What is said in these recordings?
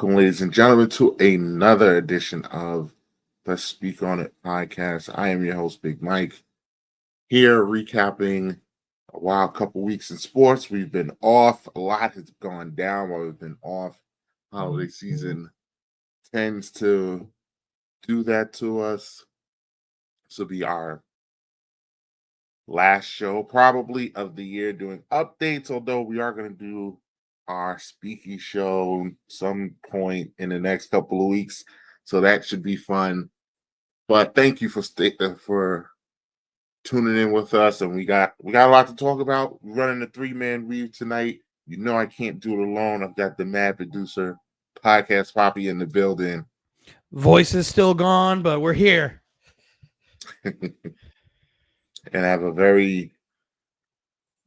Welcome, ladies and gentlemen, to another edition of the Speak On It podcast. I am your host, Big Mike, here recapping a wild couple weeks in sports. We've been off. A lot has gone down while we've been off. Holiday season tends to do that to us. This will be our last show, probably, of the year, doing updates, although we are going to do our speaky show some point in the next couple of weeks, so that should be fun. But thank you for tuning in with us, and we got a lot to talk about. We're running a 3-man review tonight. You know I can't do it alone. I've got the mad producer, Podcast Poppy, in the building. Voice is still gone, but we're here. And I have a very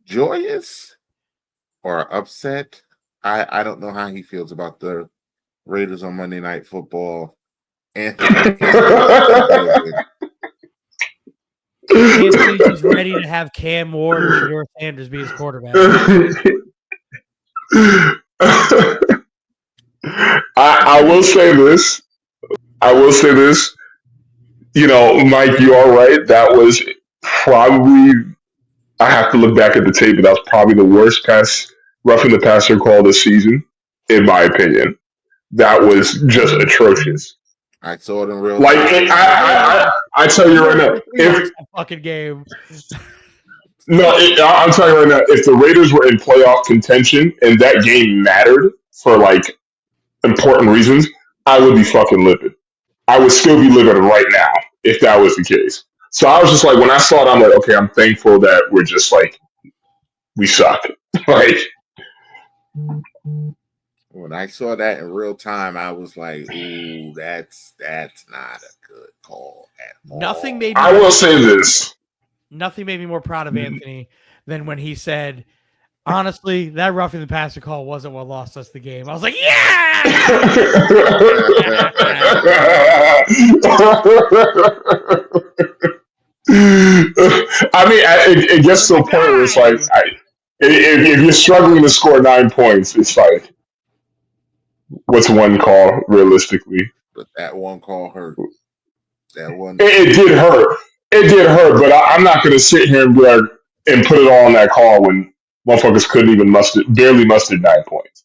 joyous or upset. I don't know how he feels about the Raiders on Monday Night Football. Anthony's just ready to have Cam Ward or Shedeur Sanders be his quarterback. I will say this. You know, Mike, you are right. That was probably, I have to look back at the tape, but that was probably the worst roughing the passer call this season, in my opinion. That was just atrocious. I saw it in real time. I tell you right now, if fucking game. I'm telling you right now, if the Raiders were in playoff contention and that game mattered for like important reasons, I would be fucking livid. I would still be livid right now if that was the case. So I was just like, when I saw it, I'm like, okay, I'm thankful that we're just like, we suck. Like, when I saw that in real time, I was like, ooh, that's not a good call at all. I will say this. Nothing made me more proud of Anthony than when he said, honestly, that roughing the passer call wasn't what lost us the game. I was like, yeah! I mean, it gets to a point where it's like, if you're struggling to score 9 points, it's like, what's one call realistically? But that one call hurt. That one. It did hurt. But I'm not going to sit here and be like, and put it all on that call when motherfuckers couldn't even barely mustered 9 points.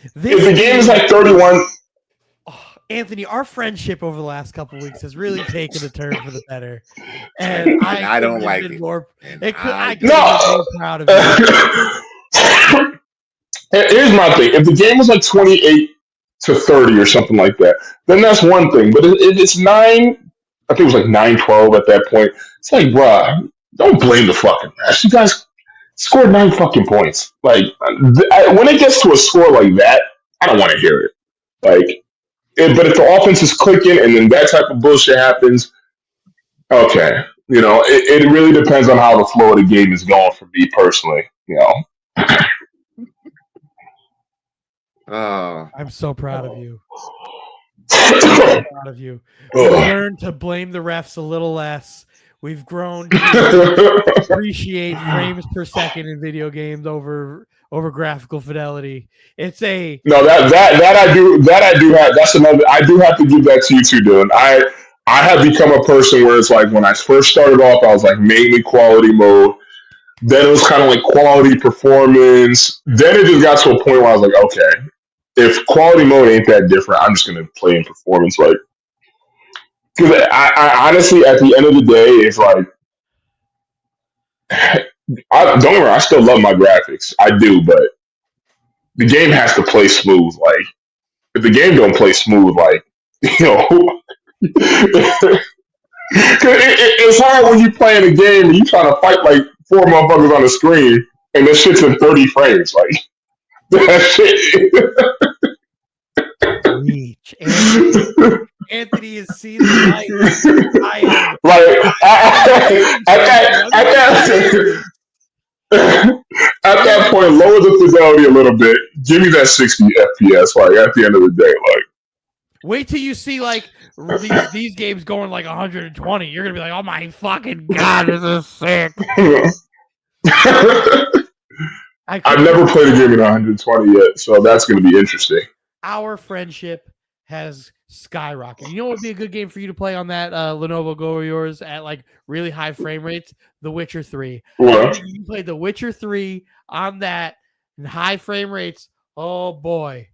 If the game is like 31. Anthony, our friendship over the last couple of weeks has really taken a turn for the better, and I don't like it. I'm so proud of you. Here's my thing: if the game was like 28-30 or something like that, then that's one thing. But if it's 9, I think it was like 9-12 at that point. It's like, bruh, don't blame the fucking refs. You guys scored 9 fucking points. Like, when it gets to a score like that, I don't want to hear it. Like. But if the offense is clicking and then that type of bullshit happens, okay. You know, it really depends on how the flow of the game is going for me personally, you know. I'm so proud of you. We've learned to blame the refs a little less. We've grown to appreciate frames per second in video games over graphical fidelity. It's a that I do have. That's another. I do have to give that to you too, Dylan. I have become a person where it's like when I first started off, I was like mainly quality mode. Then it was kind of like quality performance. Then it just got to a point where I was like, okay, if quality mode ain't that different, I'm just gonna play in performance. Like, because I honestly, at the end of the day, it's like. Don't get me wrong, I still love my graphics. I do, but the game has to play smooth. Like, if the game don't play smooth, like, you know, it's hard when you playing a game and you trying to fight like 4 motherfuckers on the screen and this shit's in 30 frames. Like, that shit. Reach. Anthony is seeing the light. At that point, lower the fidelity a little bit. Give me that 60 FPS. Like, at the end of the day, like. Wait till you see like these games going like 120. You're gonna be like, oh my fucking god, this is sick. I've never played a game in 120 yet, so that's gonna be interesting. our friendship has skyrocketed. You know what would be a good game for you to play on that Lenovo Go of yours at like really high frame rates? The Witcher 3. I think if you played The Witcher 3 on that and high frame rates, oh boy,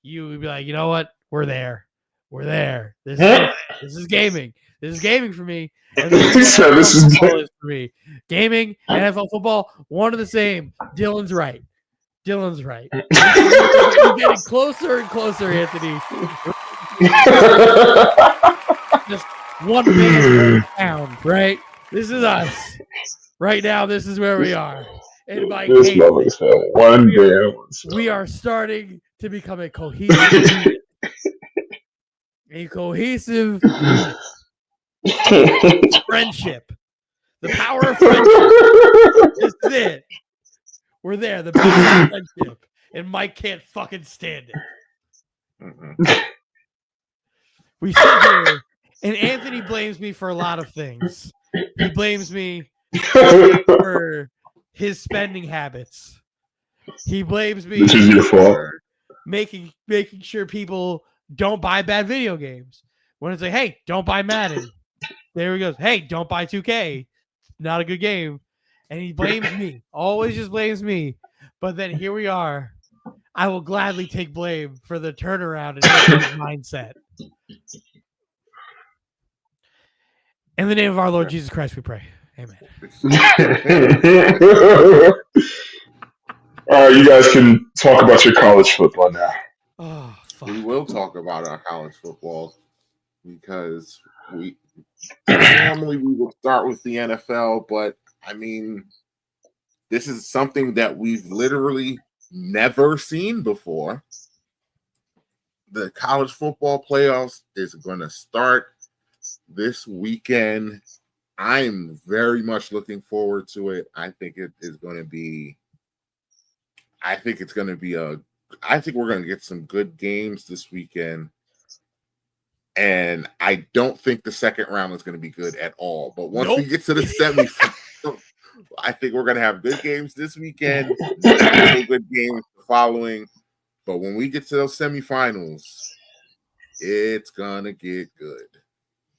you would be like, you know what? We're there. This is gaming. This is gaming for me. And this is what NFL football is for me. Gaming, NFL football, one of the same. Dylan's right. We're getting closer and closer, Anthony. Just one big sound, right? This is us. Right now, this is where we are. And by we are starting to become a cohesive friendship. The power of friendship. This is it. We're there. The power of friendship. And Mike can't fucking stand it. Mm-mm. We sit here, and Anthony blames me for a lot of things. He blames me for his spending habits. He blames me for making sure people don't buy bad video games. When it's like, hey, don't buy Madden. There he goes. Hey, don't buy 2K. Not a good game. And he blames me. Always just blames me. But then here we are. I will gladly take blame for the turnaround in his mindset. In the name of our Lord Jesus Christ, we pray. Amen. All right, you guys can talk about your college football now. Oh, fuck. We will talk about our college football because normally we will start with the NFL, but I mean, this is something that we've literally never seen before. The college football playoffs is going to start this weekend. I'm very much looking forward to it. I think it is going to be. I think it's going to be I think we're going to get some good games this weekend. And I don't think the second round is going to be good at all. But once we get to the semifinals, I think we're going to have good games this weekend, not so good games the following. But when we get to those semifinals, it's going to get good.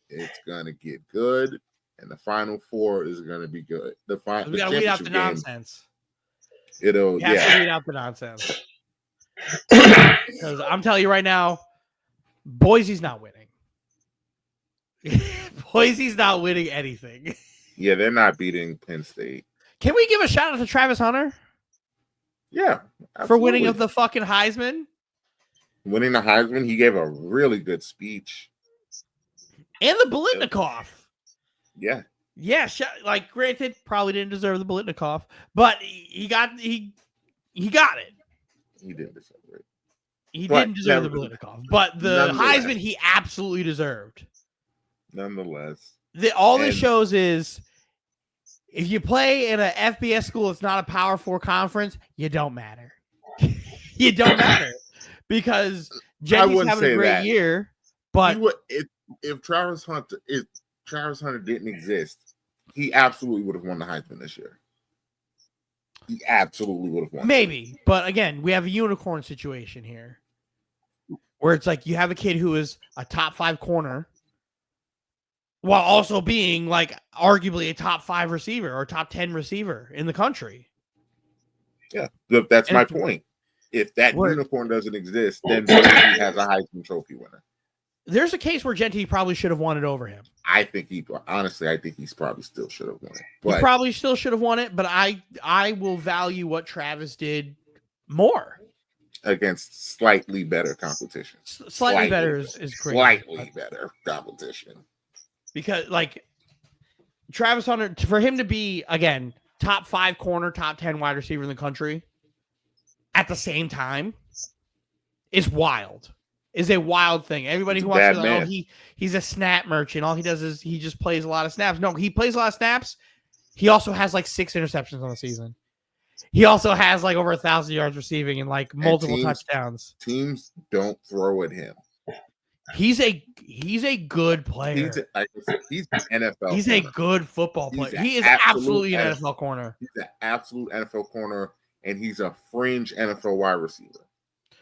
It's going to get good. And the Final Four is going to be good. We got to weed out the nonsense. We have to weed out the nonsense. Because I'm telling you right now, Boise's not winning. Boise's not winning anything. Yeah, they're not beating Penn State. Can we give a shout out to Travis Hunter? Yeah. Absolutely. For winning of the fucking Heisman? Winning the Heisman, he gave a really good speech. And the Biletnikoff. Yeah. Yeah, like granted, probably didn't deserve the Biletnikoff, but he got it. He didn't deserve it. He didn't deserve the Biletnikoff, but the Heisman he absolutely deserved. Nonetheless, all this shows is if you play in an FBS school, it's not a Power 4 conference. You don't matter. You don't matter because Jenny's having a great year. But if Travis Hunter didn't exist, he absolutely would have won the Heisman this year. He absolutely would have won. Maybe, but again, we have a unicorn situation here, where it's like you have a kid who is a top 5 corner, while also being like arguably a top 5 receiver or top 10 receiver in the country. Yeah, that's my point. If that unicorn doesn't exist, then he has a Heisman Trophy winner. There's a case where Genty probably should have won it over him. I think he's probably still should have won it. He probably still should have won it, but I will value what Travis did more. Against slightly better competition. Slightly better is great. Slightly better competition. Because, like, Travis Hunter, for him to be, again, top 5 corner, top 10 wide receiver in the country at the same time is wild. Is a wild thing. Everybody who wants to know, he's a snap merchant. All he does is he just plays a lot of snaps. No, he plays a lot of snaps. He also has like 6 interceptions on the season. He also has like over 1,000 yards receiving and like multiple touchdowns. Teams don't throw at him. He's a good player. He's NFL. He's a good football player. He is absolutely an NFL corner. He's an absolute NFL corner, and he's a fringe NFL wide receiver.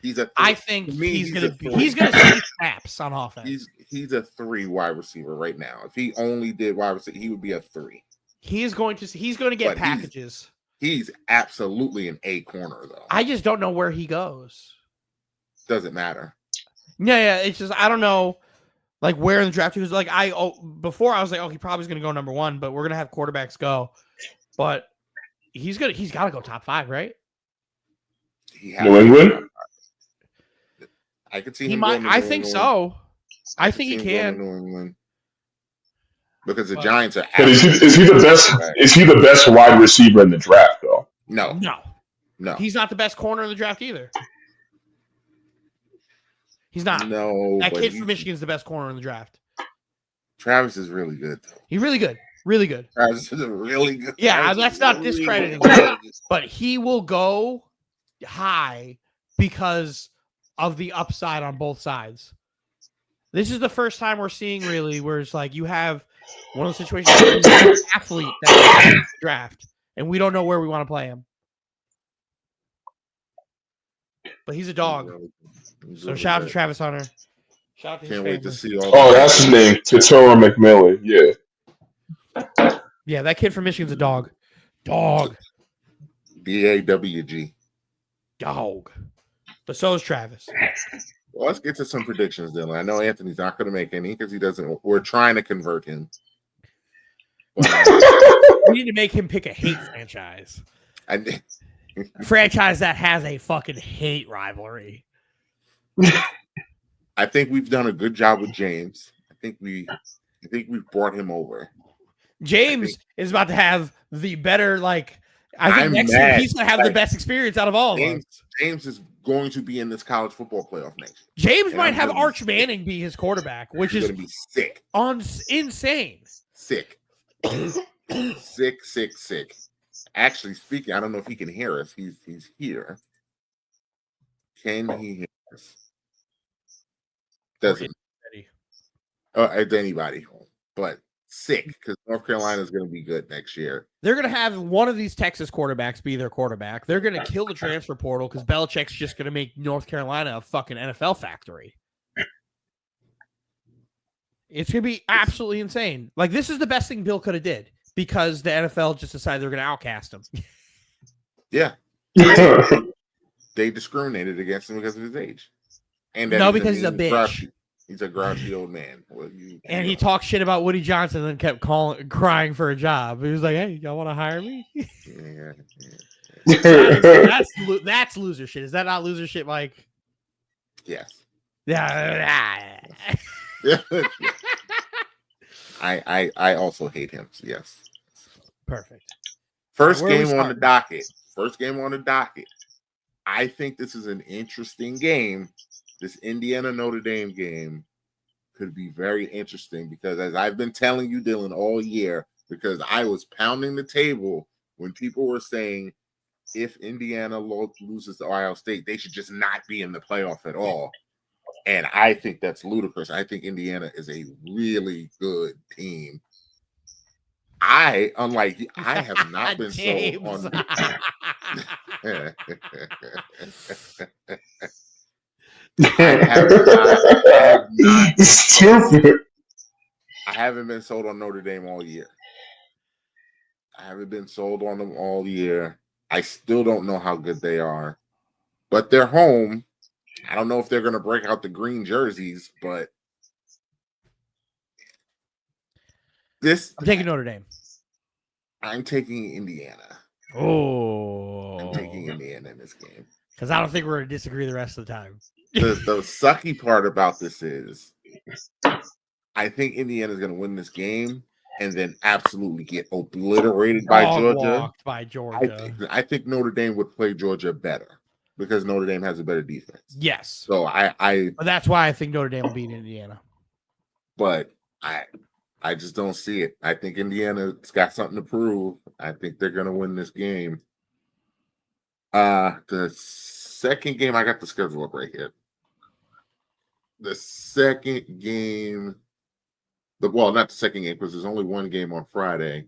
He's a. I think to me, he's a gonna see snaps on offense. He's a 3 wide receiver right now. If he only did wide receiver, he would be a 3. He's going to get But packages. He's absolutely an A corner though. I just don't know where he goes. Doesn't matter. Yeah. It's just I don't know, like where in the draft he was. Like before I was like, he probably is going to go number 1, but we're going to have quarterbacks go. But he's got to go top 5, right? New England. I could see he him. Might. I think so. I think he can. can. New England. Because the Giants are. But is he the best? Is he the best wide receiver in the draft though? No. He's not the best corner in the draft either. He's not. No. That kid from Michigan's the best corner in the draft. Travis is really good, though. He's really good. Really good. Travis is really good. Yeah, that's not discrediting him. But he will go high because of the upside on both sides. This is the first time we're seeing really where it's like you have one of the situations where you have an athlete that draft, and we don't know where we want to play him. But he's a dog. So shout out to Travis Hunter. Shout out to Can't wait to see all. Oh, that's his name, Totoro McMillan. Yeah. Yeah, that kid from Michigan's a dog. Dog. DAWG. Dog. But so is Travis. Well, let's get to some predictions, Dylan. I know Anthony's not going to make any because he doesn't. We're trying to convert him. But, we need to make him pick a hate franchise. A franchise that has a fucking hate rivalry. I think we've done a good job with James. I think we've brought him over. James is about to have the better, like, I think next year he's going to have the best experience out of all of us. James is going to be in this college football playoff next year. James might have Arch Manning be his quarterback, which is going to be sick. Insane. Sick. Sick. Actually speaking, I don't know if he can hear us. He's here. Can he hear us? Doesn't. It's anybody. But sick, because North Carolina is going to be good next year. They're going to have one of these Texas quarterbacks be their quarterback. They're going to kill the transfer portal because Belichick's just going to make North Carolina a fucking NFL factory. It's going to be absolutely insane. Like, this is the best thing Bill could have did because the NFL just decided they're going to outcast him. Yeah. They discriminated against him because of his age. And no, because he's a bitch. Grouchy. He's a grouchy old man. Well, he talked shit about Woody Johnson and then kept crying for a job. He was like, "Hey, y'all want to hire me?" Yeah. That's loser shit. Is that not loser shit, Mike? Yes. Yeah. I also hate him. Yes. Perfect. First game on the docket. I think this is an interesting game. This Indiana Notre Dame game could be very interesting because, as I've been telling you, Dylan, all year, because I was pounding the table when people were saying if Indiana loses to Ohio State, they should just not be in the playoff at all. And I think that's ludicrous. I think Indiana is a really good team. I have not been sold on. Stupid. I haven't been sold on Notre Dame all year. I haven't been sold on them all year. I still don't know how good they are, but they're home. I don't know if they're going to break out the green jerseys, but I'm taking Notre Dame. I'm taking Indiana. Oh, I'm taking Indiana in this game because I don't think we're going to disagree the rest of the time. The sucky part about this is I think Indiana is going to win this game and then absolutely get obliterated by Georgia. I think Notre Dame would play Georgia better because Notre Dame has a better defense. Yes. So but that's why I think Notre Dame will beat Indiana. But I just don't see it. I think Indiana's got something to prove. I think they're going to win this game. The second game, I got the schedule up right here. The second game, not the second game because there's only one game on Friday.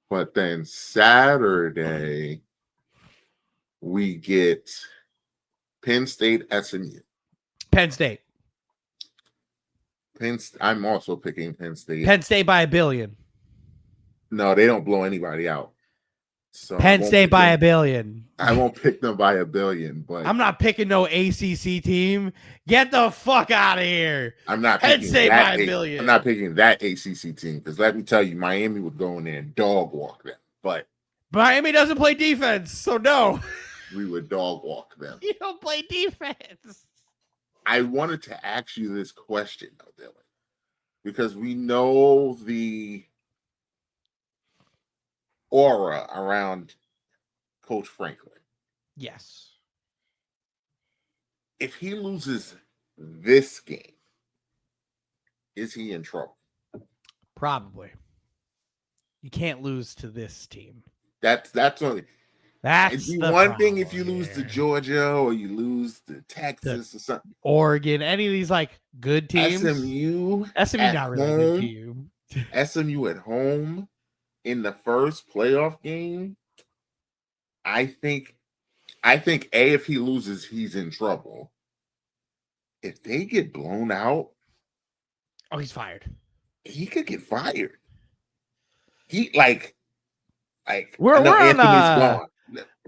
But then Saturday, we get Penn State, SMU. Penn State. I'm also picking Penn State. Penn State by 1 billion. No, they don't blow anybody out. So Penn State by 1 billion. I won't pick them by 1 billion, but I'm not picking no ACC team. Get the fuck out of here. I'm not Penn picking State that. by 1 billion. I'm not picking that ACC team because let me tell you, Miami would go in there and dog walk them. But Miami doesn't play defense, so no. We would dog walk them. You don't play defense. I wanted to ask you this question, though, Dylan, because we know the aura around Coach Franklin. Yes. If he loses this game, is he in trouble? Probably. You can't lose to this team. That's only. That's It'd be the one thing if you problem lose to here. Georgia or you lose to Texas or something. Oregon, any of these like good teams. SMU not really a good team. SMU at home in the first playoff game. I think if he loses, he's in trouble. If they get blown out, Oh, he's fired. he could get fired. He like We're I know on, Anthony's gone.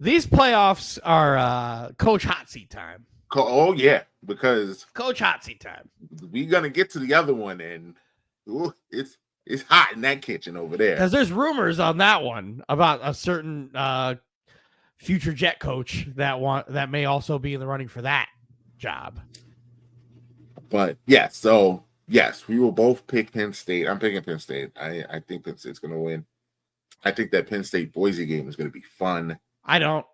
These playoffs are Coach Hot Seat time. Oh yeah, because Coach Hot Seat time. we're gonna get to the other one, and it's hot in that kitchen over there. Because there's rumors on that one about a certain future Jet coach that may also be in the running for that job. But yeah, so yes, we will both pick Penn State. I'm picking Penn State. I think Penn State's gonna win. I think that Penn State Boise game is gonna be fun. I don't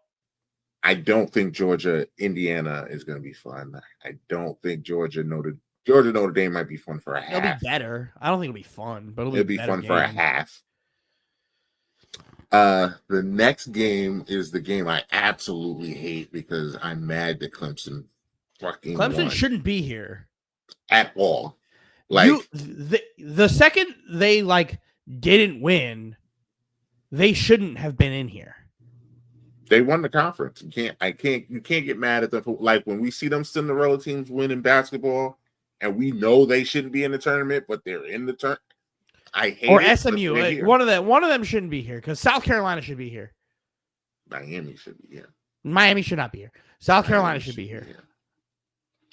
think Georgia Indiana is gonna be fun. I don't think Georgia Notre Dame might be fun for a half. It'll be better. I don't think it'll be fun, but it'll be fun for a half. The next game is the game I absolutely hate because I'm mad that Clemson won shouldn't be here at all. Like the second they didn't win, they shouldn't have been in here. They won the conference. You can't get mad at them. Like when we see them Cinderella teams win in basketball, and we know they shouldn't be in the tournament, but they're in the tournament. I hate or it, SMU. One of them shouldn't be here because South Carolina should be here. Miami should be here. Miami should not be here. South Carolina should be here.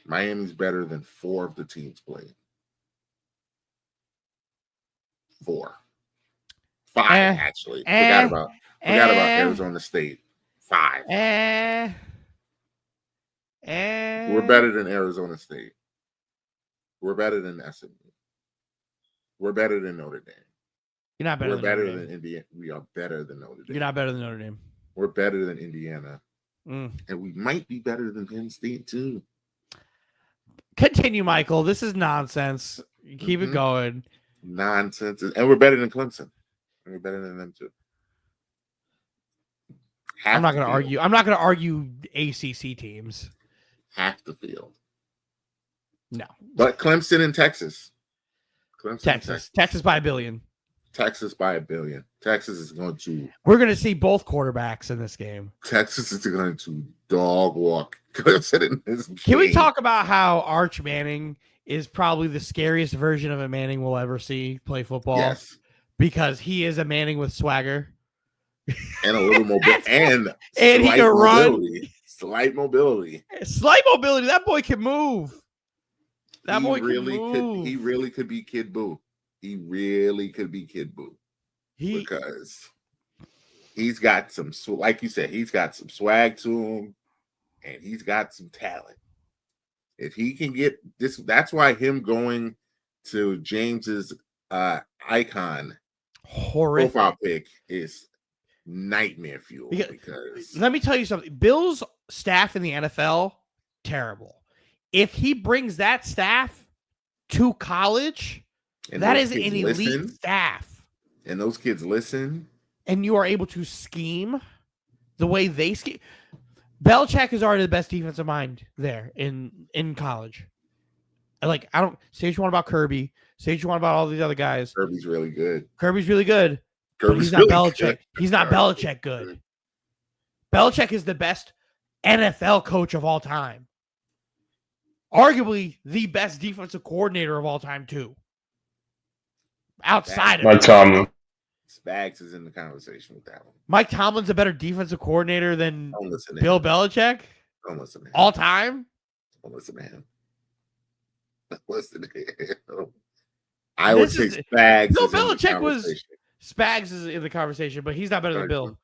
Miami's better than 4 of the teams played. 4. 5 actually. Forgot about Arizona State. 5. We're better than Arizona State. We're better than SMU. We're better than Notre Dame. You're not better. We're better than Indiana. We are better than Notre Dame. You're not better than Notre Dame. We're better than Indiana. And we might be better than Penn State too. Continue, Michael. This is nonsense. Keep it going. Nonsense. And we're better than Clemson. And we're better than them too. I'm not going to argue. I'm not going to argue ACC teams. Half the field. No. But Clemson and Texas. Texas by 1 billion. Texas by 1 billion. Texas is going to. We're going to see both quarterbacks in this game. Texas is going to dog walk Clemson in this game. Can we talk about how Arch Manning is probably the scariest version of a Manning we'll ever see play football? Yes. Because he is a Manning with swagger. And a little mobility. and he can run. Slight mobility. Slight mobility. That boy can move. That boy really can move. He really could be Kid Boo. He really could be Kid Boo. Because he's got some, like you said, he's got some swag to him, and he's got some talent. If he can get this, that's why him going to James's icon horrific profile pic is nightmare fuel. Because let me tell you something. Bill's staff in the NFL, terrible. If he brings that staff to college, that is an elite staff. And those kids listen. And you are able to scheme the way they scheme. Belichick is already the best defensive mind there in college. Like, I don't say what you want about Kirby. Say what you want about all these other guys. Kirby's really good. But he's not Belichick. He's not Belichick good. Belichick is the best NFL coach of all time. Arguably the best defensive coordinator of all time, too. Outside of Mike Tomlin. Spags is in the conversation with that one. Mike Tomlin's a better defensive coordinator than Don't listen to Bill him. Belichick Don't listen to him. all time. Don't listen to him. Don't listen to him. I would say Spags. Bill is in the Belichick was conversation. Spags is in the conversation, but he's not better than Bill.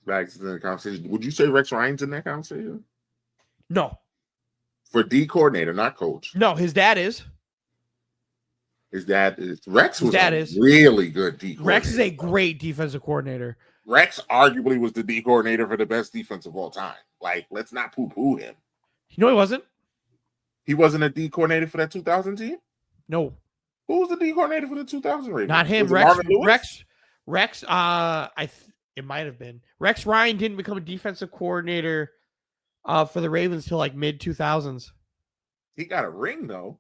Spags is in the conversation. Would you say Rex Ryan's in that conversation? No, For D coordinator, not coach. no, his dad is. His dad is Rex. His Was dad a is. really good D. Rex is a coordinator. great defensive coordinator. Rex arguably was the D coordinator for the best defense of all time. Like, let's not poo-poo him. You know he wasn't? He wasn't a D coordinator for that 2000 team. No, Who was the D coordinator for the 2000 Ravens? not him. Was it Marvin Lewis? Rex. It might have been Rex Ryan didn't become a defensive coordinator for the Ravens till like mid 2000s. He got a ring though.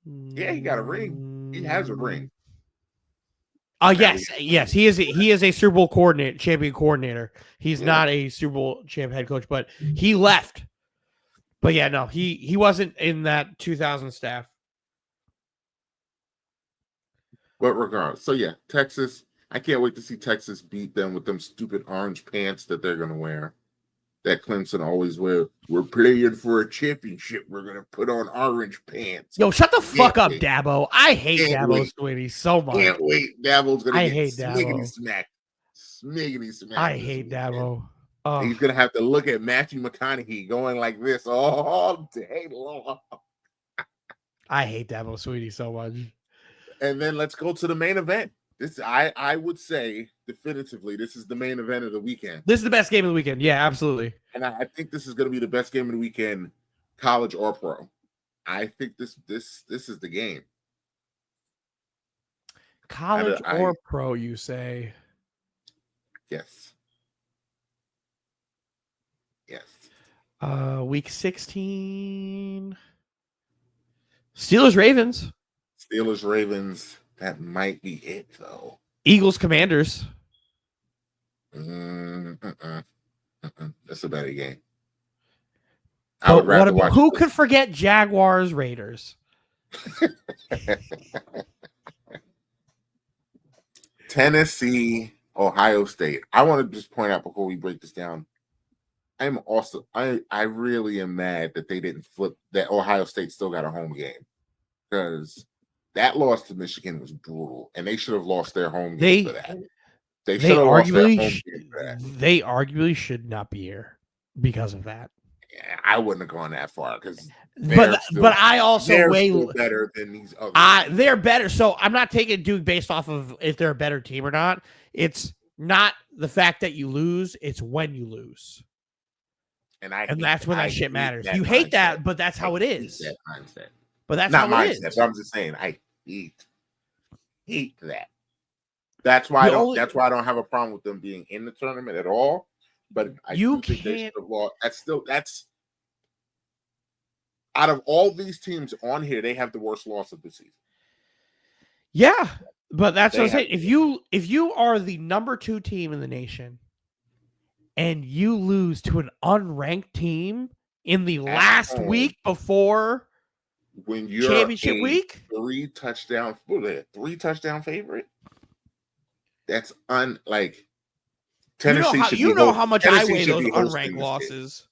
Yeah, he got a ring. He has a ring. Yes. He is a Super Bowl champion coordinator. He's not a Super Bowl champ head coach, but he left. But yeah, no, he wasn't in that 2000 staff. But regardless, so yeah, Texas. I can't wait to see Texas beat them with them stupid orange pants that they're gonna wear. That Clemson always wear. We're playing for a championship. We're gonna put on orange pants. Yo, shut the fuck up, wait. Dabo. I hate Can't Dabo wait. Swinney so much. Can't wait. Dabo's gonna I get hate smiggity Dabo. smacked. Smiggity smacked. I this hate weekend. Dabo. Oh, He's gonna have to look at Matthew McConaughey going like this all day long. I hate Dabo Swinney so much. And then let's go to the main event. This I would say definitively this is the main event of the weekend. This is the best game of the weekend. Yeah, absolutely. And I think this is going to be the best game of the weekend, college or pro. I think this is the game. College or pro, you say? Yes. Yes. Week 16. Steelers Ravens. Steelers Ravens. That might be it though. Eagles Commanders. That's a better game. I would rather watch. Who could forget Jaguars Raiders? Tennessee, Ohio State. I want to just point out before we break this down. I really am mad that they didn't flip that Ohio State still got a home game because that loss to Michigan was brutal, and they should have lost their home game for that. They should have lost their home game for that. They arguably should not be here because of that. Yeah, I wouldn't have gone that far because. But I also they're better than these others. They're better, so I'm not taking Duke based off of if they're a better team or not. It's not the fact that you lose; it's when you lose, and that's when that shit matters. You hate that, but that's how it is. That mindset. But that's not how it mindset. is. But I'm just saying, I hate that. That's why I don't have a problem with them being in the tournament at all. But I do think they should have lost. That's out of all these teams on here, they have the worst loss of the season. Yeah, but that's what I'm saying. If you are the number 2 team in the nation and you lose to an unranked team in the last week before when you're championship week, 3 touchdown favorite. That's Tennessee. You know how much I weigh those unranked losses.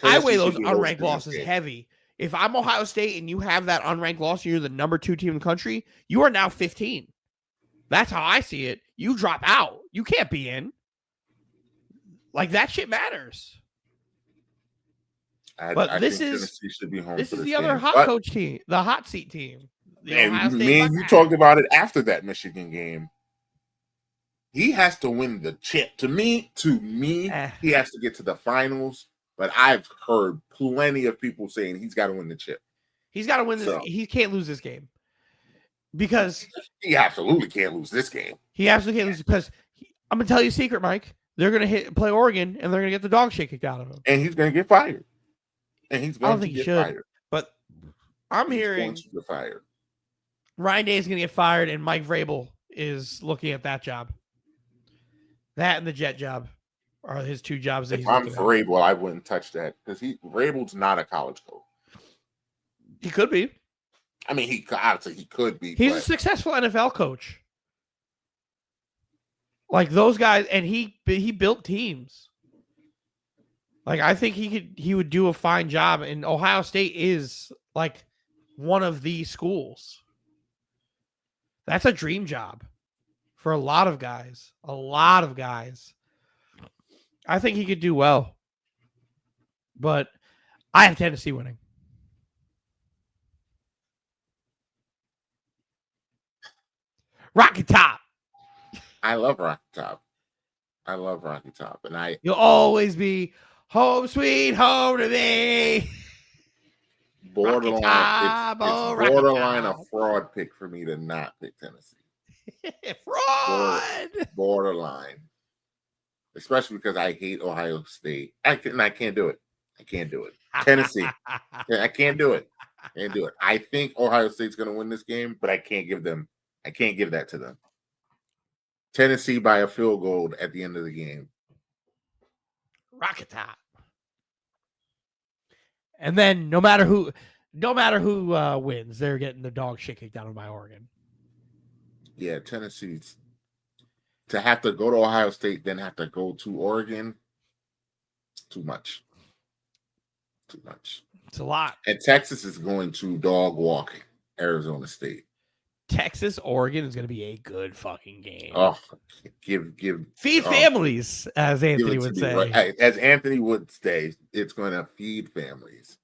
I weigh those unranked losses heavy. If I'm Ohio State and you have that unranked loss, and you're the number 2 team in the country, you are now 15. That's how I see it. You drop out. You can't be in. Like, that shit matters. But this is the other hot coach team, the hot seat team. You talked about it after that Michigan game. He has to win the chip. To me, he has to get to the finals. But I've heard plenty of people saying he's got to win the chip. He's got to win this. So, he can't lose this game because he absolutely can't lose this game. He absolutely can't lose because I'm gonna tell you a secret, Mike. They're gonna play Oregon and they're gonna get the dog shit kicked out of him, and he's gonna get fired. And he's going to get fired. But I'm hearing get fired. Ryan Day is gonna get fired, and Mike Vrabel is looking at that job, that and the Jet job. are his two jobs that If he's I'm looking at. Vrabel, I wouldn't touch that because Vrabel's not a college coach. He could be. I mean, obviously he could be, He's a but successful NFL coach. Like those guys, and he built teams. Like I think he would do a fine job, and Ohio State is like one of these schools. That's a dream job for a lot of guys. A lot of guys. I think he could do well, but I have Tennessee winning. Rocky Top. I love Rocky Top. I love Rocky Top, and You'll always be home sweet home to me. borderline. Top, It's oh, Rocky borderline a Top. fraud pick for me to not pick Tennessee. Fraud. Borderline, especially because I hate Ohio State. I can't do it. I can't do it. Tennessee. I can't do it. Can't do it. I think Ohio State's going to win this game, but I can't give that to them. Tennessee by a field goal at the end of the game. Rocket Top. And then no matter who wins, they're getting the dog shit kicked out of by Oregon. Yeah, Tennessee's to have to go to Ohio State, then have to go to Oregon. Too much. Too much. It's a lot. And Texas is going to dog walk Arizona State. Texas, Oregon is going to be a good fucking game. Oh, give feed families, as Anthony would say. Right. As Anthony would say, it's going to feed families.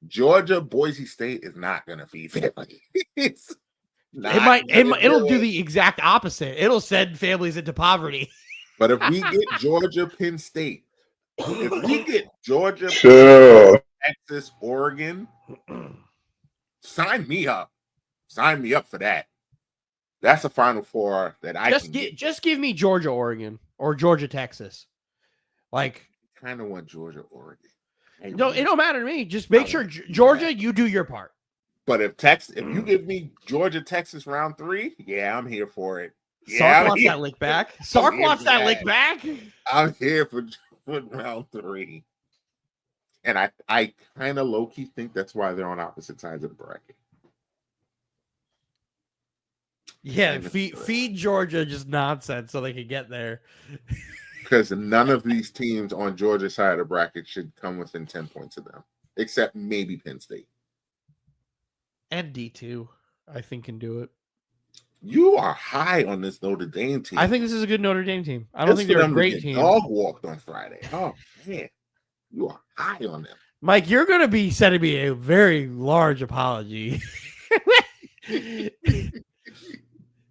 Georgia, Boise State is not going to feed families. It'll do the exact opposite. It'll send families into poverty. But if we get Georgia, Penn State, if we get Georgia, Texas, Oregon, sign me up. Sign me up for that. That's a Final Four that I just give me Georgia, Oregon, or Georgia, Texas. Like, kind of want Georgia, Oregon. No, it don't matter to me. Just make sure Georgia, you do your part. But if you give me Georgia, Texas round 3, yeah, I'm here for it. Yeah, Sark wants that lick back. Sark wants that lick back. I'm here for round 3. And I kind of low-key think that's why they're on opposite sides of the bracket. Yeah, feed Georgia just nonsense so they can get there. Because none of these teams on Georgia's side of the bracket should come within 10 points of them, except maybe Penn State. And D2, I think, can do it. You are high on this Notre Dame team. I think this is a good Notre Dame team. I don't think they're a great team. Dog walked on Friday. Oh, man. You are high on them. Mike, you're going to be sending me a very large apology.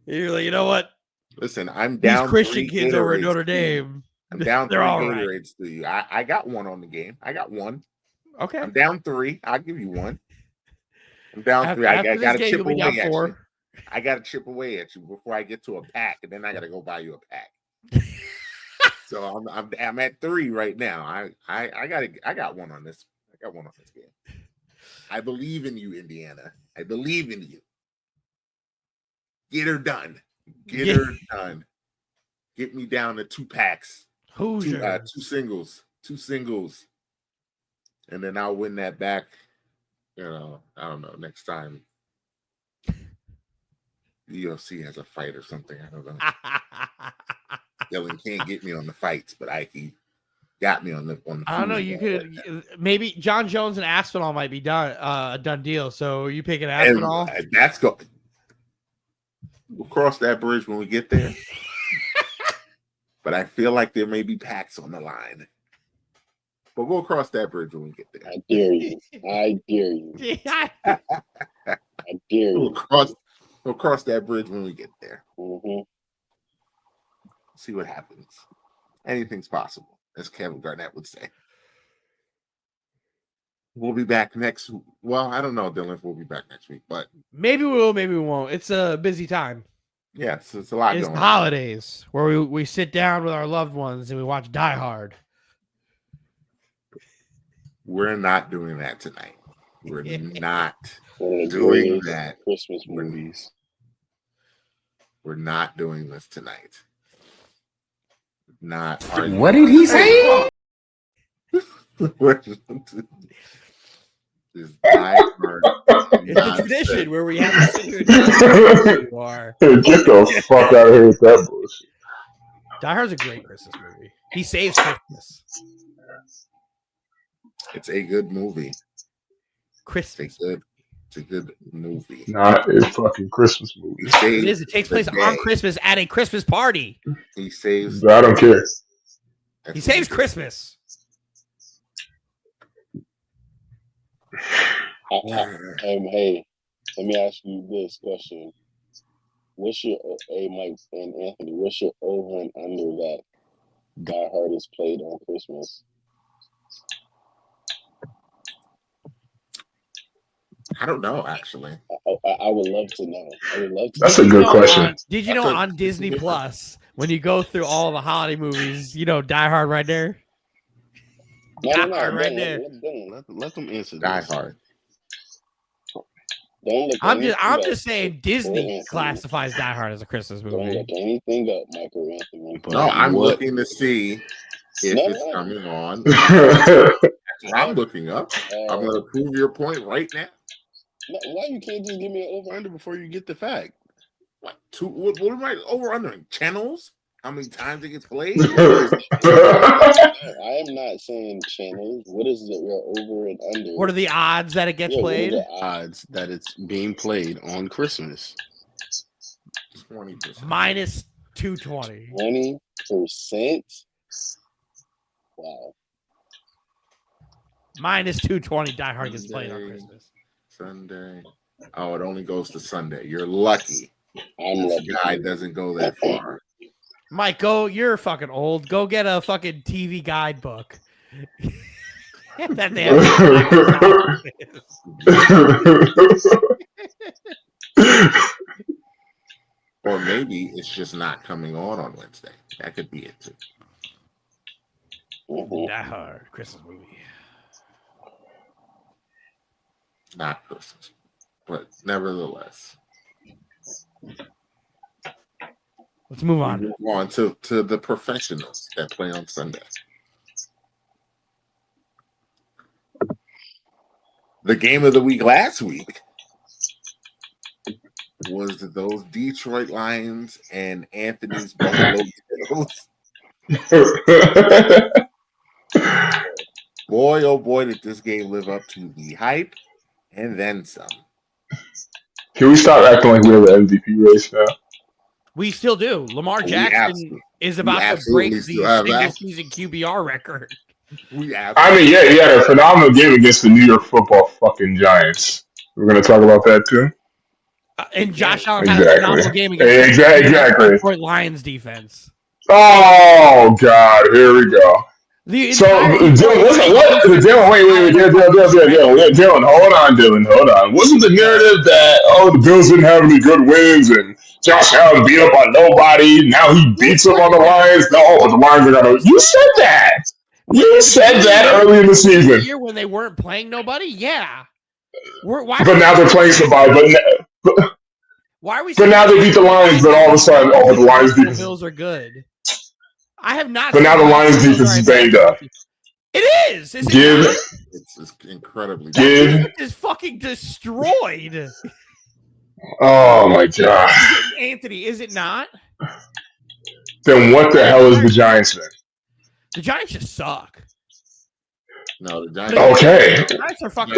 You're like, you know what? Listen, I'm down. These Christian kids over at Notre Dame. I'm down 3 all Gatorades to you. I got one on the game. I got one. Okay. I'm down 3. I'll give you one. I'm down 3. I got to chip away at you. I got to chip away at you before I get to a pack, and then I got to go buy you a pack. So I'm at 3 right now. I got one on this. I got one on this game. I believe in you, Indiana. I believe in you. Get her done. Get her done. Get me down to 2 packs. Hoosier. 2 singles. 2 singles. And then I'll win that back. You know, I don't know. Next time the UFC has a fight or something. I don't know. Dylan can't get me on the fights, but he got me on the I don't know. You could maybe John Jones and Aspinall might be done a done deal. So you pick an Aspinall. And that's go. We'll cross that bridge when we get there. But I feel like there may be packs on the line. But we'll cross that bridge when we get there. I dare you. I dare you. I dare you. We'll cross that bridge when we get there. Mm-hmm. See what happens. Anything's possible, as Kevin Garnett would say. We'll be back next. Well, I don't know, Dylan, if we'll be back next week, but maybe we will, maybe we won't. It's a busy time. Yes, it's a lot going on. It's holidays where we sit down with our loved ones and we watch Die Hard. We're not doing that tonight. We're not doing that. Christmas movies. We're not doing this tonight. not What did he say? This Die Hard It's a nonsense. tradition where we have to sit here and tell you are. Get the fuck out of here with that bullshit. Die Hard's a great Christmas movie. He saves Christmas. It's a good movie. Christmas. It's a good movie. Not a fucking Christmas movie. He It saves is. It takes the place day. on Christmas at a Christmas party. He saves. I don't care. That's He what saves did. Christmas. Hey, let me ask you this question. What's your Mike and Anthony? What's your over and under that Die Hard is played on Christmas? I don't know, actually. I would love to know. I would love to. That's a good question. Did you know on Disney Plus, when you go through all the holiday movies, Die Hard right there? No, right there. Let them answer Die this. Hard. Don't look I'm anything just up. saying Disney classifies Die Hard as a Christmas Don't movie. look anything up, Michael Anthony. No, I'm What- looking to see if No, it's no. coming on. That's what I'm looking up. I'm Uh, going to prove your point right now. no, why you can't just give me an over Under before you get the fact. What am I over under? Channels? How many times it gets played? No, I am not saying channels. What is your over and under? What are the odds that it gets Yeah, what are played? the Odds that it's being played on Christmas. 20%. Minus 220. 20%? Wow. Minus 220. Die Hard gets played on Sunday. Christmas. Sunday. Oh, it only goes to Sunday. You're lucky. I'm This lucky. guy doesn't go that far. Mike, you're fucking old. Go get a fucking TV guidebook. that they have. Or maybe it's just not coming on Wednesday. That could be it too. Mhm. Die Hard Christmas movie. Not Christmas. But nevertheless. Let's move We on. move on to the professionals that play on Sunday. The game of the week last week was those Detroit Lions and Anthony's Buffalo Bills. Boy, oh boy, did this game live up to the hype and then some. Can we stop acting like we have an MVP race now? We still do. Lamar Jackson is about to absolutely break the still have single that. season QBR record. I mean, yeah, he had a phenomenal game against the New York Football fucking Giants. We're going to talk about that too. And Josh Allen had a Exactly. phenomenal game against Exactly. the Detroit Lions defense. Oh God, here we go. So, Dylan, wait, Dylan, hold on. Wasn't the narrative that the Bills didn't have any good wins and Josh Allen beat up on nobody? Now he beats up on the Lions. No, but the Lions are gonna. You said that. You said that early in the season. Year when they weren't playing nobody, yeah. But now they're playing somebody. Why are we? But now they beat the Lions. But all of a sudden, the Lions the defense. Bills are good. I have not. But now the Lions defense is banged up. It is. Is it not? It's incredibly. It is fucking destroyed. Oh my God. Anthony, is it not? Then what the hell is the Giants then? The Giants just suck. No, the Giants. Okay. The Giants are fucking.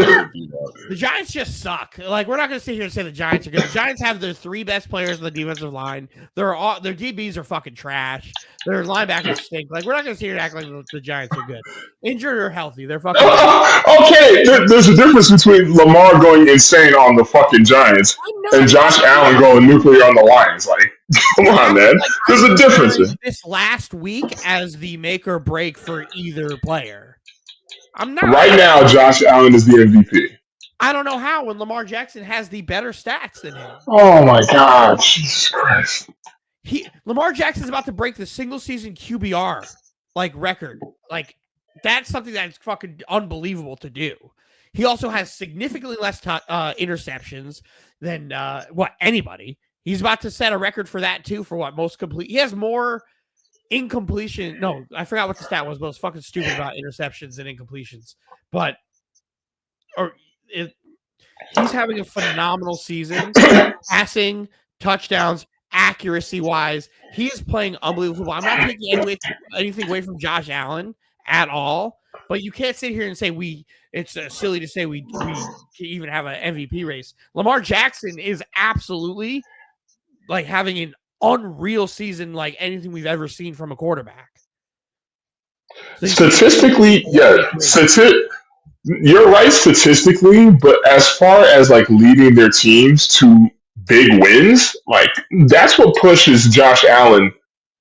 The Giants just suck. Like, we're not going to sit here and say the Giants are good. The Giants have their three best players on the defensive line. Their DBs are fucking trash. Their linebackers stink. Like, we're not going to sit here and act like the Giants are good. Injured or healthy, they're fucking. Okay, there's a difference between Lamar going insane on the fucking Giants and Josh Allen going nuclear on the Lions. Like, come on, man. There's a difference. This last week as the make or break for either player. I'm not. Right now, Josh Allen is the MVP. I don't know how when Lamar Jackson has the better stats than him. Oh my God, Jesus Christ! Lamar Jackson's about to break the single season QBR record. Like, that's something that's fucking unbelievable to do. He also has significantly less interceptions than anybody. He's about to set a record for that too. For what most complete? He has more incompletion. No, I forgot what the stat was, but it was fucking stupid about interceptions and incompletions. But he's having a phenomenal season, passing, touchdowns, accuracy wise. He is playing unbelievable. I'm not taking anything away from Josh Allen at all, but you can't sit here and say it's silly to say we can even have an MVP race. Lamar Jackson is absolutely like having an unreal season, like anything we've ever seen from a quarterback. So statistically, yeah, you're right statistically, but as far as like leading their teams to big wins, like that's what pushes Josh Allen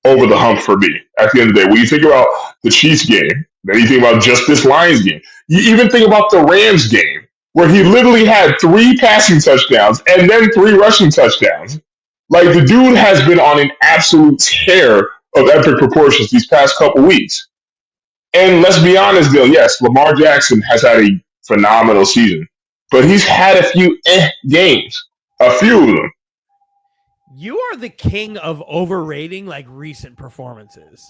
over the hump for me at the end of the day. When you think about the Chiefs game, then you think about just this Lions game. You even think about the Rams game, where he literally had 3 passing touchdowns and then 3 rushing touchdowns. Like the dude has been on an absolute tear of epic proportions these past couple weeks. And let's be honest, Bill. Yes, Lamar Jackson has had a phenomenal season, but he's had a few games, a few of them. You are the king of overrating like recent performances.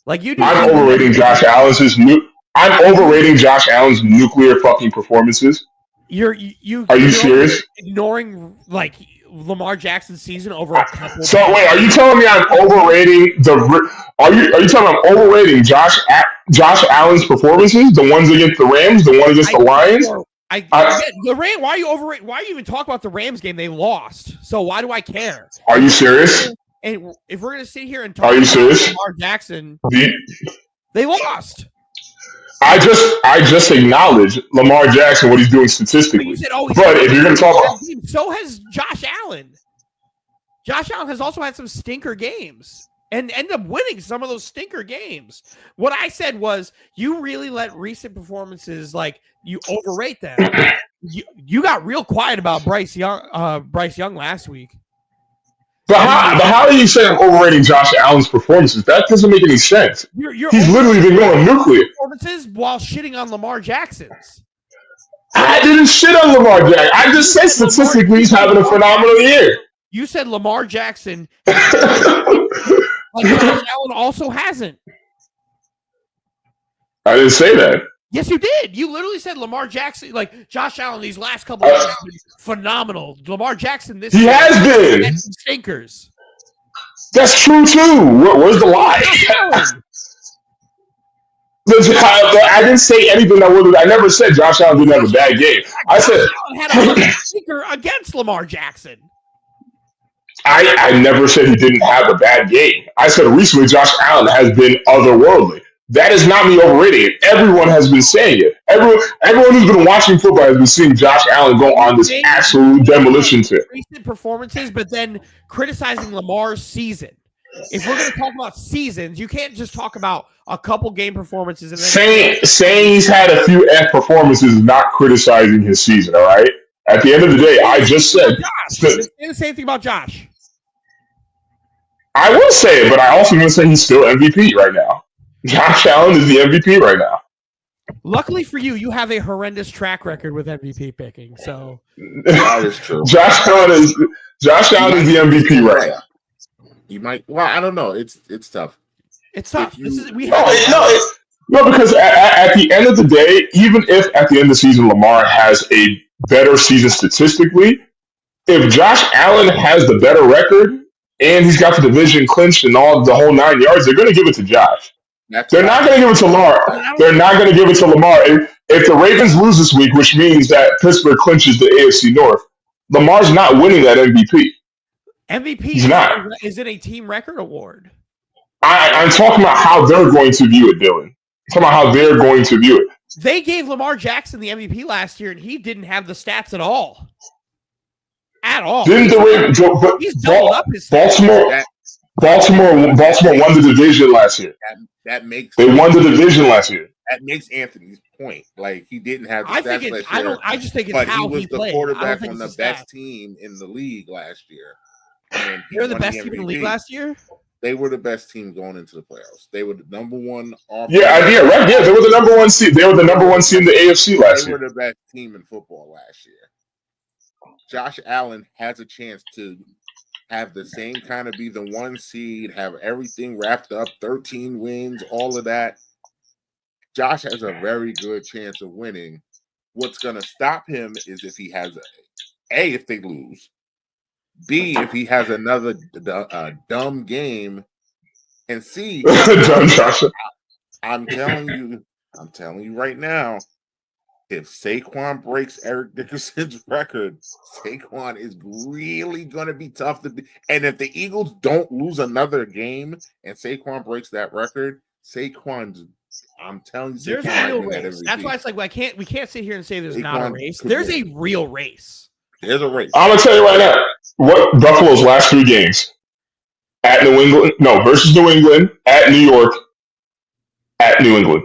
Like you do. I'm overrating Josh Allen's I'm overrating Josh Allen's nuclear fucking performances. Are you serious? Ignoring like Lamar Jackson's season over a couple. So wait, are you telling me I'm overrating Are you telling me I'm overrating Josh Allen's performances? The ones against the Rams, the one against the Lions? The Rams. Why are you overrating? Why are you even talking about the Rams game? They lost. So why do I care? Are you serious? And if we're gonna sit here and talk about Lamar Jackson, they lost. I just acknowledged Lamar Jackson, what he's doing statistically. But if you're going to talk about... So has Josh Allen. Josh Allen has also had some stinker games and ended up winning some of those stinker games. What I said was you really let recent performances, like you overrate them. You got real quiet about Bryce Young last week. But how are you saying I'm overrating Josh Allen's performances? That doesn't make any sense. He's literally been going nuclear. Performances while shitting on Lamar Jackson's. I didn't shit on Lamar Jackson. I just said statistically he's having a phenomenal year. You said Lamar Jackson. Like Josh Allen also hasn't. I didn't say that. Yes, you did. You literally said Lamar Jackson, like Josh Allen, these last couple of years have been phenomenal. Lamar Jackson, he has been stinkers. That's true too. Where's the lie? I didn't say anything that would. I never said Josh Allen didn't have a bad game. I said Josh Allen had a stinker against Lamar Jackson. I never said he didn't have a bad game. I said recently Josh Allen has been otherworldly. That is not me overrating it. Everyone has been saying it. Everyone who's been watching football has been seeing Josh Allen go on this absolute demolition trip. Recent performances, but then criticizing Lamar's season. If we're going to talk about seasons, you can't just talk about a couple game performances. And then saying he's had a few F performances is not criticizing his season, all right? At the end of the day, I just said... Say the same thing about Josh. I will say it, but I also want to say he's still MVP right now. Josh Allen is the MVP right now. Luckily for you, you have a horrendous track record with MVP picking. So that is true. Josh Allen is the MVP right now. You might. Well, I don't know. It's tough. It's tough. Because at the end of the day, even if at the end of the season Lamar has a better season statistically, if Josh Allen has the better record and he's got the division clinched and all the whole 9 yards, they're going to give it to Josh. They're not going to give it to Lamar. They're not going to give it to Lamar. If the Ravens lose this week, which means that Pittsburgh clinches the AFC North, Lamar's not winning that MVP. MVP is it a team record award? I'm talking about how they're going to view it, Dylan. I'm talking about how they're going to view it. They gave Lamar Jackson the MVP last year, and he didn't have the stats at all. At all. Didn't the Ravens? He's doubled up his stats. Baltimore won the division last year. They won the division last year. That makes Anthony's point. Like he didn't have the stats last year. I just think it's but how he was the played. quarterback on the best team in the league last year. And they were the best team in the league last year? They were the best team going into the playoffs. They were the number one offense. Yeah, right. Yeah, they were the number one seed. They were the number one seed in the AFC last year. They were the best team in football last year. Josh Allen has a chance to have the same kind of be the 1 seed, have everything wrapped up, 13 wins, all of that. Josh has a very good chance of winning. What's going to stop him is if he has if they lose, B, if he has another dumb game, and C, John Joshua. I'm telling you right now, if Saquon breaks Eric Dickerson's record, Saquon is really going to be tough to beat. And if the Eagles don't lose another game and Saquon breaks that record, I'm telling you, There's Saquon a real might win that race. MVP. That's why it's like we can't sit here and say there's not a Saquon race. could There's win. a real race. There's a race. I'm gonna tell you right now, what Buffalo's last 3 games at New England, no, versus New England, at New York, at New England.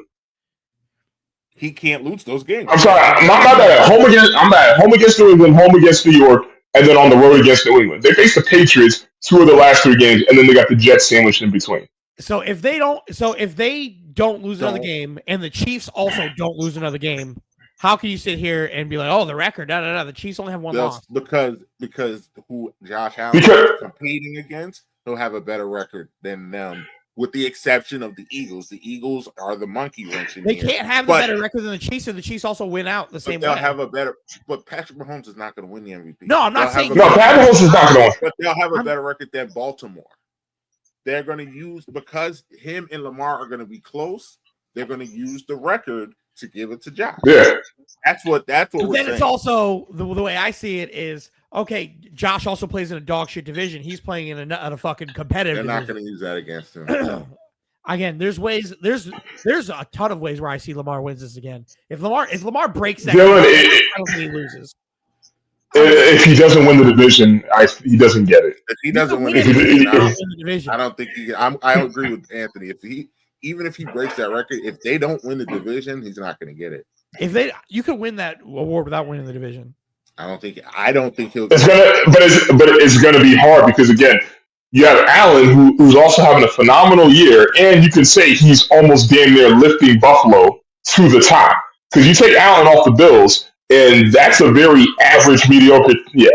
He can't lose those games. I'm sorry, I'm not at home against. I'm at home against New England, home against New York, and then on the road against New England. They faced the Patriots 2 of the last 3 games, and then they got the Jets sandwiched in between. So if they don't lose another game, and the Chiefs also don't lose another game, how can you sit here and be like, oh, the record? No. The Chiefs only have 1 loss. Because who Josh Allen is competing against, he'll have a better record than them. With the exception of the Eagles. The Eagles are the monkey wrench in They here. can't have a better record than the Chiefs, and the Chiefs also win out the same way. They'll have a better. But Patrick Mahomes is not going to win the MVP. No, I'm not saying. No, Patrick Mahomes is not going to win. But they'll have a better record than Baltimore. They're going to use, because him and Lamar are going to be close, they're going to use the record to give it to Josh. Yeah. That's what we're then saying. It's also, the way I see it is, okay, Josh also plays in a dog shit division. He's playing in a fucking competitive They're not division. going to use that against him. Again, there's a ton of ways where I see Lamar wins this again. If Lamar breaks that, Dylan, I don't think he loses. If he doesn't win the division, he doesn't get it. If he doesn't win the division, I don't think I agree with Anthony. Even if he breaks that record, if they don't win the division, he's not going to get it. You could win that award without winning the division. I don't think he'll. It's gonna be hard because again, you have Allen who's also having a phenomenal year, and you can say he's almost damn near lifting Buffalo to the top because you take Allen off the Bills. And that's a very average, mediocre. Yeah,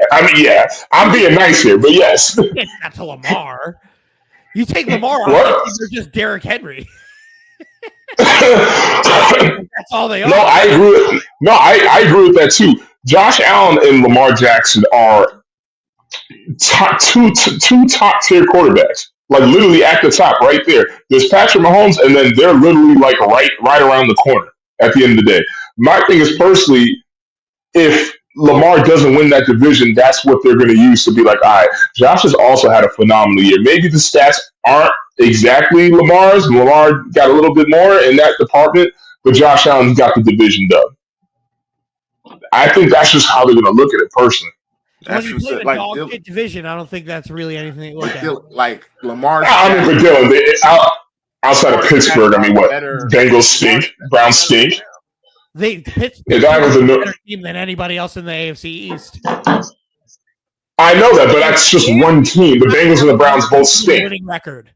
I'm being nice here, but yes. Not to Lamar. You take Lamar off, they're just Derrick Henry. That's all they are. I agree with that too. Josh Allen and Lamar Jackson are two top tier quarterbacks, like literally at the top, right there. There's Patrick Mahomes, and then they're literally like right around the corner. At the end of the day, my thing is personally, if Lamar doesn't win that division, that's what they're going to use to be like, all right, Josh has also had a phenomenal year. Maybe the stats aren't exactly Lamar's. Lamar got a little bit more in that department, but Josh Allen got the division done. I think that's just how they're going to look at it personally. When you play a dog shit division, I don't think that's really anything to look at. Like Lamar. I mean, but Dylan, outside of Pittsburgh, I mean, what? Bengals stink. Browns stink. Pittsburgh is a better team than anybody else in the AFC East. I know that, but that's just one team. The Bengals and the Browns both stink. Winning record.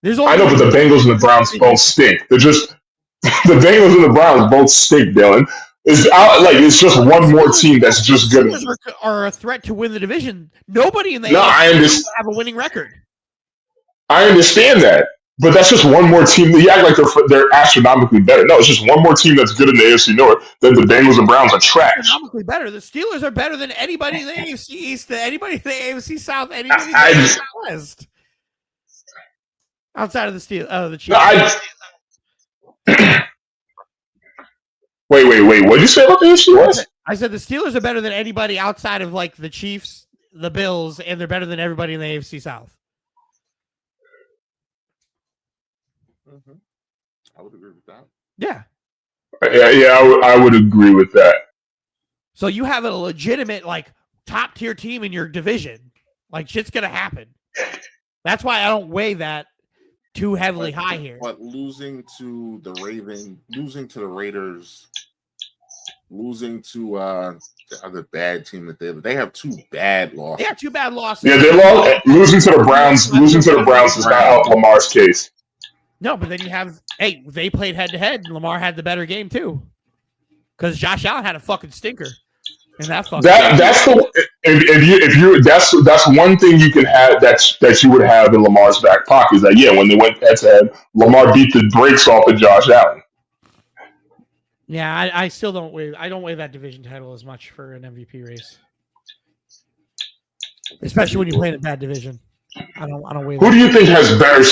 I know, but the Bengals and the Browns both stink. They're just the Bengals and the Browns both stink, Dylan. It's just one more team that's just good. The Steelers are a threat to win the division. Nobody in the AFC have a winning record. I understand that. But that's just one more team. You act like they're astronomically better. No, it's just one more team that's good in the AFC North. Then the Bengals and Browns are trash. Astronomically better. The Steelers are better than anybody in the AFC East, anybody in the AFC South, anybody in the AFC West. Outside of the Chiefs. Wait. What did you say about the AFC West? I said the Steelers are better than anybody outside of like the Chiefs, the Bills, and they're better than everybody in the AFC South. Mm-hmm. I would agree with that. Yeah. I would agree with that. So you have a legitimate, like, top tier team in your division. Like, shit's gonna happen. That's why I don't weigh that too heavily high here. But losing to the Raiders, losing to the other bad team that they have 2 bad losses. They have 2 bad losses. Yeah, they lost. Losing to the Browns does not help Lamar's case. No, but then you have, they played head to head, and Lamar had the better game too. Because Josh Allen had a fucking stinker. And that's the if you that's one thing you can have that you would have in Lamar's back pocket is that when they went head to head, Lamar beat the brakes off of Josh Allen. Yeah, I still don't wave. I don't wave that division title as much for an MVP race, especially when you play in a bad division. I don't wave. Who do you think has better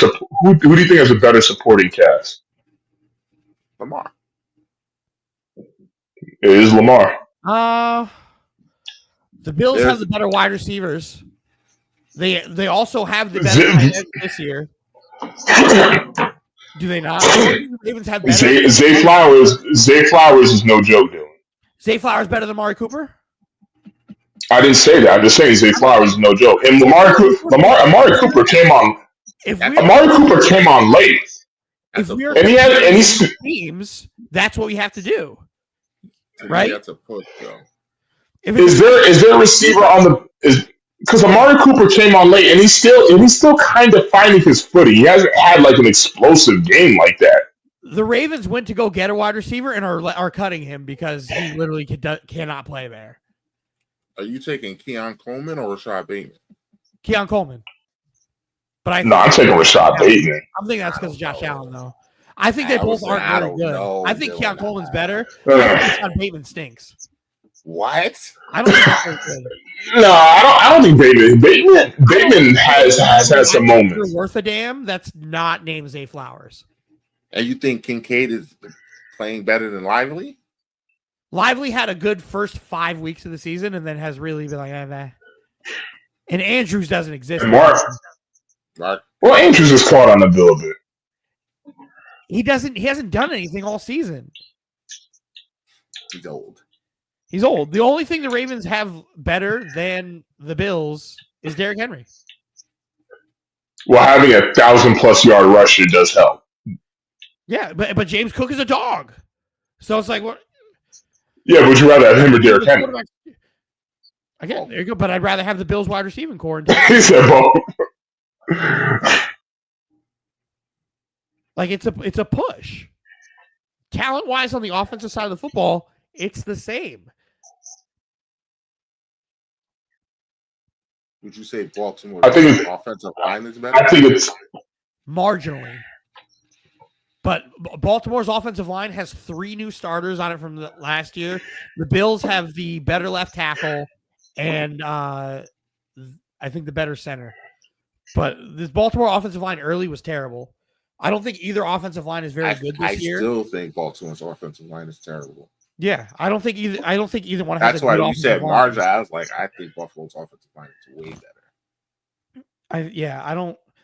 who do you think has a better supporting cast? Lamar. It is Lamar. The Bills have the better wide receivers. They also have the better tight ends this year. Do they not? The Ravens have better. Zay Flowers is no joke, dude. Zay Flowers better than Amari Cooper? I didn't say that. I'm just saying Zay Flowers is no joke. And Amari Cooper came on. Amari Cooper came on late. If we're teams, that's what we have to do, right? That's a push, though. Is there a receiver on the? Because Amari Cooper came on late, and he's still kind of finding his footing. He hasn't had like an explosive game like that. The Ravens went to go get a wide receiver and are cutting him because he literally cannot play there. Are you taking Keon Coleman or Rashad Bateman? Keon Coleman. But I'm taking Rashad Bateman. I'm thinking that's because of Josh Allen, though. I think they both aren't very good. I think Keon Coleman's better. I think Rashad Bateman stinks. What? I don't think that's very good. No, I don't think Bateman has had some moments. You're worth a damn. That's not named Zay Flowers. And you think Kincaid is playing better than Lively? Lively had a good first 5 weeks of the season and then has really been like, nah. And Andrews doesn't exist. Mark. Well, Andrews is caught on the bill a bit. He hasn't done anything all season. He's old. He's old. The only thing the Ravens have better than the Bills is Derrick Henry. Well, having 1,000+ yard rusher does help. Yeah, but James Cook is a dog. So it's like, what? Yeah, would you rather have him or Derrick Henry? Again, there you go. But I'd rather have the Bills wide receiving core. He said both. Like it's a push. Talent-wise on the offensive side of the football, it's the same. Would you say Baltimore offensive line is better? I think it's marginally. But Baltimore's offensive line has 3 new starters on it from the last year. The Bills have the better left tackle and I think the better center. But this Baltimore offensive line early was terrible. I don't think either offensive line is very good this year. I still think Baltimore's offensive line is terrible. Yeah, I don't think either one has. That's why you said margin. I was like, I think Buffalo's offensive line is way better.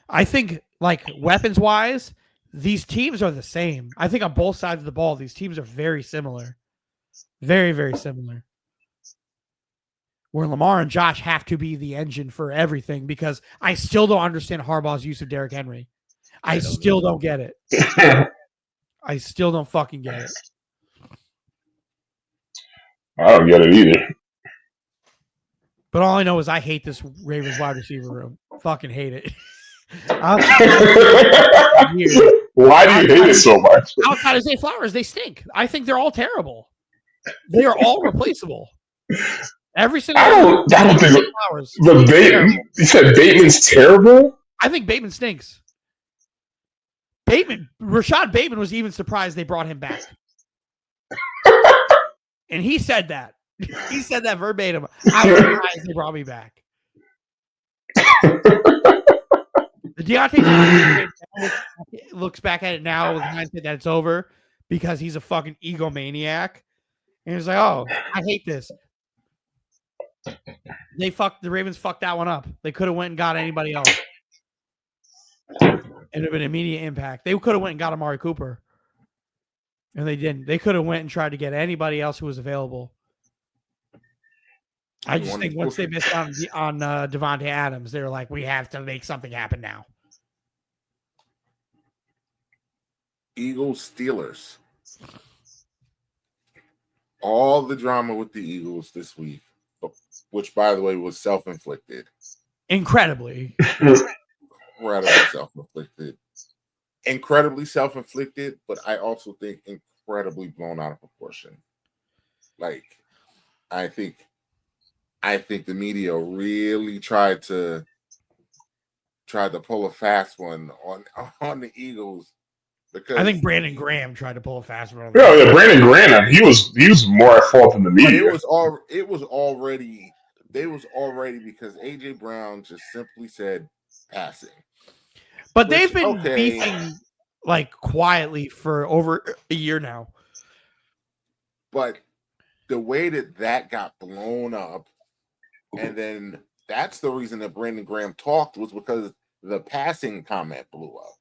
I think like weapons wise, these teams are the same. I think on both sides of the ball, these teams are very similar. Very, very similar. Where Lamar and Josh have to be the engine for everything because I still don't understand Harbaugh's use of Derrick Henry. I still don't get it. I still don't fucking get it. I don't get it either. But all I know is I hate this Ravens wide receiver room. Fucking hate it. Why do you hate it so much? Outside of Zay Flowers, they stink. I think they're all terrible. They are all replaceable. Every single I don't think Flowers. But you said Bateman's terrible? I think Bateman stinks. Rashad Bateman was even surprised they brought him back. And he said that. He said that verbatim. I was surprised they brought me back. The Deontay Johnson looks back at it now with hindsight that it's over because he's a fucking egomaniac. And he's like, oh, I hate this. The Ravens fucked that one up. They could have went and got anybody else. It would have been immediate impact. They could have went and got Amari Cooper. And they didn't. They could have went and tried to get anybody else who was available. I just think once they missed out on Devontae Adams, they were like, we have to make something happen now. Eagles, Steelers. All the drama with the Eagles this week, which, by the way, was self-inflicted. Incredibly self-inflicted. Incredibly self-inflicted, but I also think incredibly blown out of proportion. Like, I think the media really tried to pull a fast one on the Eagles because I think Brandon Graham tried to pull a fast one on Yeah, them. yeah, Brandon Graham, he was more at fault than the but media. it was already because AJ Brown just simply said passing. But Which, they've been okay. beefing like quietly for over a year now. But the way that got blown up, and then that's the reason that Brandon Graham talked was because the passing comment blew up.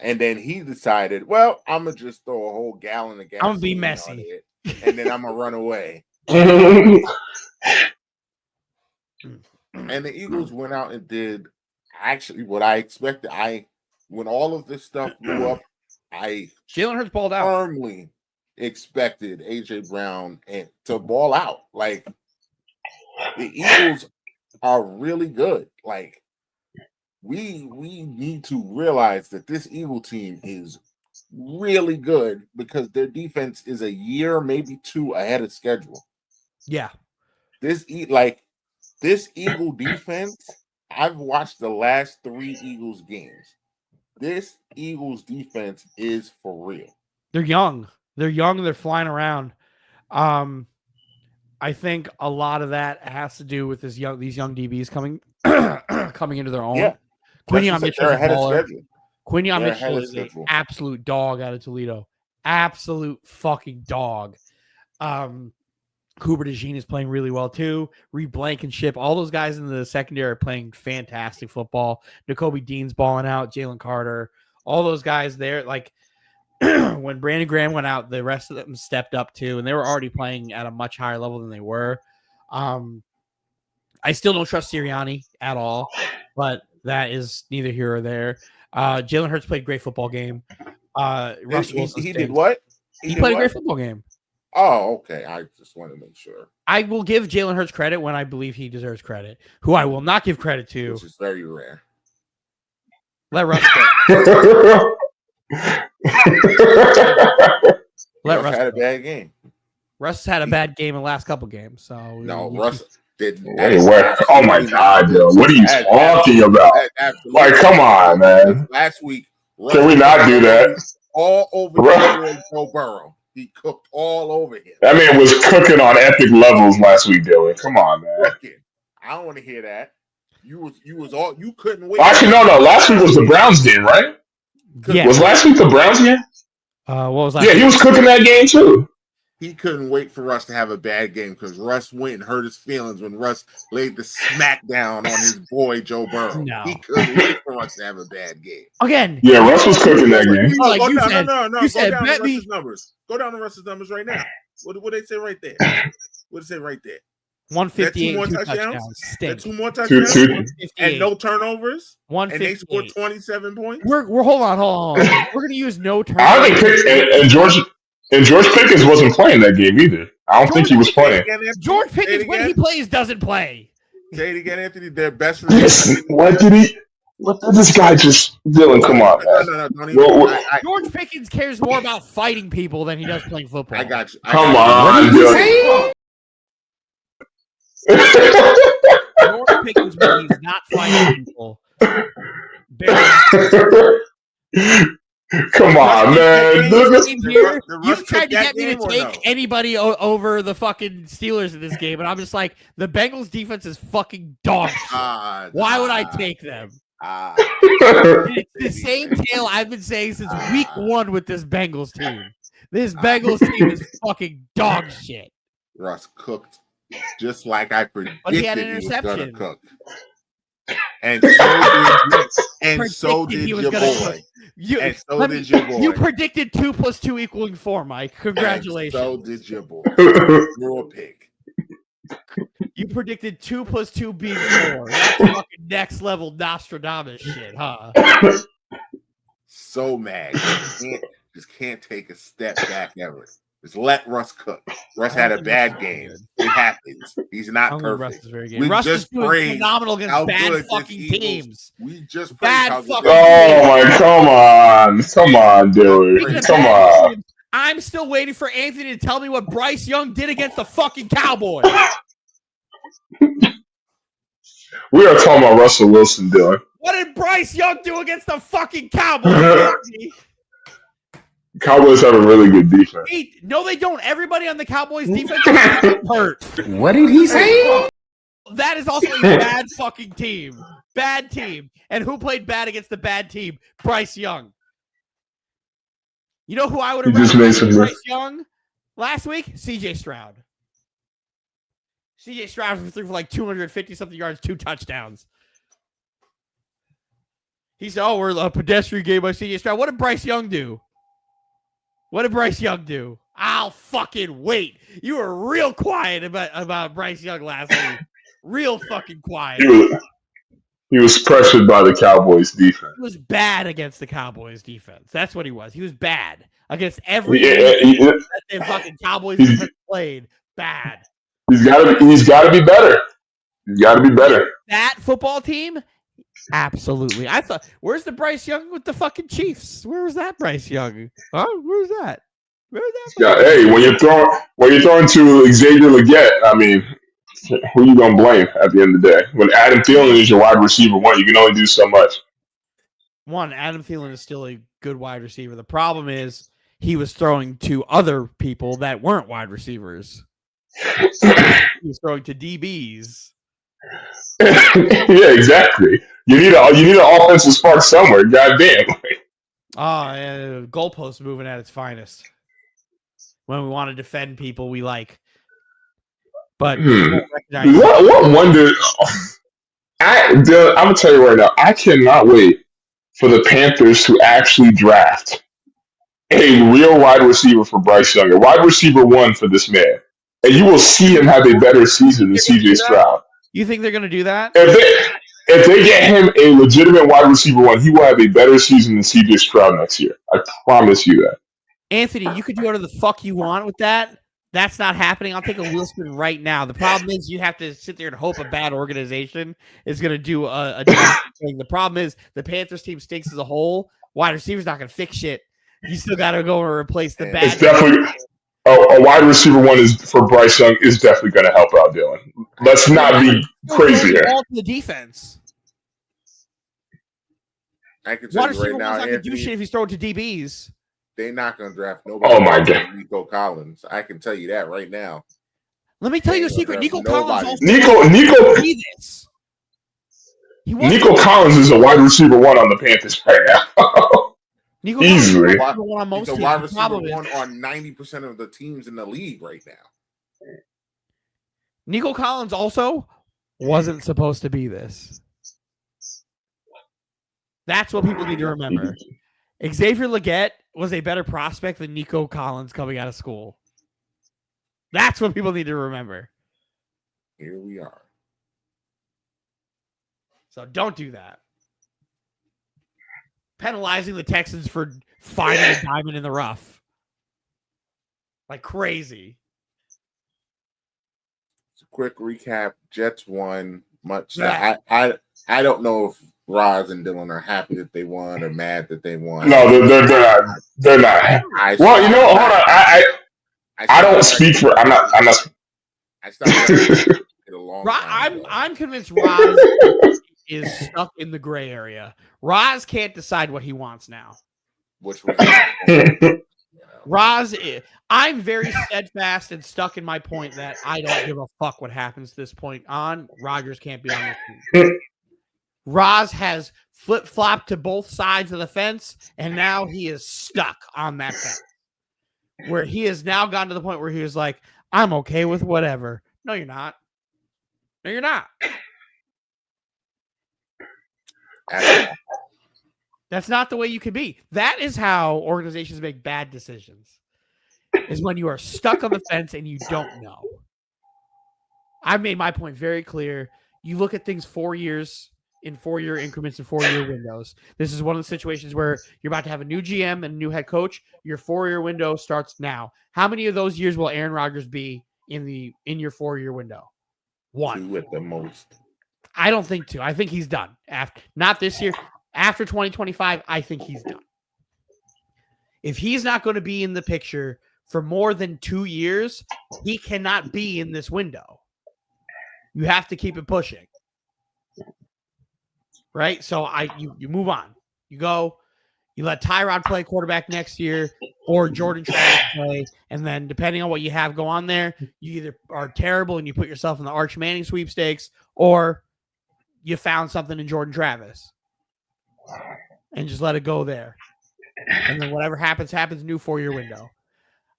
And then he decided, well, I'm gonna just throw a whole gallon of gasoline I'm gonna be on messy. it, and then I'm gonna run away. And the Eagles went out and did actually what I expected. When all of this stuff blew up, I Jalen Hurts balled out. firmly expected AJ Brown to ball out. Like the Eagles are really good. Like we need to realize that this Eagle team is really good because their defense is a year, maybe two ahead of schedule. Yeah. This Eagle defense, I've watched the last 3 Eagles games. This Eagles defense is for real. They're young. They're flying around. I think a lot of that has to do with these young DBs coming into their own. Yeah. Quinion Mitchell they're is a ahead of baller. schedule. Quinion They're ahead Mitchell of is an schedule. absolute dog out of Toledo. Absolute fucking dog. Cooper DeJean is playing really well too. Reed Blankenship, all those guys in the secondary are playing fantastic football. N'Kobe Dean's balling out. Jalen Carter, all those guys there. Like when Brandon Graham went out, the rest of them stepped up too, and they were already playing at a much higher level than they were. I still don't trust Sirianni at all, but that is neither here or there. Jalen Hurts played a great football game. Russell Wilson He did what? He played a great football game. Oh, okay. I just want to make sure. I will give Jalen Hurts credit when I believe he deserves credit. Who I will not give credit to, which is very rare. Let Russ. Russ had a bad game. Russ had a bad game in the last couple games. So Russ did. Oh my God, yo! What are you talking about? Like, come on, man. Last week, Russ can we not do that? All over Joe Burrow. He cooked all over him. That man was cooking on epic levels last week, Dylan. Come on, man. Cooking. I don't want to hear that. You couldn't wait. Actually, no. Last week was the Browns game, right? Yeah. Was last week the Browns game? What was last? Yeah, he was cooking that game too. He couldn't wait for Russ to have a bad game because Russ went and hurt his feelings when Russ laid the smack down on his boy Joe Burrow. No. He couldn't wait for Russ to have a bad game. Again. Yeah, Russ was cooking that game. No. Go down to Russ's numbers. Go down to Russ's numbers right now. What they say right there? What they say right there? 158 2 more touchdowns. 2 more touchdowns. And no turnovers. 158. And they scored 27 points. We're hold on. We're gonna use no turnovers. I don't think and George Pickens wasn't playing that game either. I don't think he was playing. George Pickens, when he plays, doesn't play. Say it again, Anthony. Their best. What did this guy just Dylan? Come on, man. No. George Pickens cares more about fighting people than he does playing football. I got you. Come on, Dylan. George Pickens, when he's not fighting people. Come on, man. You've tried to get me to take anybody over the fucking Steelers in this game, and I'm just like, the Bengals defense is fucking dog shit. Why would I take them? It's the same tale I've been saying since week 1 with this Bengals team. This Bengals team is fucking dog shit. Russ cooked just like I predicted but he had an he was interception. gonna cook. And so did your boy. You predicted 2 + 2 = 4, Mike. Congratulations. And so did your boy. You're a pig. You predicted 2 + 2 being 4. That's fucking next level Nostradamus shit, huh? So mad. Just can't take a step back ever. Just let Russ cook. Russ had a bad game. It happens. He's not perfect. Russ is very good. Russ is doing phenomenal against bad fucking teams. We just bad fucking Oh my! Come on, dude. Come on. I'm still waiting for Anthony to tell me what Bryce Young did against the fucking Cowboys. We are talking about Russell Wilson, Dylan. What did Bryce Young do against the fucking Cowboys, Anthony? Cowboys have a really good defense. No, they don't. Everybody on the Cowboys defense is hurt. What did he say? That is also a bad fucking team. Bad team. And who played bad against the bad team? Bryce Young. You know who I would have recommended Bryce Young last week? CJ Stroud. CJ Stroud threw for like 250-something yards, 2 touchdowns. He said, we're a pedestrian game by CJ Stroud. What did Bryce Young do? I'll fucking wait. You were real quiet about Bryce Young last week. Real fucking quiet. He was pressured by the Cowboys defense. He was bad against the Cowboys defense. That's what he was. He was bad against every that the fucking Cowboys defense played. Bad. He's got to be better. He's got to be better. That football team? Absolutely. I thought, where's the Bryce Young with the fucking Chiefs? Where was that Bryce Young? Huh? Where's that? Hey, when you're throwing to Xavier Legette, I mean, who you gonna blame at the end of the day? When Adam Thielen is your wide receiver one, you can only do so much. One, Adam Thielen is still a good wide receiver. The problem is he was throwing to other people that weren't wide receivers. He was throwing to DBs. Yeah, exactly. You need an offensive spark somewhere. Goddamn. Goalpost moving at its finest. When we want to defend people we like. But what wonder? I'm gonna tell you right now, I cannot wait for the Panthers to actually draft a real wide receiver for Bryce Young, a wide receiver one for this man, and you will see him have a better season than CJ Stroud. You think they're gonna do that? If they get him a legitimate wide receiver one, he will have a better season than CJ Stroud next year. I promise you that. Anthony, you can do whatever the fuck you want with that. That's not happening. I'll take a wheel spin right now. The problem is you have to sit there and hope a bad organization is going to do a thing. The problem is the Panthers team stinks as a whole. Wide receiver's not going to fix shit. You still got to go and replace the bad. It's definitely a wide receiver one is for Bryce Young is definitely going to help out Dylan. Let's not be crazy here. The defense. I can tell you right now, not going to do shit if he's throwing to DBs. They're not going to draft nobody. Oh my god, Nico Collins. I can tell you that right now. Let me tell you a secret. Nico Collins. Nico Collins is a wide receiver one on the Panthers right now. Nico easily. He's a wide receiver one on 90% of the teams in the league right now. Nico Collins also wasn't supposed to be this. That's what people need to remember. Xavier Legette was a better prospect than Nico Collins coming out of school. That's what people need to remember. Here we are. So don't do that. Penalizing the Texans for finding a diamond in the rough. Like crazy. Quick recap. Jets won. I don't know if Roz and Dylan are happy that they won or mad that they won. No, they're not. They're not. Well, you know, hold on. I don't speak for. I'm not. I started it a long time ago. I'm convinced Roz is stuck in the gray area. Roz can't decide what he wants now. Which was Roz, I'm very steadfast and stuck in my point that I don't give a fuck what happens to this point on. Rodgers can't be on this team. Roz has flip-flopped to both sides of the fence, and now he is stuck on that fence. Where he has now gotten to the point where he was like, I'm okay with whatever. No, you're not. No, you're not. That's not the way you can be. That is how organizations make bad decisions. Is when you are stuck on the fence and you don't know. I've made my point very clear. You look at things 4 years in 4-year increments and 4-year windows. This is one of the situations where you're about to have a new GM and a new head coach. Your 4-year window starts now. How many of those years will Aaron Rodgers be in your 4-year window? 1 2 at the most. I don't think 2. I think he's done. Not this year. After 2025, I think he's done. If he's not going to be in the picture for more than 2 years, he cannot be in this window. You have to keep it pushing. Right? So you move on. You go, you let Tyrod play quarterback next year or Jordan Travis play, and then depending on what you have go on there, you either are terrible and you put yourself in the Arch Manning sweepstakes, or you found something in Jordan Travis and just let it go there. And then whatever happens, new 4-year window.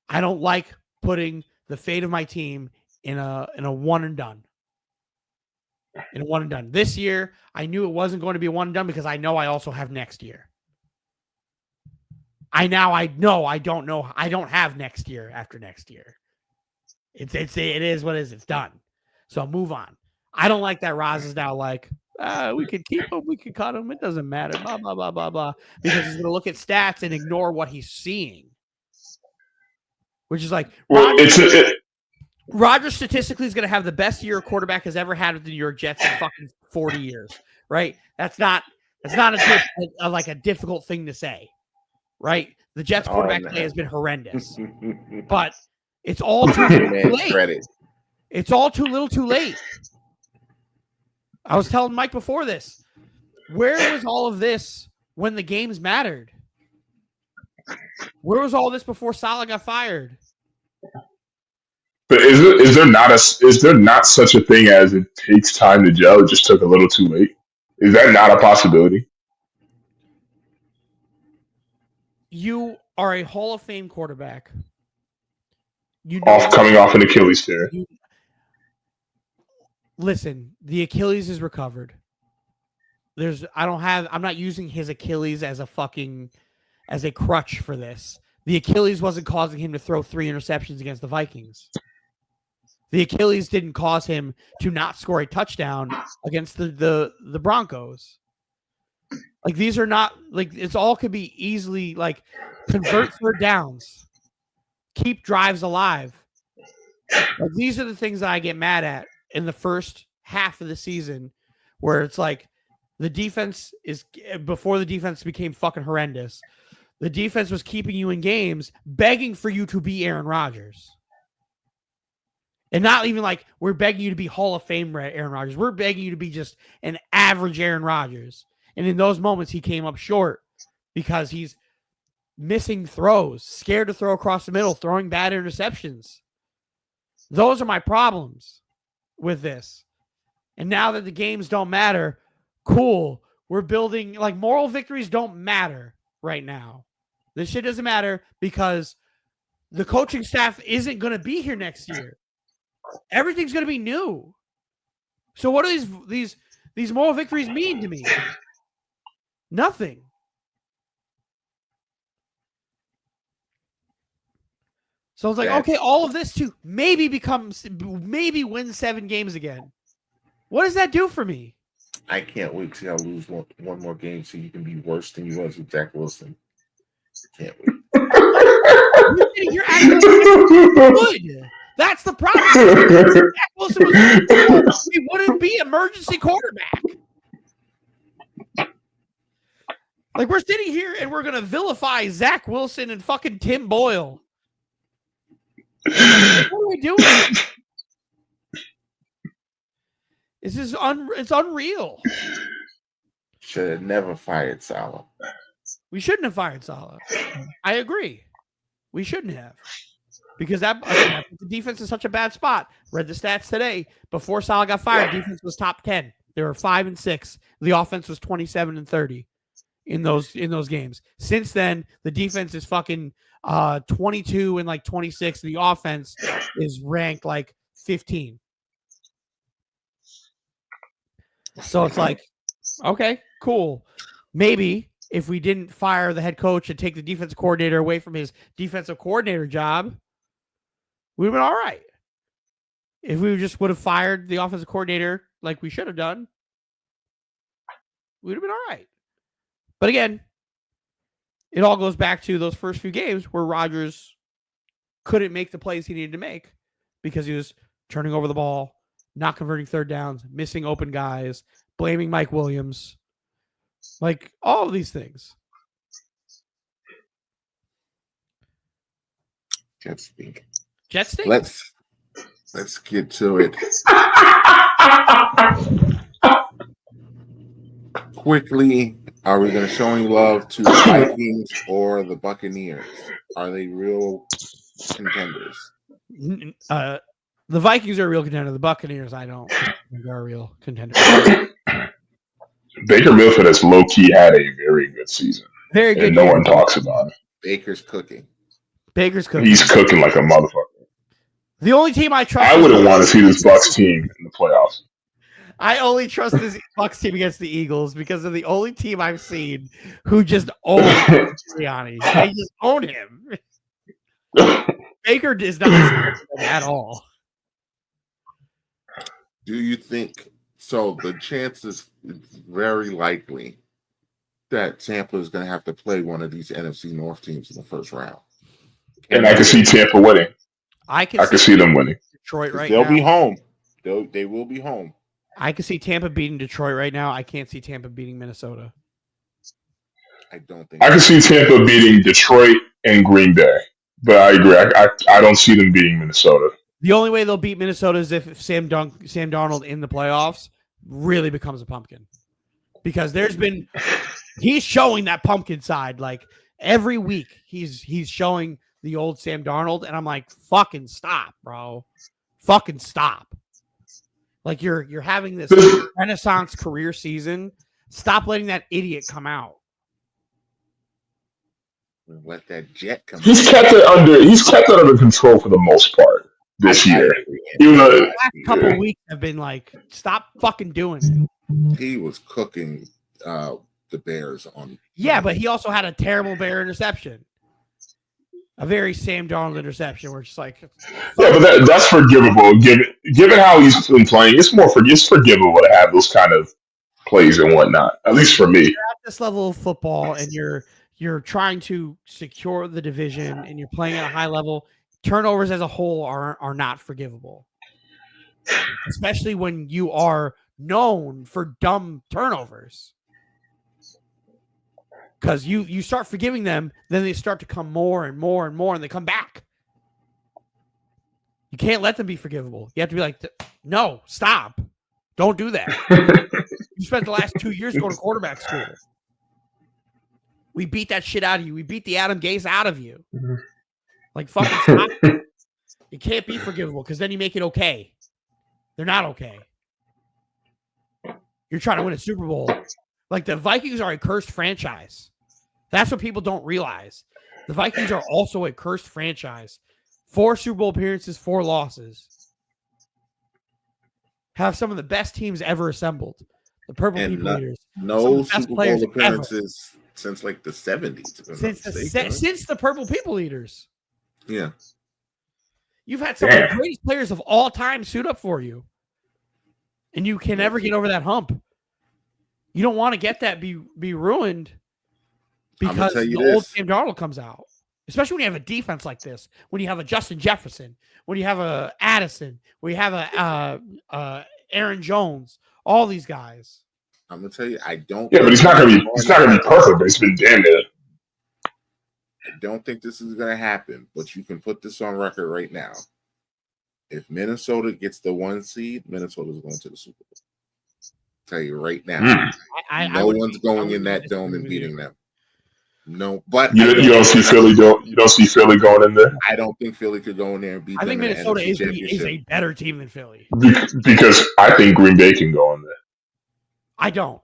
I don't like putting the fate of my team in a one and done. In a one and done. This year, I knew it wasn't going to be a one and done because I know I also have next year. I don't have next year after next year. It is what it is. It's done. So move on. I don't like that Roz is now like, we could keep him, we could cut him. It doesn't matter. Blah, blah, blah, blah, blah. Because he's going to look at stats and ignore what he's seeing. Which is like, Well, Rodgers statistically is going to have the best year a quarterback has ever had with the New York Jets in fucking 40 years, right? That's not a difficult thing to say, right? The Jets quarterback play has been horrendous, but it's all too little too late. Credit. It's all too little too late. I was telling Mike before this, where was all of this when the games mattered? Where was all this before Saleh got fired? But is there not such a thing as it takes time to gel? It just took a little too late. Is that not a possibility? You are a Hall of Fame quarterback. Coming off an Achilles tear. Listen, the Achilles is recovered. I'm not using his Achilles as a crutch for this. The Achilles wasn't causing him to throw 3 interceptions against the Vikings. The Achilles didn't cause him to not score a touchdown against the Broncos. Like, these are not, like, it's all could be easily, like, convert third downs, keep drives alive. Like, these are the things that I get mad at in the first half of the season, where it's like the defense is, before the defense became fucking horrendous, the defense was keeping you in games, begging for you to be Aaron Rodgers. And not even like, we're begging you to be Hall of Fame Aaron Rodgers. We're begging you to be just an average Aaron Rodgers. And in those moments, he came up short because he's missing throws, scared to throw across the middle, throwing bad interceptions. Those are my problems with this. And now that the games don't matter, cool. We're building, like, moral victories don't matter right now. This shit doesn't matter because the coaching staff isn't going to be here next year. Everything's going to be new. So what do these moral victories mean to me? Nothing. So it's like, okay, all of this to maybe win 7 games again. What does that do for me? I can't wait till y'all lose one more game so you can be worse than you was with Zach Wilson. Can't wait. You're actually good. That's the problem. Zach Wilson he wouldn't be emergency quarterback. Like, we're sitting here and we're gonna vilify Zach Wilson and fucking Tim Boyle. What are we doing? It's unreal. Should have never fired Saleh. We shouldn't have fired Saleh. I agree. We shouldn't have. Because the defense is such a bad spot. Read the stats today. Before Saleh got fired, defense was top 10. They were 5-6. The offense was 27-30 in those games. Since then, the defense is fucking 22 and like 26. The offense is ranked like 15. So it's like, okay, cool. Maybe if we didn't fire the head coach and take the defensive coordinator away from his defensive coordinator job, we would have been all right. If we just would have fired the offensive coordinator like we should have done, we would have been all right. But again, it all goes back to those first few games where Rodgers couldn't make the plays he needed to make because he was turning over the ball, not converting third downs, missing open guys, blaming Mike Williams. Like, all of these things. Jets stink. Jets stink. Let's get to it quickly. Are we going to show any love to the Vikings or the Buccaneers? Are they real contenders? The Vikings are a real contender. The Buccaneers, I don't think are a real contender. Baker Mayfield has low key had a very good season, Very good. and no year. one talks about it. Baker's cooking. Baker's cooking. He's cooking like a motherfucker. The only team I trust. I wouldn't want to see this Bucs team in the playoffs. I only trust this Bucs team against the Eagles because they're the only team I've seen who just own Sirianni. They just own him. Baker is not at all. Do you think so? The chances it's very likely that Tampa is going to have to play one of these NFC North teams in the first round. And I can see Tampa winning. I can see them winning. Detroit right They'll now. be home. They will be home. I can see Tampa beating Detroit right now. I can't see Tampa beating Minnesota. I don't think. I can see Tampa beating Detroit and Green Bay, but I agree. I don't see them beating Minnesota. The only way they'll beat Minnesota is if Sam Darnold in the playoffs really becomes a pumpkin, because he's showing that pumpkin side like every week. He's showing the old Sam Darnold, and I'm like, fucking stop, bro, fucking stop. Like you're having this Renaissance career season. Stop letting that idiot come out. Let that jet come. He's kept it under control for the most part this year. Even though the last couple of weeks have been like, stop fucking doing it. He was cooking the Bears on. Yeah, but he also had a terrible Bear interception. A very Sam Darnold interception where it's just like, yeah, but that's forgivable. Given how he's been playing, it's forgivable to have those kind of plays and whatnot. At least for me. You're at this level of football and you're trying to secure the division and you're playing at a high level. Turnovers as a whole are not forgivable, especially when you are known for dumb turnovers. Because you start forgiving them, then they start to come more and more and more, and they come back. You can't let them be forgivable. You have to be like, no, stop. Don't do that. You spent the last 2 years going to quarterback school. We beat that shit out of you. We beat the Adam Gase out of you. Like, fucking stop. It can't be forgivable because then you make it okay. They're not okay. You're trying to win a Super Bowl. Like, the Vikings are a cursed franchise. That's what people don't realize. The Vikings are also a cursed franchise. 4 Super Bowl appearances, 4 losses. Have some of the best teams ever assembled. The Purple People Eaters. No Super Bowl appearances since like the 70s. Since the Purple People Eaters. Yeah. You've had some of the greatest players of all time suit up for you. And you can never get over that hump. You don't want to get that be ruined because the old Sam Darnold comes out. Especially when you have a defense like this. When you have a Justin Jefferson. When you have a Addison. When you have a Aaron Jones. All these guys. I'm gonna tell you, I don't. Yeah, but he's not gonna be perfect. But it's been damn good. I don't think this is gonna happen. But you can put this on record right now. If Minnesota gets the 1 seed, Minnesota is going to the Super Bowl. Tell you right now, no one's going in that dome and beating them. No, but you don't see Philly. You don't see Philly going in there. I don't think Philly could go in there and beat them. I think Minnesota is a better team than Philly because I think Green Bay can go in there. I don't.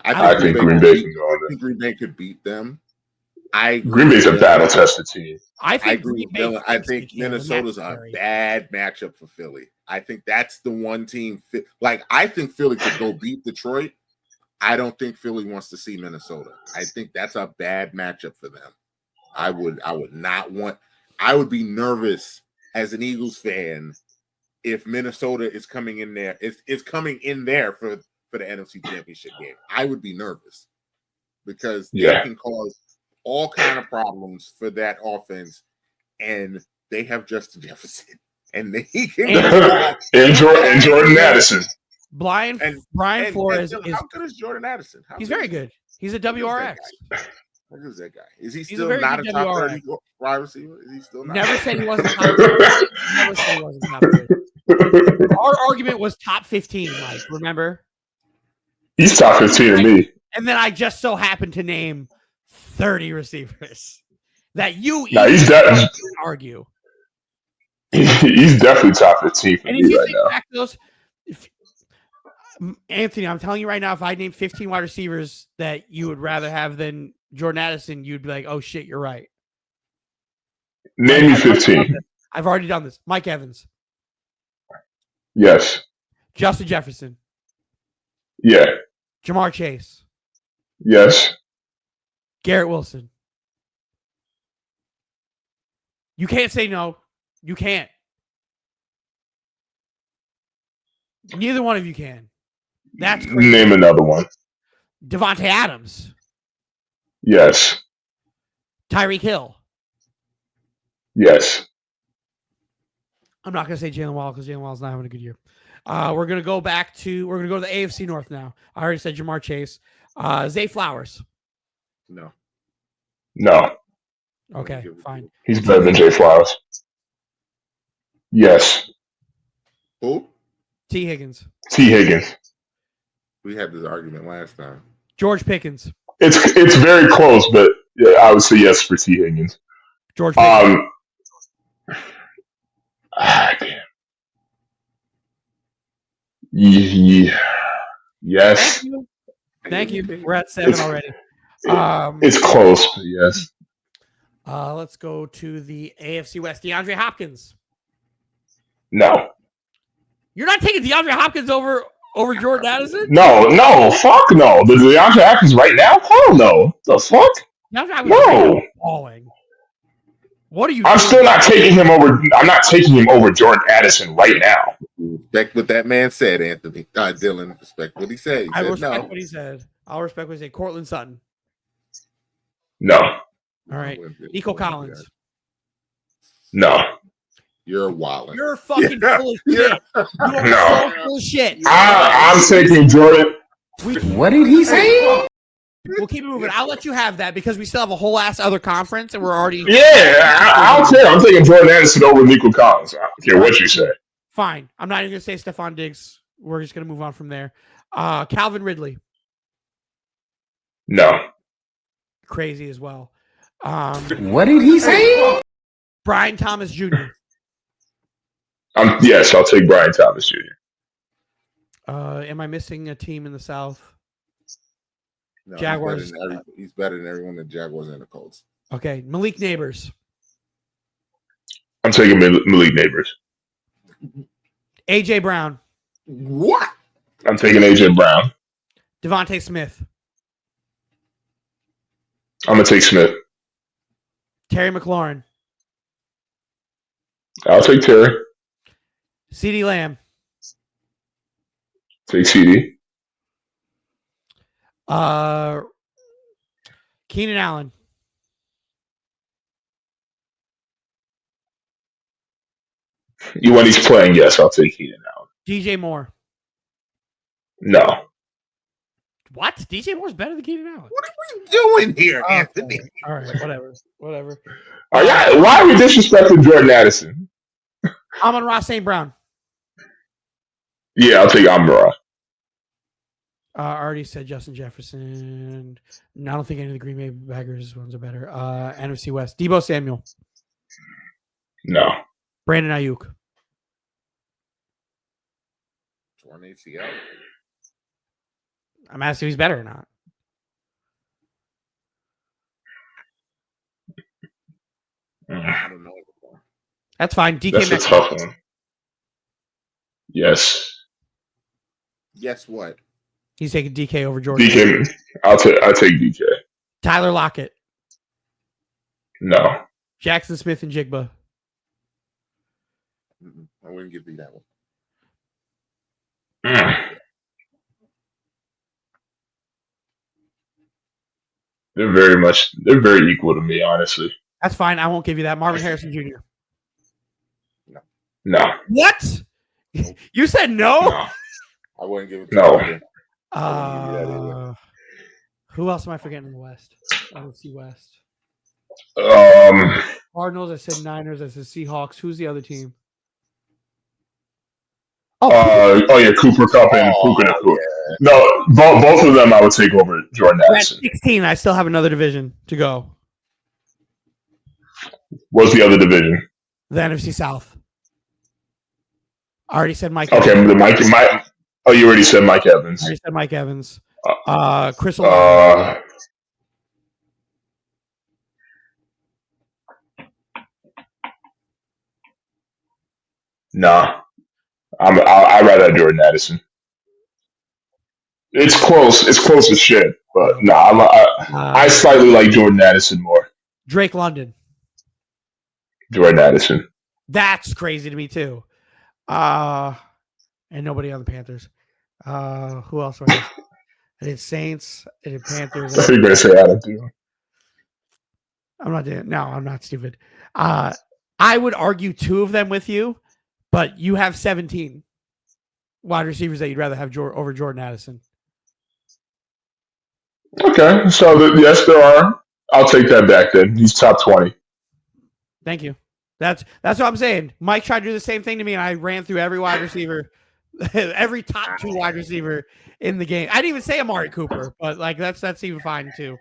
I think Green Bay can go in there. I think Green Bay could beat them. Green Bay's a battle-tested team. I think Minnesota's a bad matchup for Philly. I think that's the one team. Like, I think Philly could go beat Detroit. I don't think Philly wants to see Minnesota. I think that's a bad matchup for them. I would not want. I would be nervous as an Eagles fan if Minnesota is coming in there. It's coming in there for the NFC Championship game. I would be nervous because they can cause all kind of problems for that offense, and they have Justin Jefferson, and they can and Jordan Addison. Brian Flores is how good is Jordan Addison? He's very good. He's a WRX. Who's that guy? Is he He's a still very not a good top WRX. 30 wide receiver? Is he still not? Never said he wasn't top 30. Never said he wasn't top 30. Our argument was top 15, Mike. Remember? He's top 15 to me. And then I just so happened to name 30 receivers that you Nah, even can't argue. He's definitely top 15 for And me if you right think now. back to those, Anthony, I'm telling you right now, if I named 15 wide receivers that you would rather have than Jordan Addison, you'd be like, "Oh shit, you're right." Name me 15. I've already done this. Mike Evans, Yes. Justin Jefferson, Yeah. Jamar Chase, Yes. Garrett Wilson. You can't say no. You can't. Neither one of you can. That's crazy. Name another one. Devontae Adams, Yes. Tyreek Hill. Yes. I'm not going to say Jalen Waddle because Jalen Waddle's not having a good year. We're going to go to the AFC North now. I already said Jamar Chase. Zay Flowers. No. Okay, fine. He's better than Jay Flowers. Yes. Who? T. Higgins. T. Higgins. We had this argument last time. George Pickens. It's very close, but yeah, I would say yes for T. Higgins. George Pickens. Damn. Yes. Thank you. We're at 7 already. It's close, but yes. Let's go to the AFC West. DeAndre Hopkins. No. You're not taking DeAndre Hopkins over Jordan Addison? No, fuck no. The DeAndre Hopkins right now? Hell no. The fuck? No. Balling. What are you I'm doing? still not taking him over. I'm not taking him over Jordan Addison right now. Respect what that man said, Anthony. Dylan, respect what he said. I respect what he said. I'll respect what he said. Cortland Sutton. No. All right. Nico Collins. No. You're wilding. You're fucking full of shit. You are so full of shit. I'm taking Jordan. What did he say? We'll keep it moving. I'll let you have that because we still have a whole ass other conference and we're already. Yeah, I don't care. I'm taking Jordan Addison over Nico Collins. I don't care what you say. Fine. I'm not even going to say Stephon Diggs. We're just going to move on from there. Calvin Ridley. No. Crazy as well. What did he say? Brian Thomas Jr. Yes, I'll take Brian Thomas Jr. Am I missing a team in the South? No, Jaguars. He's better than everyone, the Jaguars and the Colts. Okay. Malik Neighbors. I'm taking Malik Neighbors. AJ Brown. What? I'm taking AJ Brown. Devontae Smith. I'm going to take Smith. Terry McLaurin. I'll take Terry. CeeDee Lamb. Take CD. Keenan Allen. When he's playing, yes, I'll take Keenan Allen. DJ Moore. No. What? DJ Moore's better than Keenan Allen. What are we doing here, Anthony? All right, whatever. Why are we disrespecting Jordan Addison? Amon-Ra St. Brown. Yeah, I'll take Amara. I already said Justin Jefferson. I don't think any of the Green Bay Packers ones are better. NFC West. Deebo Samuel. No. Brandon Ayuk. Torn ACL. I'm asking if he's better or not. I don't know. That's fine. DK That's Metcalf. a tough one. Yes. Guess what? He's taking DK over Jordan. DK. I'll take DK. Tyler Lockett. No. Jackson Smith and Jigba. I wouldn't give you that one. They're very equal to me, honestly. That's fine. I won't give you that. Marvin Harrison Jr. No. What? You said no? No. I wouldn't give it to No. you. Who else am I forgetting in the West? NFC West. Um. Cardinals. I said Niners. I said Seahawks. Who's the other team? Oh yeah, Cooper Cup and Puka Nacua. No, both of them I would take over Jordan At Addison. 16. I still have another division to go. What's the other division? The NFC South. I already said Mike Okay, Evans. the Mike. Oh, you already said Mike Evans. I already said Mike Evans. Chris Olave. Nah, I'd rather have Jordan Addison. It's close. It's close as shit. But nah, I slightly like Jordan Addison more. Drake London. Jordan Addison. That's crazy to me too. And nobody on the Panthers. Who else? I did Saints. I did Panthers. I think you're gonna say Adam Thielen. I'm not doing. No, I'm not stupid. I would argue two of them with you, but you have 17 wide receivers that you'd rather have over Jordan Addison. Okay, so yes, there are. I'll take that back then. He's top 20. Thank you. That's what I'm saying. Mike tried to do the same thing to me, and I ran through every wide receiver, every top 2 wide receiver in the game. I didn't even say Amari Cooper, but like that's even fine too.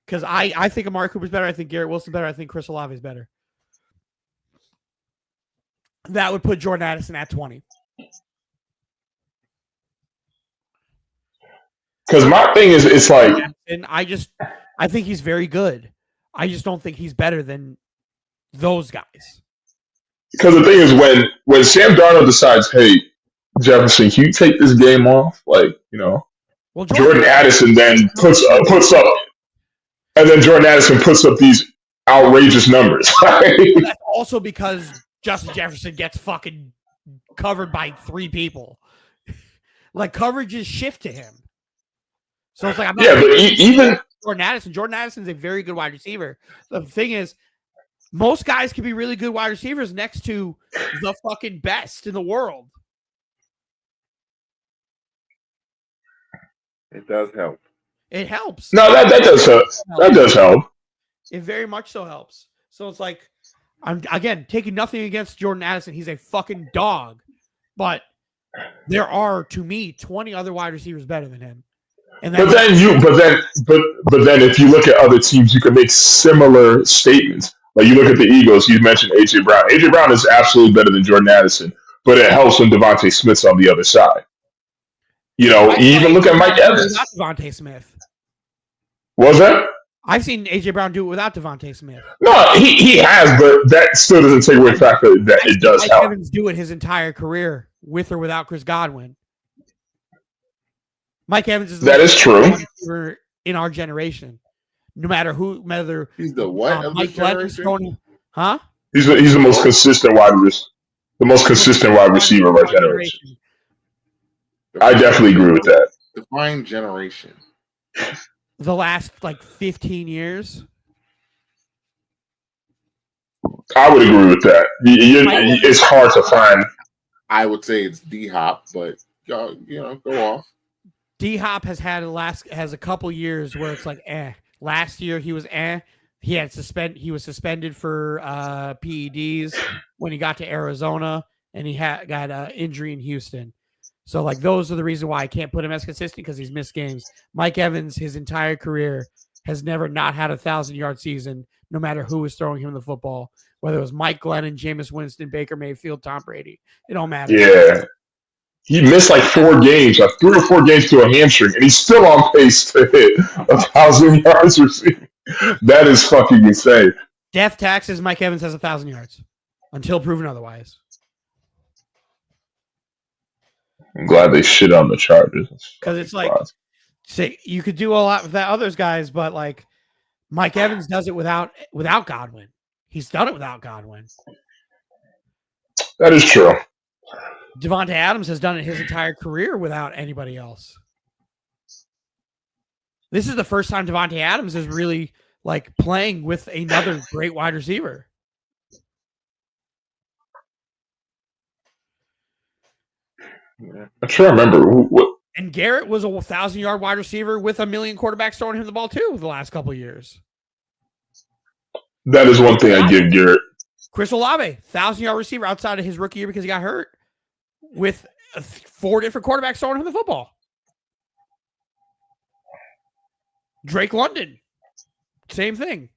Because I think Amari Cooper's better. I think Garrett Wilson's better. I think Chris Olave is better. That would put Jordan Addison at 20. Because my thing is, it's like, and I think he's very good. I just don't think he's better than those guys. Because the thing is, when Sam Darnold decides, hey, Jefferson, can you take this game off? Like, well, Jordan Addison then puts up, and then Jordan Addison puts up these outrageous numbers. That's also because Justin Jefferson gets fucking covered by 3 people. Like, coverages shift to him. So it's like, I'm not but even Jordan Addison's a very good wide receiver. The thing is, most guys can be really good wide receivers next to the fucking best in the world. It does help. It helps. No, that does help. That does help. It very much so helps. So it's like, I'm again taking nothing against Jordan Addison. He's a fucking dog, but there are, to me, 20 other wide receivers better than him. And but then if you look at other teams, you can make similar statements. Like you look at the Eagles, you mentioned AJ Brown. AJ Brown is absolutely better than Jordan Addison, but it helps when Devontae Smith's on the other side. You even look at Mike Evans. Without Devontae Smith. Was that? I've seen AJ Brown do it without Devontae Smith. No, he has, but that still doesn't take away the fact that it does Mike help. Evans do it his entire career with or without Chris Godwin. Mike Evans is that is true in our generation. No matter whether he's the what of Mike this generation? Huh? He's the most consistent wide receiver of our generation. I definitely agree with that. Define generation. The last 15 years. I would agree with that. It's hard to find. I would say it's D-Hop, but go off. D-Hop has a couple years where it's like Last year he was He was suspended for PEDs when he got to Arizona, and he got an injury in Houston. So, those are the reasons why I can't put him as consistent, because he's missed games. Mike Evans, his entire career, has never not had a 1,000-yard season, no matter who was throwing him the football, whether it was Mike Glennon, Jameis Winston, Baker Mayfield, Tom Brady. It don't matter. Yeah. He missed 4 games, 3 or 4 games to a hamstring, and he's still on pace to hit 1,000 yards receiving. That is fucking insane. Death taxes, Mike Evans has 1,000 yards until proven otherwise. I'm glad they shit on the Chargers. Because it's say you could do a lot with that others guys, but Mike Evans does it without Godwin. He's done it without Godwin. That is true. Devontae Adams has done it his entire career without anybody else. This is the first time Devontae Adams is really playing with another great wide receiver. I'm trying to remember And Garrett was a 1,000-yard wide receiver with a million quarterbacks throwing him the ball too the last couple of years. That is one thing I give Garrett. Chris Olave, 1,000-yard receiver outside of his rookie year because he got hurt, with 4 different quarterbacks throwing him the football. Drake London, same thing.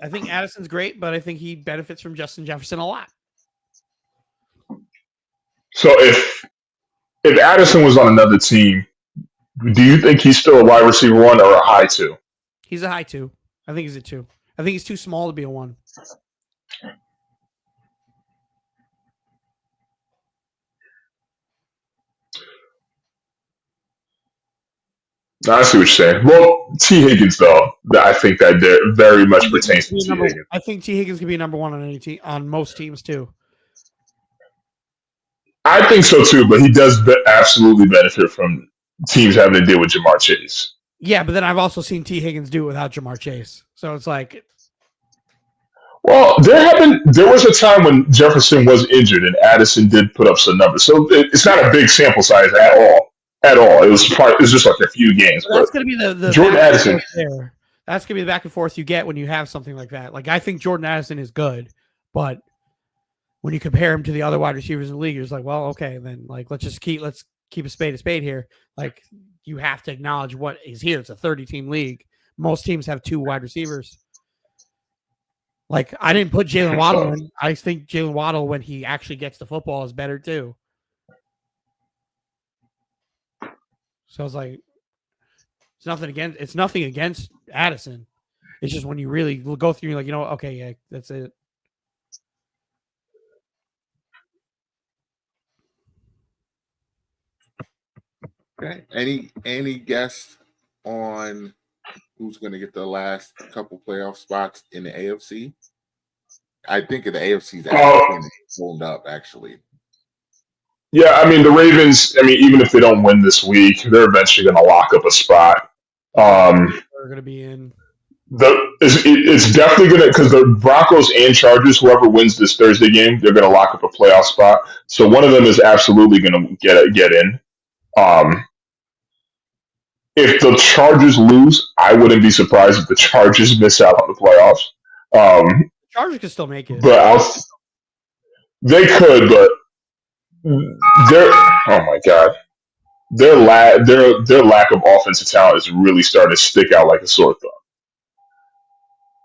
I think Addison's great, but I think he benefits from Justin Jefferson a lot. So if Addison was on another team, do you think he's still a wide receiver 1 or a high 2? He's a high 2. I think he's a 2. I think he's too small to be a 1. I see what you're saying. Well, T. Higgins, though, I think that very much pertains to T. Higgins. I think T. Higgins could be number 1 on any team, on most teams too. I think so too, but he does absolutely benefit from teams having to deal with Jamar Chase. Yeah, but then I've also seen T. Higgins do it without Jamar Chase. So it's like, well, there was a time when Jefferson was injured and Addison did put up some numbers. So it's not a big sample size at all. At all. It was just like a few games. That's going to be the Jordan Addison. There. That's going to be the back and forth you get when you have something like that. Like, I think Jordan Addison is good, but when you compare him to the other wide receivers in the league, you're just like, well, okay, then like let's keep a spade here. Like, you have to acknowledge what is here. It's a 30-team league. Most teams have 2 wide receivers. Like, I didn't put Jalen Waddle in. I think Jalen Waddle, when he actually gets the football, is better too. So I was like, it's nothing against Addison. It's just when you really go through, you're like, okay, yeah, that's it. Okay. Any guess on who's going to get the last couple playoff spots in the AFC? I think the AFC's actually pulled up, actually. Yeah, I mean, the Ravens, even if they don't win this week, they're eventually going to lock up a spot. They're going to be in. It's definitely going to, because the Broncos and Chargers, whoever wins this Thursday game, they're going to lock up a playoff spot. So one of them is absolutely going to get in. If the Chargers lose, I wouldn't be surprised if the Chargers miss out on the playoffs. Chargers could still make it. But they could, but oh my god, their lack of offensive talent is really starting to stick out like a sore thumb.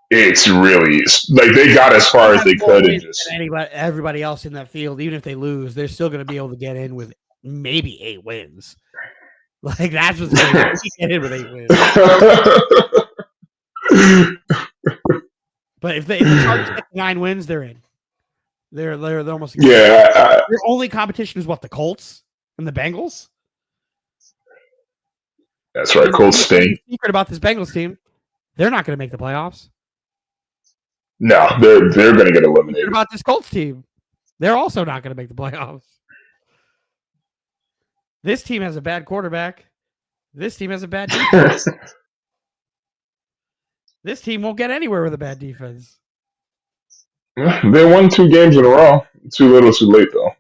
It's really like they got as far as they could and just everybody else in that field. Even if they lose, they're still going to be able to get in with maybe 8 wins. Like, that's what's going to get in with 8 wins. But if the Chargers get 9 wins, they're in. They're almost. Yeah. Their only competition is what, the Colts and the Bengals. That's right, Colts stink. Secret about this Bengals team, they're not going to make the playoffs. No, they're going to get eliminated. What about this Colts team? They're also not going to make the playoffs. This team has a bad quarterback. This team has a bad defense. This team won't get anywhere with a bad defense. They won 2 games in a row. Too little, too late, though.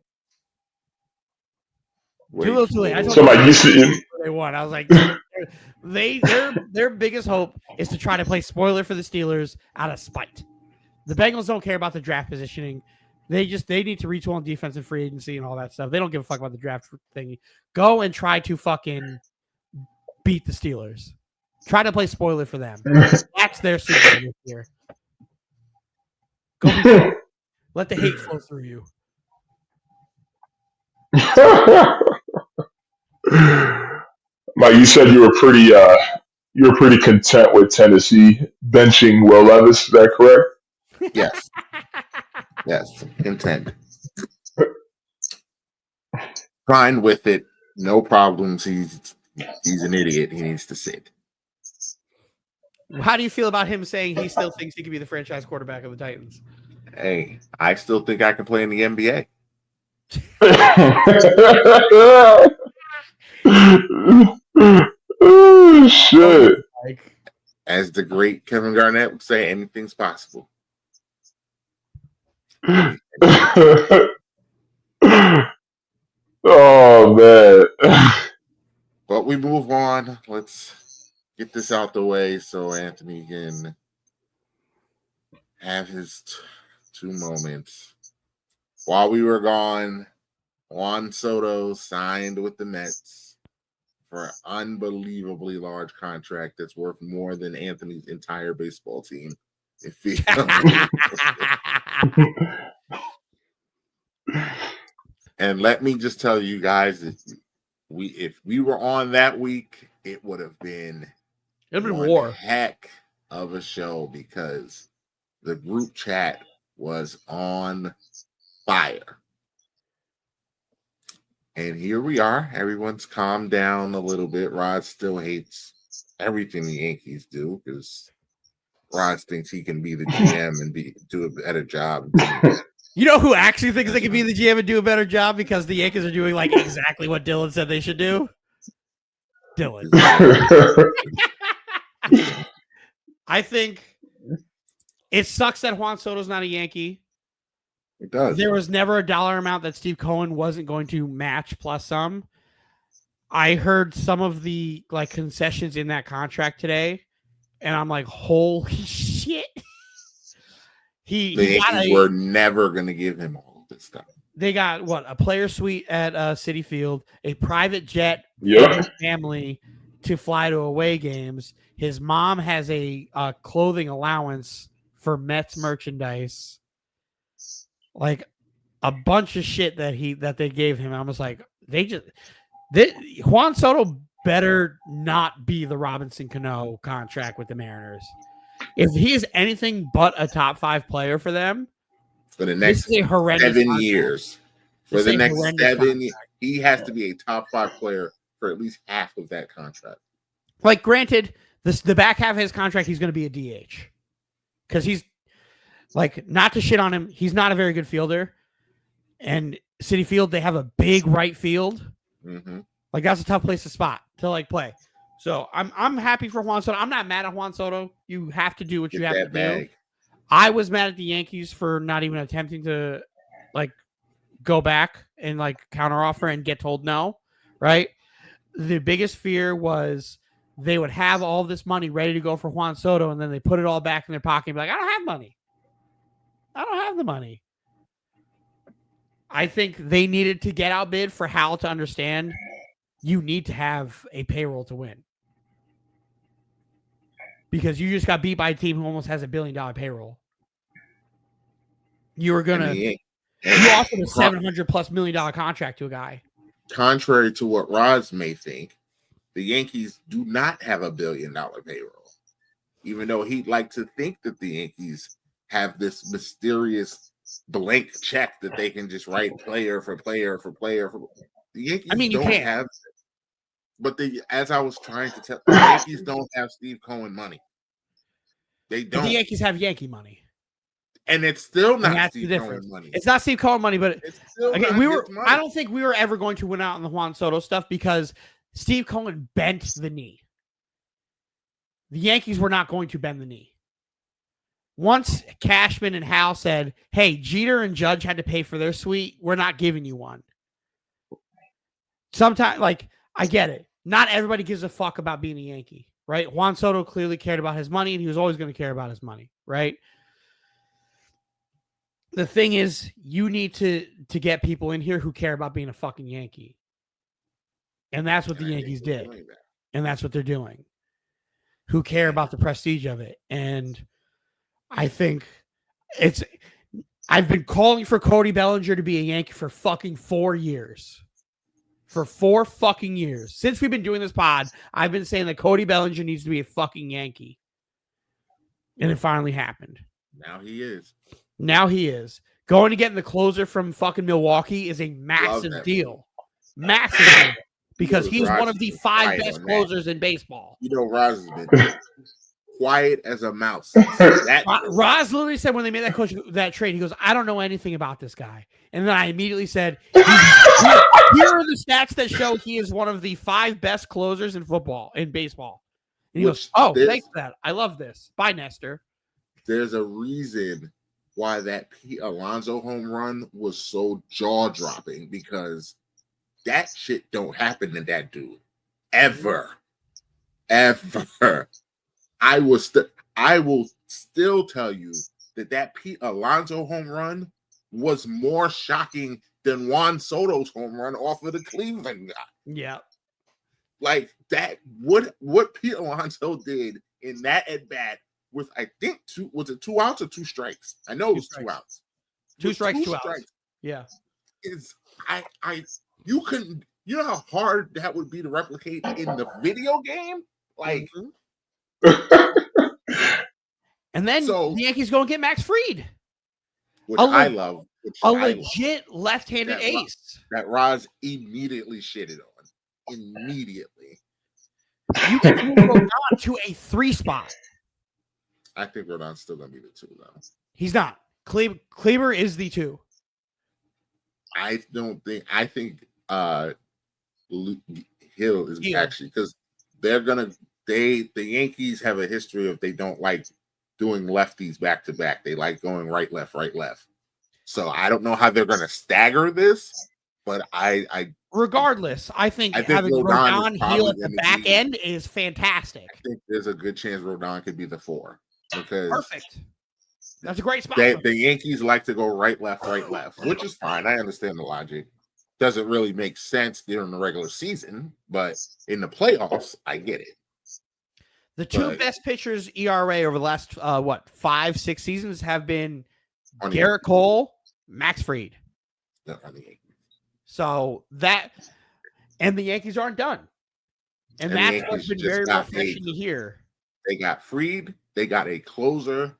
Too little, too late. I so, Mike, you see, they won. I was like, their biggest hope is to try to play spoiler for the Steelers out of spite. The Bengals don't care about the draft positioning. They need to retool on defense and free agency and all that stuff. They don't give a fuck about the draft thing. Go and try to fucking beat the Steelers. Try to play spoiler for them. That's their Super Bowl this year. Go let the hate flow through you. Mike, you said you were pretty content with Tennessee benching Will Levis. Is that correct? Yes. Yes, content. Fine with it. No problems. He's an idiot. He needs to sit. How do you feel about him saying he still thinks he could be the franchise quarterback of the Titans? Hey, I still think I can play in the NBA. Oh, shit. As the great Kevin Garnett would say, anything's possible. Oh Oh man. But we move on. Let's get this out the way so Anthony can have his two moments. While we were gone, Juan Soto signed with the Mets for an unbelievably large contract that's worth more than Anthony's entire baseball team. If he, and let me just tell you guys, if we were on that week, it would have been one war. heck of a show because the group chat was on fire. And here we are. Everyone's calmed down a little bit. Rod still hates everything the Yankees do because Rod thinks he can be the GM and do a better job. You know who actually thinks they can be the GM and do a better job because the Yankees are doing like exactly what Dylan said they should do? Dylan. I think it sucks that Juan Soto's not a Yankee. It does. There was never a dollar amount that Steve Cohen wasn't going to match plus some. I heard some of the like concessions in that contract today, and I'm like, holy shit. The Yankees were never going to give him all of this stuff. They got what? A player suite at Citi Field, a private jet for his family to fly to away games. His mom has a clothing allowance for Mets merchandise, like a bunch of shit that they gave him. I was like, Juan Soto better not be the Robinson Cano contract with the Mariners. If he is anything but a top 5 player for them, for the next 7 years, for the next 7 years, he has to be a top 5 player for at least half of that contract. Like, granted, the back half of his contract, he's going to be a DH because he's like, not to shit on him, he's not a very good fielder. And Citi Field, they have a big right field. Mm-hmm. Like, that's a tough place to spot to like play. So I'm happy for Juan Soto. I'm not mad at Juan Soto. You have to do what you have to do. I was mad at the Yankees for not even attempting to like go back and like counteroffer and get told no, right? The biggest fear was they would have all this money ready to go for Juan Soto, and then they put it all back in their pocket and be like, I don't have money. I don't have the money. I think they needed to get outbid for Hal to understand you need to have a payroll to win. Because you just got beat by a team who almost has $1 billion payroll. You were gonna you offered a $700+ million contract to a guy. Contrary to what Roz may think, the Yankees do not have $1 billion payroll. Even though he'd like to think that the Yankees have this mysterious blank check that they can just write player for player for player for. The Yankees don't have. But as I was trying to tell, the Yankees don't have Steve Cohen money. They don't. The Yankees have Yankee money, and it's still not Steve Cohen money. It's not Steve Cohen money, but it's still okay, not I don't think we were ever going to win out on the Juan Soto stuff because Steve Cohen bent the knee. The Yankees were not going to bend the knee. Once Cashman and Hal said, "Hey, Jeter and Judge had to pay for their suite. We're not giving you one." Sometimes, like, I get it. Not everybody gives a fuck about being a Yankee, right? Juan Soto clearly cared about his money, and he was always going to care about his money, right? The thing is, you need to get people in here who care about being a fucking Yankee. And that's what the Yankees did. And that's what they're doing. Who care about the prestige of it. And I think I've been calling for Cody Bellinger to be a Yankee for fucking 4 years. For 4 fucking years. Since we've been doing this pod, I've been saying that Cody Bellinger needs to be a fucking Yankee. And it finally happened. Now he is. Going to get the closer from fucking Milwaukee is a massive deal. Massive deal. Because he's one of the 5 best closers in baseball. You know, Roz has been quiet as a mouse. Roz literally said when they made that trade, he goes, I don't know anything about this guy. And then I immediately said, here are the stats that show he is one of the 5 best closers in baseball. And he goes, thanks for that. I love this. Bye, Nestor. There's a reason why that Alonso home run was so jaw-dropping because that shit don't happen to that dude ever. I will still tell you that Pete Alonso home run was more shocking than Juan Soto's home run off of the Cleveland guy. Yeah. Like that, what Pete Alonso did in that at bat with, I think, 2 outs or 2 strikes? I know it was 2 outs. 2 strikes, 2 outs. Strikes Yeah. is you couldn't, you know how hard that would be to replicate in the video game? Like, and then the Yankees go and get Max Fried. Which I love. Legit left-handed ace. That Roz immediately shitted on. Immediately. You can move Rodon to a 3 spot. I think Rodon's still going to be the 2, though. He's not. Kleber is the 2. I think Hill is actually, because the Yankees have a history of they don't like doing lefties back to back. They like going right, left. So I don't know how they're going to stagger this, but regardless, I think having Rodon Hill at the back end is fantastic. I think there's a good chance Rodon could be the 4. Because perfect. That's a great spot. The Yankees like to go right, left, which is fine. I understand the logic. Doesn't really make sense during the regular season, but in the playoffs, I get it. The 2 best pitchers ERA over the last 5-6 seasons have been Garrett Cole, Max Fried. So that, and the Yankees aren't done, and that's what's been very refreshing to hear. They got Fried, they got a closer,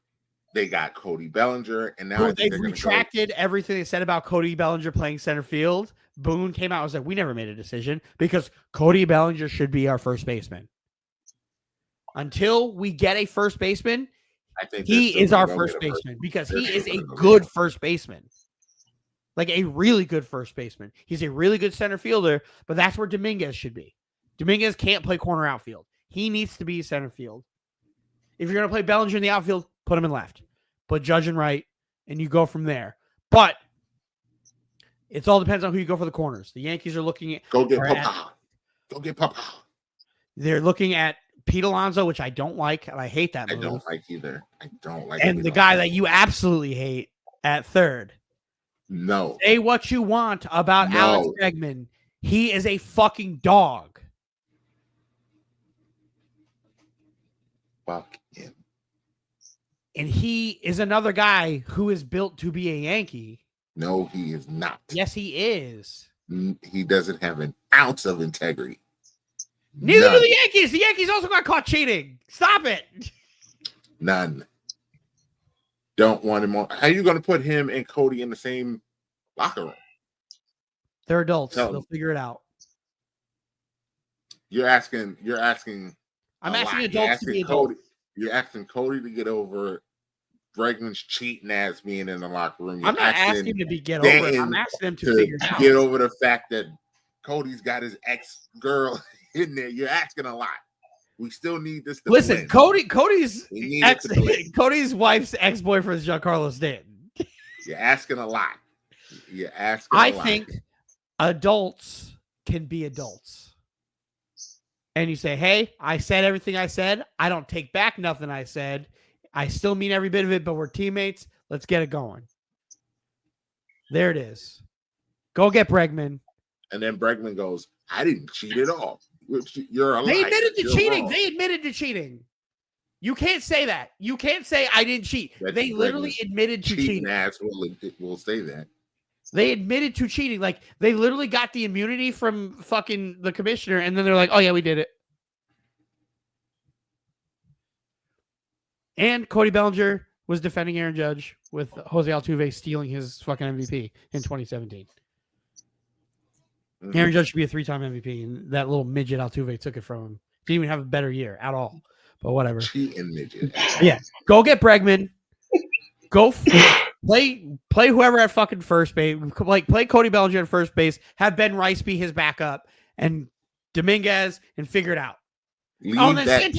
they got Cody Bellinger, and now they've retracted everything they said about Cody Bellinger playing center field. Boone came out and was like, "We never made a decision because Cody Bellinger should be our first baseman. Until we get a first baseman, I think he is our first baseman because he is a good first baseman, like a really good first baseman. He's a really good center fielder, but that's where Dominguez should be. Dominguez can't play corner outfield. He needs to be center field. If you're going to play Bellinger in the outfield, put him in left. Put Judge in right, and you go from there. But it all depends on who you go for the corners. The Yankees are looking at... Go get Papa. They're looking at Pete Alonso, which I don't like, and I hate that move. I don't like either. I don't like And the guy that you absolutely hate at 3rd. No. Say what you want about Alex Bregman. He is a fucking dog. Fuck him. And he is another guy who is built to be a Yankee. No, he is not. Yes, he is. He doesn't have an ounce of integrity. Neither do the Yankees. The Yankees also got caught cheating. Stop it. None. Don't want him on. How are you going to put him and Cody in the same locker room? They're adults. They'll figure it out. You're asking. I'm asking adults to be adults. You're asking Cody to get over Bregman's cheating ass being in the locker room. I'm not asking him to get over it. I'm asking him to figure it out. Get over the fact that Cody's got his ex-girl in there. You're asking a lot. We still need this to listen, win. Cody's wife's ex-boyfriend is Giancarlo Stanton. You're asking a lot. I think adults can be adults. And you say, hey, I said everything I said. I don't take back nothing I said. I still mean every bit of it, but we're teammates. Let's get it going. There it is. Go get Bregman. And then Bregman goes, I didn't cheat at all. You're a liar. They admitted to cheating. Wrong. They admitted to cheating. You can't say that. You can't say I didn't cheat. They literally admitted to cheating. Ass will say that. They admitted to cheating. Like, they literally got the immunity from fucking the commissioner, and then they're like, oh, yeah, we did it. And Cody Bellinger was defending Aaron Judge with Jose Altuve stealing his fucking MVP in 2017. Aaron Judge should be a 3-time MVP, and that little midget Altuve took it from him. Didn't even have a better year at all, but whatever. Cheating midget. Yeah. Go get Bregman. Go play whoever at fucking first base. Like, play Cody Bellinger at first base. Have Ben Rice be his backup, and Dominguez, and figure it out. And then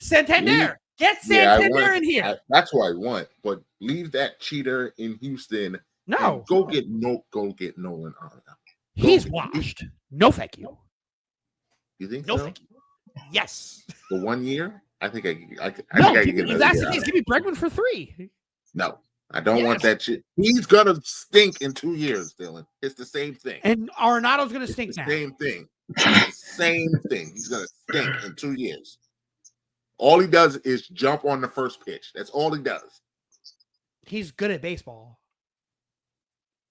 Santander. Get Santander in here. That's what I want. But leave that cheater in Houston. No. Go get Nolan Arenado. He's washed. No, thank you. You think No, so? thank you. Yes. The 1 year? I think I think No, I can get if another that's year the out case, of give me Bregman for 3. No, I don't want Yes. that shit. He's gonna stink in 2 years, Dylan. It's the same thing. And Arenado's going to It's stink the now. same thing. It's the same thing. He's gonna stink in 2 years. All he does is jump on the first pitch. That's all he does. He's good at baseball.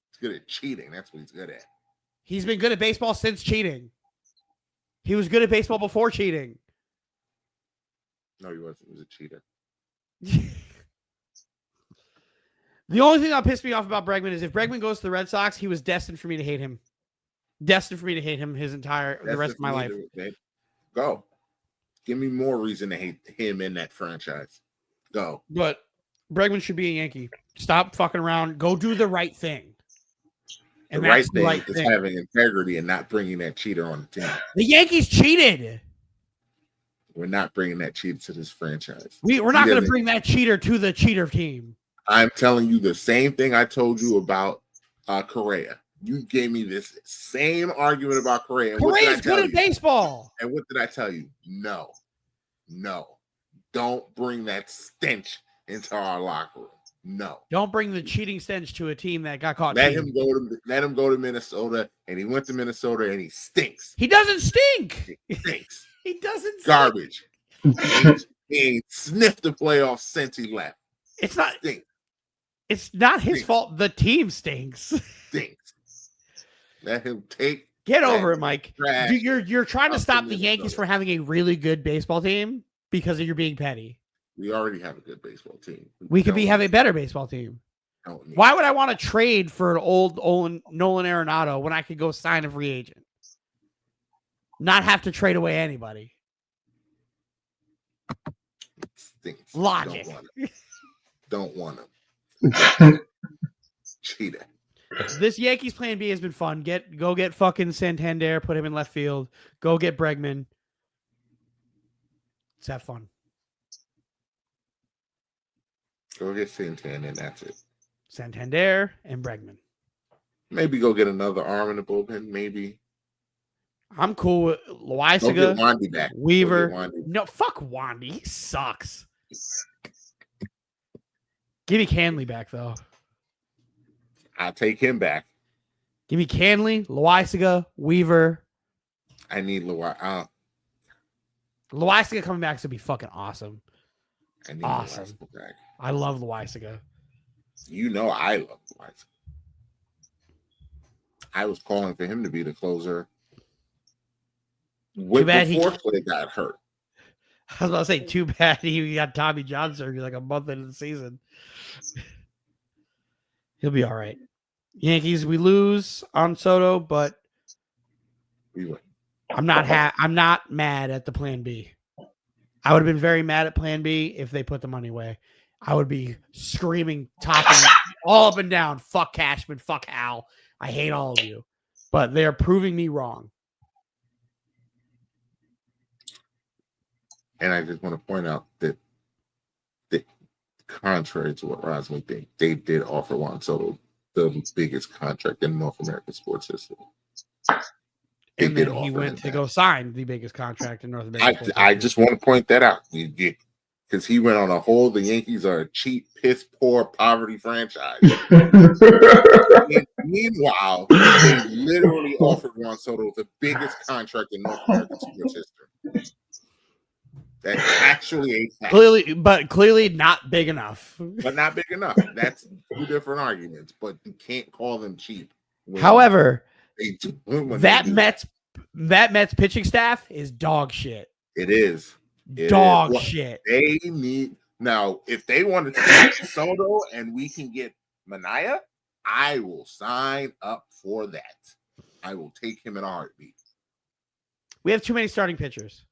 He's good at cheating. That's what he's good at. He's been good at baseball since cheating. He was good at baseball before cheating. No, he wasn't. He was a cheater. The only thing that pissed me off about Bregman is if Bregman goes to the Red Sox, he was destined for me to hate him. Destined for me to hate him the rest of my life. Go. Give me more reason to hate him in that franchise. Go. But Bregman should be a Yankee. Stop fucking around. Go do the right thing. And the right thing is having integrity and not bringing that cheater on the team. The Yankees cheated. We're not bringing that cheater to this franchise. We're not going to bring that cheater to the cheater team. I'm telling you the same thing I told you about Correa. You gave me this same argument about Correa. Correa's good at baseball. And what did I tell you? No. Don't bring that stench into our locker room. No. Don't bring the cheating stench to a team that got caught. Let him go to Minnesota, and he went to Minnesota, and he stinks. He doesn't stink. He stinks. He doesn't. Garbage. He ain't sniffed the playoffs since he left. It's not. Stinks. It's not his fault. The team stinks. Stinks. Let him take. Get over it, Mike. You're trying to stop the Yankees from having a really good baseball team because you're being petty. We already have a good baseball team. We could have a better baseball team. Why would I want to trade for an old Nolan Arenado when I could go sign a free agent? Not have to trade away anybody. Stinks. Logic. Don't want him. Cheetah. This Yankees plan B has been fun. Go get fucking Santander, put him in left field. Go get Bregman. Let's have fun. Go get Santander, and that's it. Santander and Bregman. Maybe go get another arm in the bullpen. Maybe. I'm cool with Loaisaga. Go get Wandy back. Weaver. No, fuck Wandy. He sucks. Give me Canley back, though. I'll take him back. Give me Canley, Loaisaga, Weaver. I need Loaisaga. Loaisaga coming back is going to be fucking awesome. I need awesome. Back. I love Loaisaga. You know I love Loaisaga. I was calling for him to be the closer. Before Clay got hurt. I was about to say, too bad he got Tommy John surgery like a month into the season. He'll be all right. Yankees, we lose on Soto, but we win. I'm not mad at the plan B. I would have been very mad at plan B if they put the money away. I would be screaming, topping all up and down. Fuck Cashman. Fuck Al. I hate all of you. But they are proving me wrong. And I just want to point out that contrary to what Rosmi think, they did offer Juan Soto the biggest contract in North American sports history. And then he went to go sign the biggest contract in North America. I just want to point that out because he went on a whole. The Yankees are a cheap, piss poor, poverty franchise. Meanwhile, they literally offered Juan Soto the biggest contract in North American sports history. That's actually a fact. Clearly not big enough. But not big enough. That's two different arguments. But you can't call them cheap. However, that Mets pitching staff is dog shit. It is. Dog shit. They need now. If they want to take Soto and we can get Manaea, I will sign up for that. I will take him in a heartbeat. We have too many starting pitchers.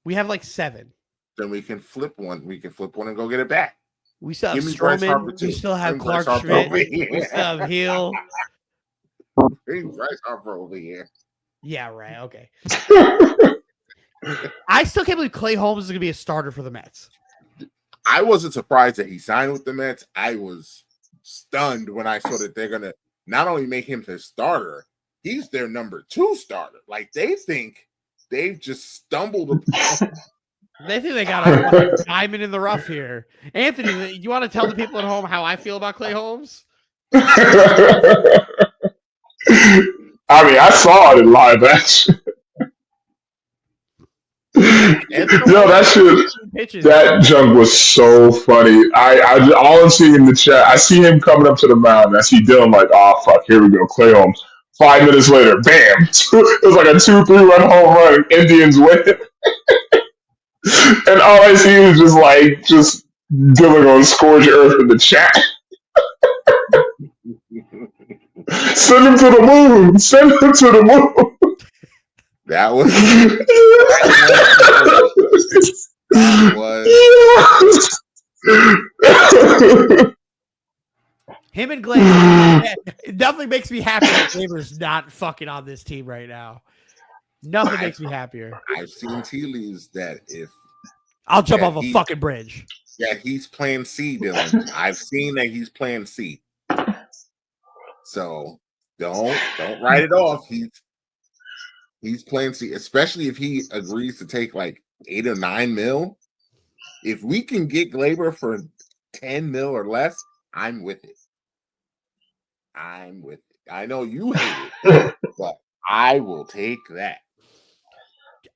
We have like 7. Then we can flip one. We can flip one and go get it back. We still have Stroman. We still have Clark Schmidt. We still have Hill. Bring Bryce Harper over here. Yeah, right. Okay. I still can't believe Clay Holmes is going to be a starter for the Mets. I wasn't surprised that he signed with the Mets. I was stunned when I saw that they're going to not only make him the starter, he's their number 2 starter. Like they think they've just stumbled upon. They think they got a fucking diamond in the rough here. Anthony, you want to tell the people at home how I feel about Clay Holmes? I mean, I saw it in live action. Yo, that shit, Pitches. that junk was so funny. All I'm seeing in the chat, I see him coming up to the mound. And I see Dylan like, oh fuck, here we go, Clay Holmes. 5 minutes later, bam! It was like a 2-3 run home run. Indians win, and all I see is just Dylan on Scourge Earth in the chat. Send him to the moon. Send him to the moon. That was him and Glaber. Nothing makes me happy that Glaber's not fucking on this team right now. Nothing makes me happier. I've seen tea leaves that if I'll jump off a fucking bridge. Yeah, he's playing C, Dylan. I've seen that he's playing C. So don't write it off. He's playing C, especially if he agrees to take like 8 or 9 mil. If we can get Glaber for 10 mil or less, I'm with it. I'm with it. I know you hate it, but I will take that.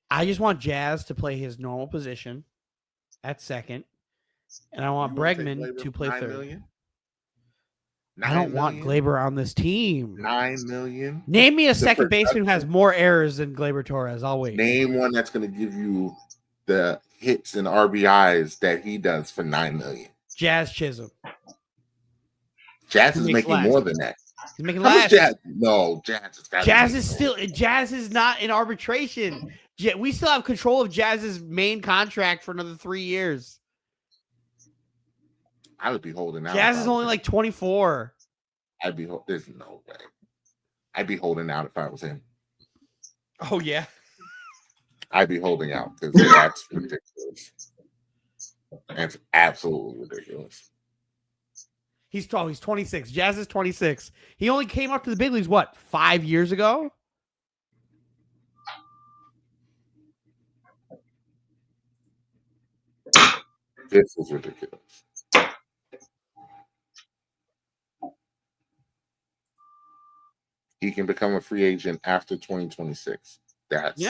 I just want Jazz to play his normal position at second, and I want Bregman to play third. Million? I don't want Glaber on this team. 9 million. Name me a second baseman who has more errors than Glaber Torres. I'll wait. Name one that's going to give you the hits and RBIs that he does for 9 million. Jazz Chisholm. Jazz is making more than that. He's making less. Jazz? No, Jazz is got. Jazz is still. Jazz is not in arbitration. We still have control of Jazz's main contract for another 3 years. I would be holding out. Jazz is only like 24. There's no way. I'd be holding out if I was him. Oh yeah. I'd be holding out because that's ridiculous. That's absolutely ridiculous. He's tall. He's 26. Jazz is 26. He only came up to the big leagues, 5 years ago? This is ridiculous. He can become a free agent after 2026. That's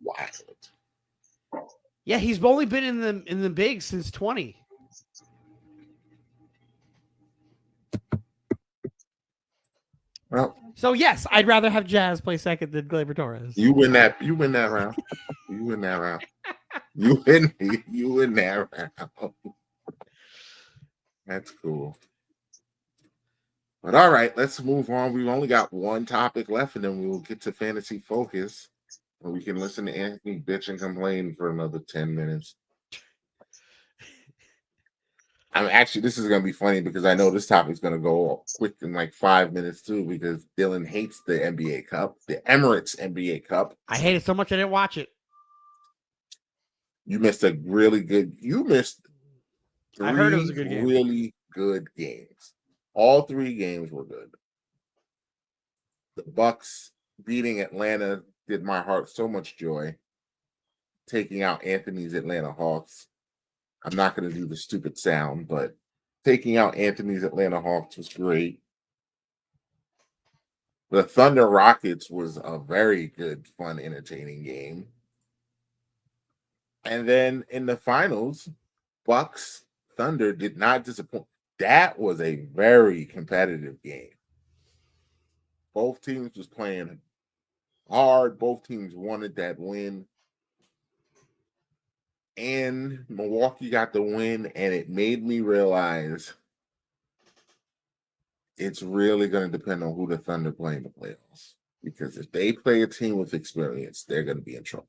wild. Yeah, he's only been in the big since 20. Well, so yes, I'd rather have Jazz play second than Glaber Torres. You win that round. You win that round. You win that round. That's cool. But all right, let's move on. We've only got one topic left, and then we will get to fantasy focus. And we can listen to Anthony bitch and complain for another 10 minutes. I mean, actually, this is going to be funny because I know this topic is going to go quick in like 5 minutes too, because Dylan hates the NBA Cup, the Emirates NBA Cup. I hate it so much I didn't watch it. You missed a really good. You missed. I heard it was a good game. Really good games. All 3 games were good. The Bucks beating Atlanta did my heart so much joy. Taking out Anthony's Atlanta Hawks. I'm not going to do the stupid sound, but taking out Anthony's Atlanta Hawks was great. The Thunder Rockets was a very good, fun, entertaining game. And then in the finals, Bucks Thunder did not disappoint. That was a very competitive game. Both teams was playing hard. Both teams wanted that win. And Milwaukee got the win, and it made me realize it's really going to depend on who the Thunder play in the playoffs. Because if they play a team with experience, they're going to be in trouble.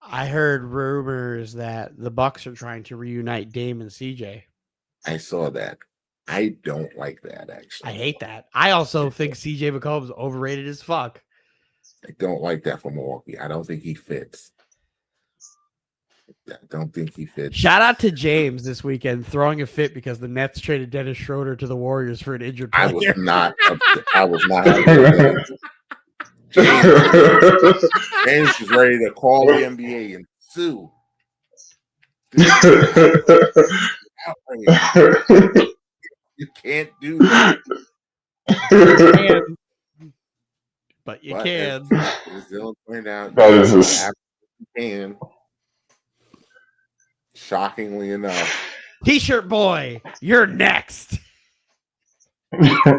I heard rumors that the Bucks are trying to reunite Dame and CJ. I saw that. I don't like that, actually. I hate that. I also think CJ McCollum's overrated as fuck. I don't like that for Milwaukee. I don't think he fits. I don't think he fits. Shout out to James this weekend throwing a fit because the Nets traded Dennis Schroeder to the Warriors for an injured player. I was not happy with James. James was ready to call the NBA and sue. Outrage. You can't do that. But you can. As Dylan pointed out, That is you just- absolutely can. Shockingly enough. T-shirt boy, you're next.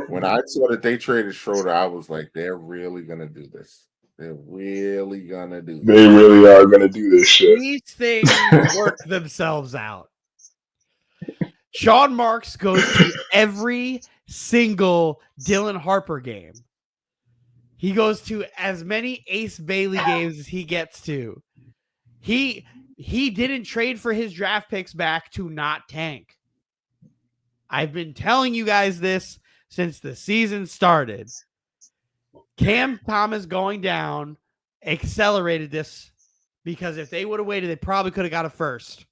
When I saw that they traded Schroeder, I was like, they're really gonna do this. They're really gonna do this. They really are gonna do this shit. These things work themselves out. Sean Marks goes to every single Dylan Harper game. He goes to as many Ace Bailey games as he gets to. He didn't trade for his draft picks back to not tank. I've been telling you guys this since the season started. Cam Thomas going down accelerated this because if they would have waited, they probably could have got a first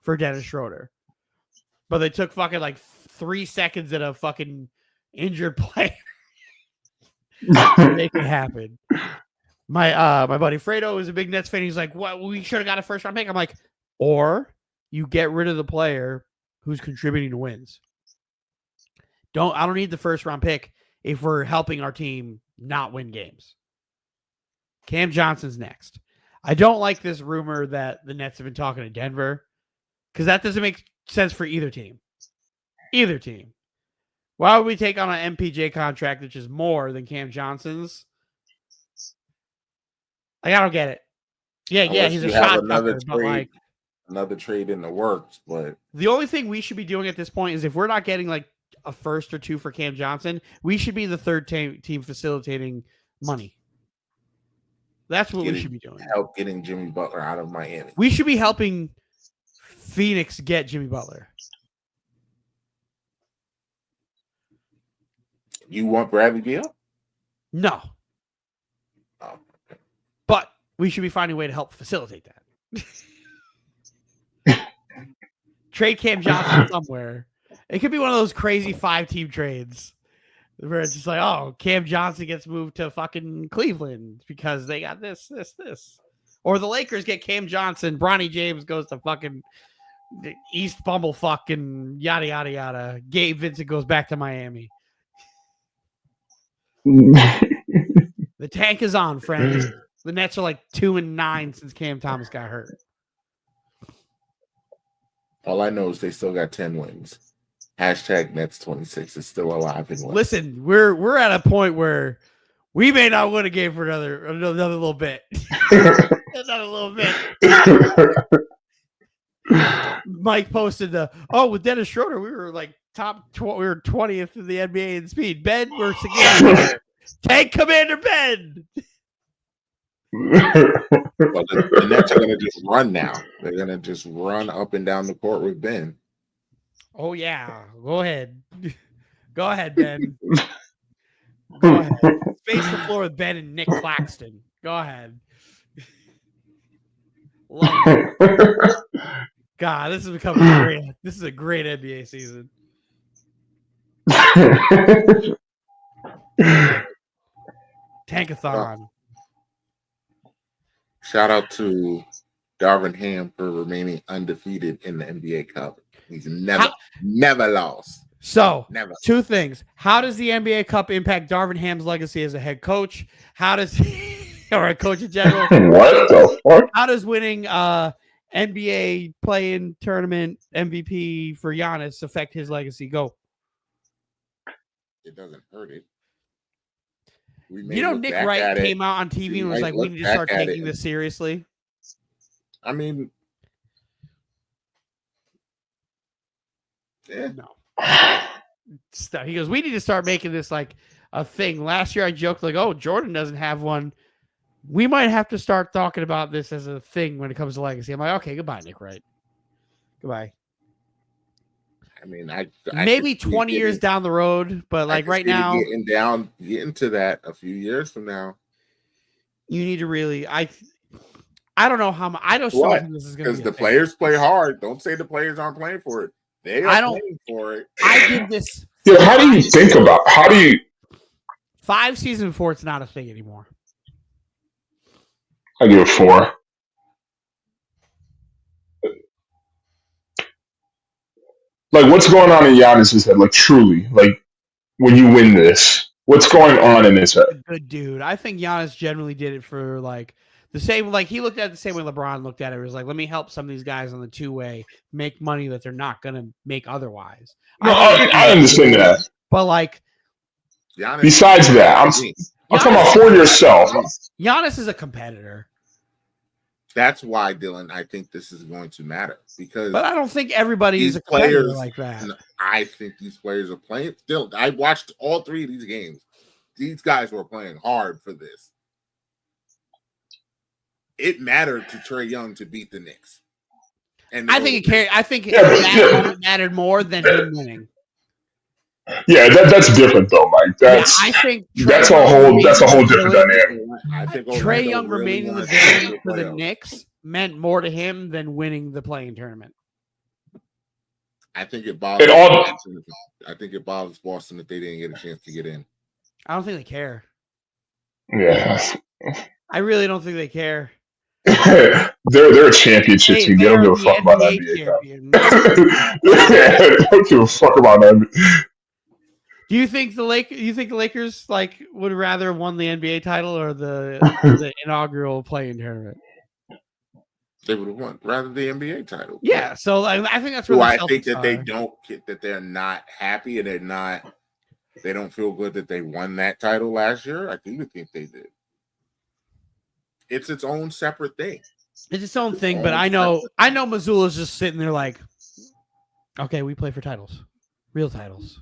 for Dennis Schroeder. But they took fucking like 3 seconds at a fucking injured player to make it happen. My buddy Fredo is a big Nets fan. He's like, "What? We should have got a first round pick." I'm like, or you get rid of the player who's contributing to wins. I don't need the first round pick if we're helping our team not win games. Cam Johnson's next. I don't like this rumor that the Nets have been talking to Denver because that doesn't make sense for either team. Either team. Why would we take on an MPJ contract, which is more than Cam Johnson's? Like, I don't get it. Yeah, Unless he's a you have shot another tucker, but like another trade in the works. But the only thing we should be doing at this point is if we're not getting like a first or two for Cam Johnson, we should be the third team facilitating money. That's what we should be doing. Help getting Jimmy Butler out of Miami. We should be helping Phoenix get Jimmy Butler. You want Bradley Beal? No. Oh, okay. But we should be finding a way to help facilitate that. Trade Cam Johnson somewhere. It could be one of those crazy 5-team trades where it's just like, oh, Cam Johnson gets moved to fucking Cleveland because they got this. Or the Lakers get Cam Johnson. Bronny James goes to fucking East Bumblefuck and yada, yada, yada. Gabe Vincent goes back to Miami. The tank is on, friends. The Nets are like 2-9 since Cam Thomas got hurt. All I know is they still got 10 wins. Hashtag Nets 26 is still alive and well. Listen, we're at a point where we may not win a game for another little bit. Another little bit. Mike posted with Dennis Schroeder, we were like we were 20th in the NBA in speed. Ben, we're significant. Tank Commander Ben. Well, the Nets are going to just run now. They're going to just run up and down the court with Ben. Oh, yeah. Go ahead. Go ahead, Ben. Go ahead. Space the floor with Ben and Nick Claxton. Go ahead. Love it. God, this is becoming great. This is a great NBA season. Tankathon. Shout out to Darvin Ham for remaining undefeated in the NBA Cup. He's never lost. So, Never. Two things. How does the NBA Cup impact Darvin Ham's legacy as a head coach? How does or a coach in general? What the fuck? How does winning NBA play-in tournament MVP for Giannis affect his legacy? Go. It doesn't hurt it. Nick Wright came out on TV and was like, we need to start taking this seriously. I mean, yeah. No. He goes, we need to start making this like a thing. Last year I joked like, oh, Jordan doesn't have one. We might have to start talking about this as a thing when it comes to legacy. I'm like, okay, goodbye, Nick Wright. Goodbye. I mean, I maybe 20 years down the road, but like right now, getting to that a few years from now. You need to really, I don't know how much. I just don't What? think this is going to Because be the a thing. players play hard. Don't say the players aren't playing for it. They are playing for it. I give this. Yeah, how do you think about? How do you? 5 seasons before it's not a thing anymore. I give it 4. Like, what's going on in Giannis's head? Like, truly, like when you win this, what's going on in his head? A good dude. I think Giannis generally did it for like the same. Like he looked at it the same way LeBron looked at it. It was like, let me help some of these guys on the 2-way make money that they're not going to make otherwise. No, I understand that. But like, Giannis, besides that, I'm talking about for yourself. Giannis is a competitor. That's why, Dylan, I think this is going to matter because. But I don't think everybody is a competitor like that. I think these players are playing. Still, I watched all 3 of these games. These guys were playing hard for this. It mattered to Trae Young to beat the Knicks. And I think it carried. I think that moment mattered more than him winning. Yeah, that's different though, Mike. That's I think that's a whole different dynamic. I think Trae Young remaining the villain for the Knicks meant more to him than winning the playing tournament. I think it bothers. I think it bothers Boston that they didn't get a chance to get in. I don't think they care. Yeah, I really don't think they care. they're a championship team. They don't give a fuck about NBA champion. Don't give a fuck about that. Do you think the Lakers like would rather have won the NBA title or the inaugural playing tournament? They would have won rather the NBA title. Yeah, so I think that's where I think that they don't get that they're not happy and they don't feel good that they won that title last year. I do think they did. It's its own separate thing. It's its own thing, but I know Missoula's just sitting there like, okay, we play for titles, real titles.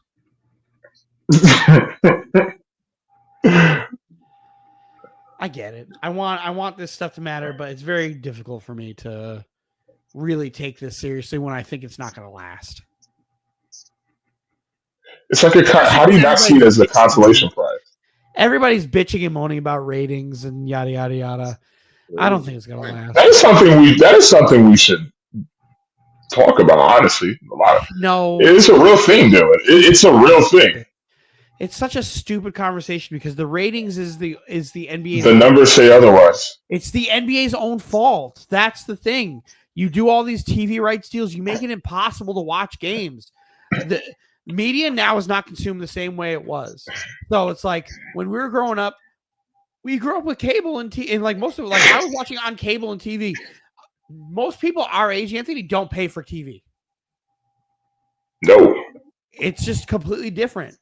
I get it. I want this stuff to matter, but it's very difficult for me to really take this seriously when I think it's not going to last. It's like how do you not see it as a consolation prize? Everybody's bitching and moaning about ratings and yada yada yada. I don't think it's going to last. That is something we should talk about. Honestly, it's a real thing, dude. It's a real thing. It's such a stupid conversation because the ratings is the NBA. The numbers say otherwise. It's the NBA's own fault. That's the thing. You do all these TV rights deals. You make it impossible to watch games. The media now is not consumed the same way it was. So it's like when we were growing up, we grew up with cable and like most of it. Like I was watching on cable and TV. Most people our age, Anthony, don't pay for TV. No, it's just completely different.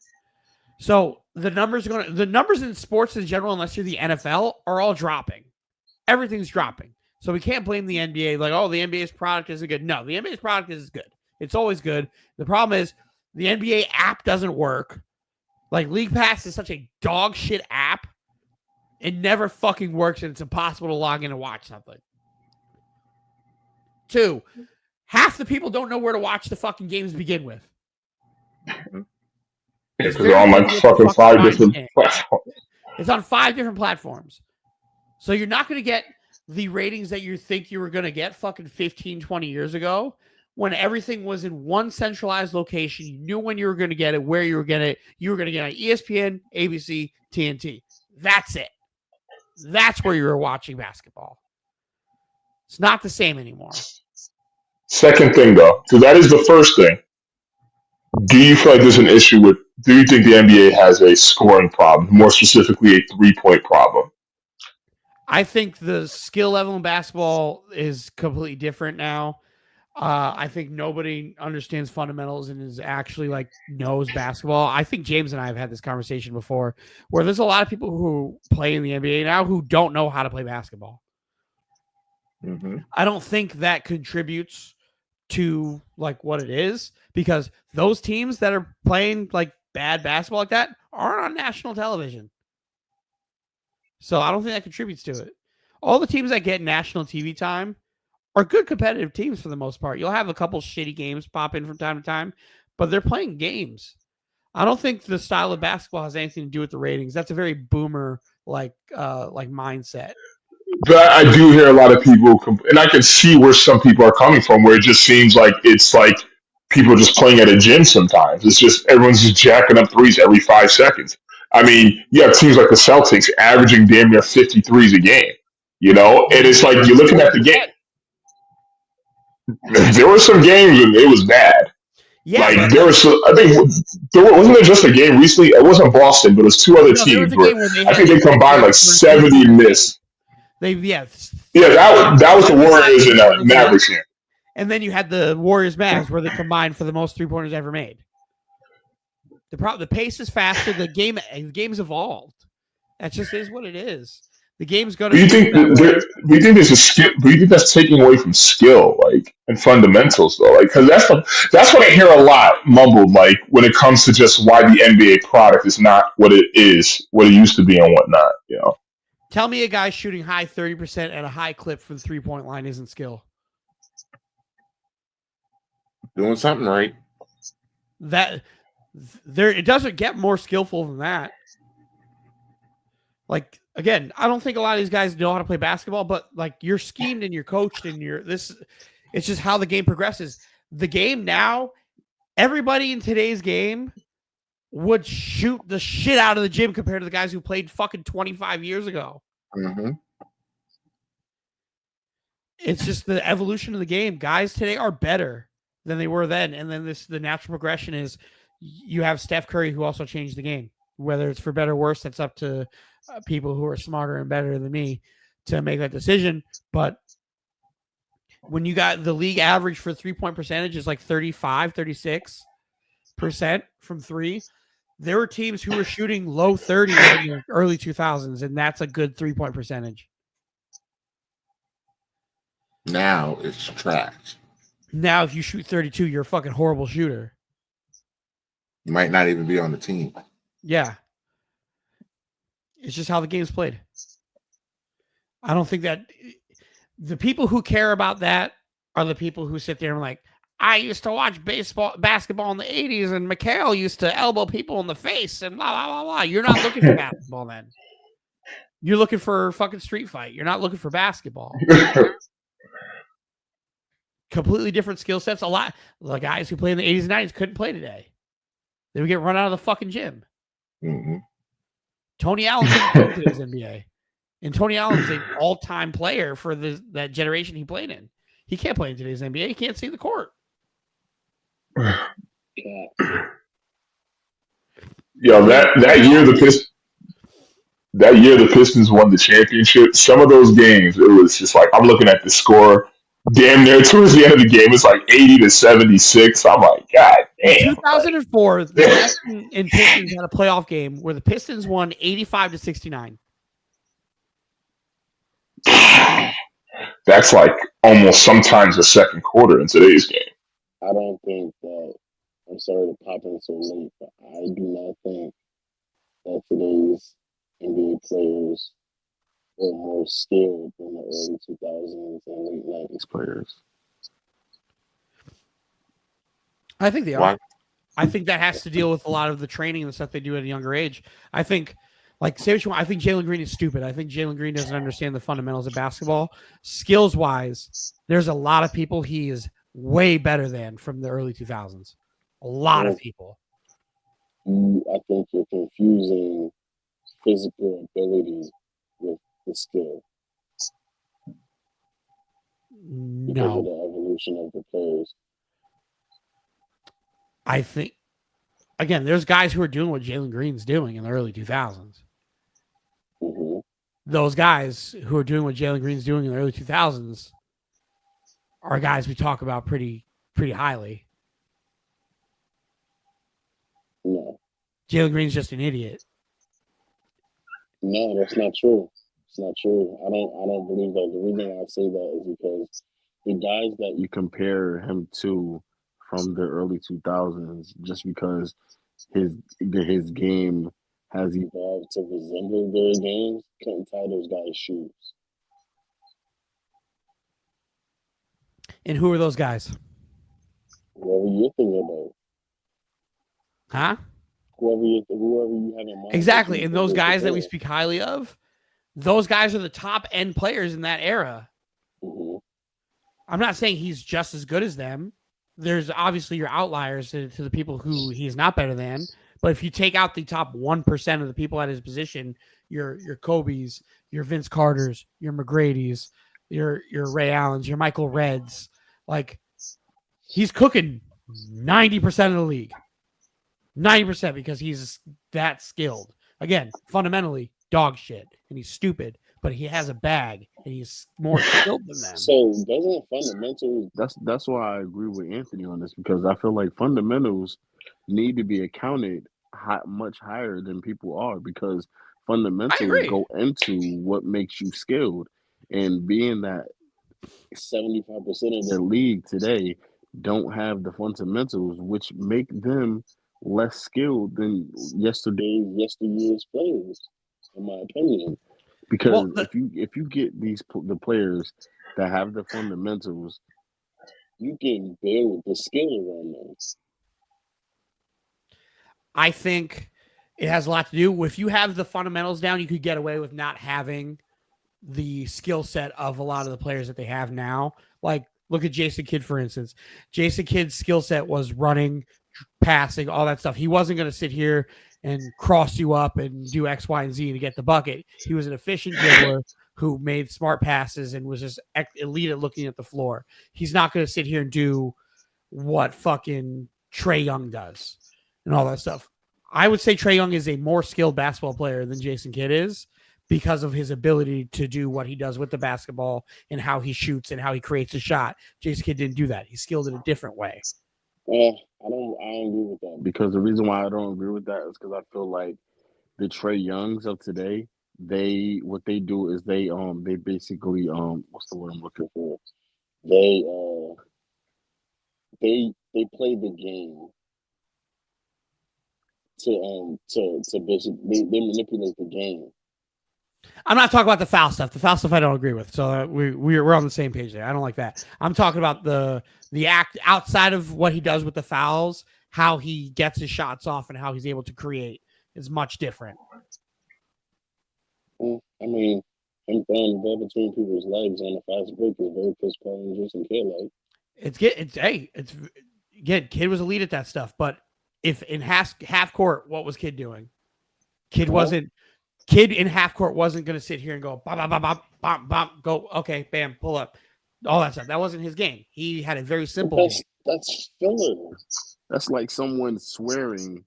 So the numbers in sports in general, unless you're the NFL, are all dropping. Everything's dropping. So we can't blame the NBA like, oh, the NBA's product isn't good. No, the NBA's product is good. It's always good. The problem is the NBA app doesn't work. Like League Pass is such a dog shit app. It never fucking works and it's impossible to log in and watch something. 2, half the people don't know where to watch the fucking games to begin with. Because they're on like fucking 5 different platforms. It's on 5 different platforms. So you're not going to get the ratings that you think you were going to get fucking 15, 20 years ago when everything was in one centralized location. You knew when you were going to get it, where you were going to get it. You were going to get it on ESPN, ABC, TNT. That's it. That's where you were watching basketball. It's not the same anymore. Second thing, though, because that is the first thing. Do you feel like there's an issue with? Do you think the NBA has a scoring problem, more specifically a 3-point problem? I think the skill level in basketball is completely different now. I think nobody understands fundamentals and is actually like knows basketball. I think James and I have had this conversation before where there's a lot of people who play in the NBA now who don't know how to play basketball. Mm-hmm. I don't think that contributes to like what it is because those teams that are playing like bad basketball like that aren't on national television. So I don't think that contributes to it. All the teams that get national TV time are good competitive teams for the most part. You'll have a couple shitty games pop in from time to time, but they're playing games. I don't think the style of basketball has anything to do with the ratings. That's a very boomer like mindset. But I do hear a lot of people, and I can see where some people are coming from, where it just seems like it's like people just playing at a gym sometimes. It's just everyone's just jacking up threes every 5 seconds. I mean, you have teams like the Celtics averaging damn near 50 threes a game, and it's like you're looking at the game. There were some games and it was bad. Yeah, Like but there was, I think wasn't there just a game recently? It wasn't Boston, but it was two other no, there was teams a where game where they I had think they combined like 70 missed. Yeah, that was the Warriors and Mavericks game. and then you had the Warriors Mavs where they combined for the most 3-pointers ever made. The pace is faster. The game's evolved. That just is what it is. The game's going to. Do you think there's a skill? Do you think that's taking away from skill, like and fundamentals, though? Like, because that's what I hear a lot mumbled, like when it comes to just why the NBA product is not what it is, what it used to be, and whatnot. Tell me a guy shooting high 30% at a high clip from the 3-point line isn't skill. Doing something right. It doesn't get more skillful than that. Like, again, I don't think a lot of these guys know how to play basketball, but like you're schemed and you're coached and it's just how the game progresses. The game now, everybody in today's game would shoot the shit out of the gym compared to the guys who played fucking 25 years ago. Mm-hmm. It's just the evolution of the game. Guys today are better than they were then. And then the natural progression is you have Steph Curry, who also changed the game. Whether it's for better or worse, that's up to people who are smarter and better than me to make that decision. But when you got the league average for 3-point percentage is like 35, 36% from three, there were teams who were shooting low 30s in the early 2000s, and that's a good 3-point percentage. Now it's trash. Now, if you shoot 32, you're a fucking horrible shooter. You might not even be on the team. Yeah. It's just how the game's played. I don't think that the people who care about that are the people who sit there and like, I used to watch basketball in the 80s, and Mikhail used to elbow people in the face and blah, blah, blah, blah. You're not looking for basketball then. You're looking for a fucking street fight. You're not looking for basketball. Completely different skill sets. A lot the guys who played in the 80s and 90s couldn't play today. They would get run out of the fucking gym. Mm-hmm. Tony Allen couldn't play in today's NBA. And Tony Allen's an all-time player for that generation he played in. He can't play in today's NBA. He can't see the court. Yo, that year the Pistons won the championship. Some of those games, it was just like I'm looking at the score. Damn near towards the end of the game, it's like 80-76. I'm like, God damn. In 2004, the Nets and Pistons had a playoff game where the Pistons won 85-69. That's like almost sometimes a second quarter in today's game. I don't think that. I'm sorry to pop in so late, but I do not think that today's NBA players are more skilled than the early 2000s and late 90s players. I think they are. Why? I think that has to deal with a lot of the training and the stuff they do at a younger age. I think, like, say what you want, I think Jalen Green is stupid. I think Jalen Green doesn't understand the fundamentals of basketball. Skills-wise, there's a lot of people he is way better than from the early 2000s. A lot of people. I think you're confusing physical ability with the skill. Because of the evolution of the players. I think, again, there's guys who are doing what Jalen Green's doing in the early 2000s. Mm-hmm. Those guys who are doing what Jalen Green's doing in the early 2000s are guys we talk about pretty highly. No. Jalen Green's just an idiot. No, that's not true. It's not true. I don't believe that. The reason I say that is because the guys that you compare him to from the early 2000s, just because his game has evolved to resemble their games, couldn't tie those guys' shoes. And who are those guys? Whoever you're thinking about. Huh? Whoever you have in mind. Exactly. And those guys that we speak highly of, those guys are the top end players in that era. Mm-hmm. I'm not saying he's just as good as them. There's obviously your outliers to the people who he's not better than. But if you take out the top 1% of the people at his position, your Kobe's, your Vince Carter's, your McGrady's, your Ray Allen's, your Michael Reds, like he's cooking 90% of the league. 90% because he's that skilled. Again, fundamentally, dog shit. And he's stupid, but he has a bag and he's more skilled than them. So doesn't fundamentals? That's why I agree with Anthony on this, because I feel like fundamentals need to be accounted much higher than people are, because fundamentals go into what makes you skilled. And being that 75% of the league today don't have the fundamentals, which make them less skilled than yesteryear's players, in my opinion. Because if you get the players that have the fundamentals, you can build the skill around them. I think it has a lot to do with, if you have the fundamentals down, you could get away with not having the skill set of a lot of the players that they have now. Like, look at Jason Kidd, for instance. Jason Kidd's skill set was running, passing, all that stuff. He wasn't going to sit here and cross you up and do X, Y, and Z to get the bucket. He was an efficient dribbler who made smart passes and was just elite at looking at the floor. He's not going to sit here and do what fucking Trae Young does and all that stuff. I would say Trae Young is a more skilled basketball player than Jason Kidd is, because of his ability to do what he does with the basketball and how he shoots and how he creates a shot. Jason Kidd didn't do that. He's skilled in a different way. I don't agree with that. Because the reason why I don't agree with that is because I feel like the Trae Youngs of today, what they do is they basically what's the word I'm looking for? They play the game to basically they manipulate the game. I'm not talking about the foul stuff. The foul stuff I don't agree with. So we're on the same page there. I don't like that. I'm talking about the act outside of what he does with the fouls, how he gets his shots off and how he's able to create is much different. I mean, him throwing the ball between people's legs on a fast break is very Chris Paul and Jason Kidd like. Kidd was elite at that stuff. But if in half court, what was Kidd doing? Kidd in half court wasn't going to sit here and go, bop, bop, bop, bop, bop, bop, go, okay, bam, pull up, all that stuff. That wasn't his game. He had a very simple game. That's filler. That's like someone swearing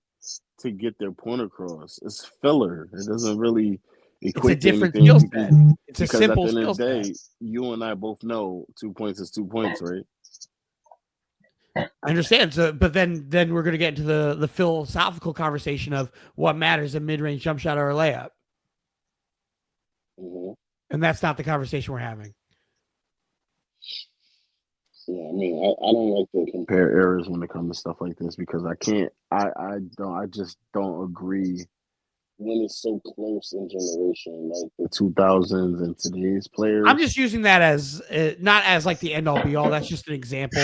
to get their point across. It's filler. It doesn't really equate to anything. It's a different skill set. It's a simple skill set. At the end of the day, you and I both know 2 points is 2 points, right? I understand. So, but then we're going to get into the philosophical conversation of what matters, a mid-range jump shot or a layup. Mm-hmm. And that's not the conversation we're having. Yeah, I mean, I don't like to compare errors when it comes to stuff like this, because I just don't agree when it's so close in generation, like the 2000s and today's players. I'm just using that as not as like the end all be all. That's just an example,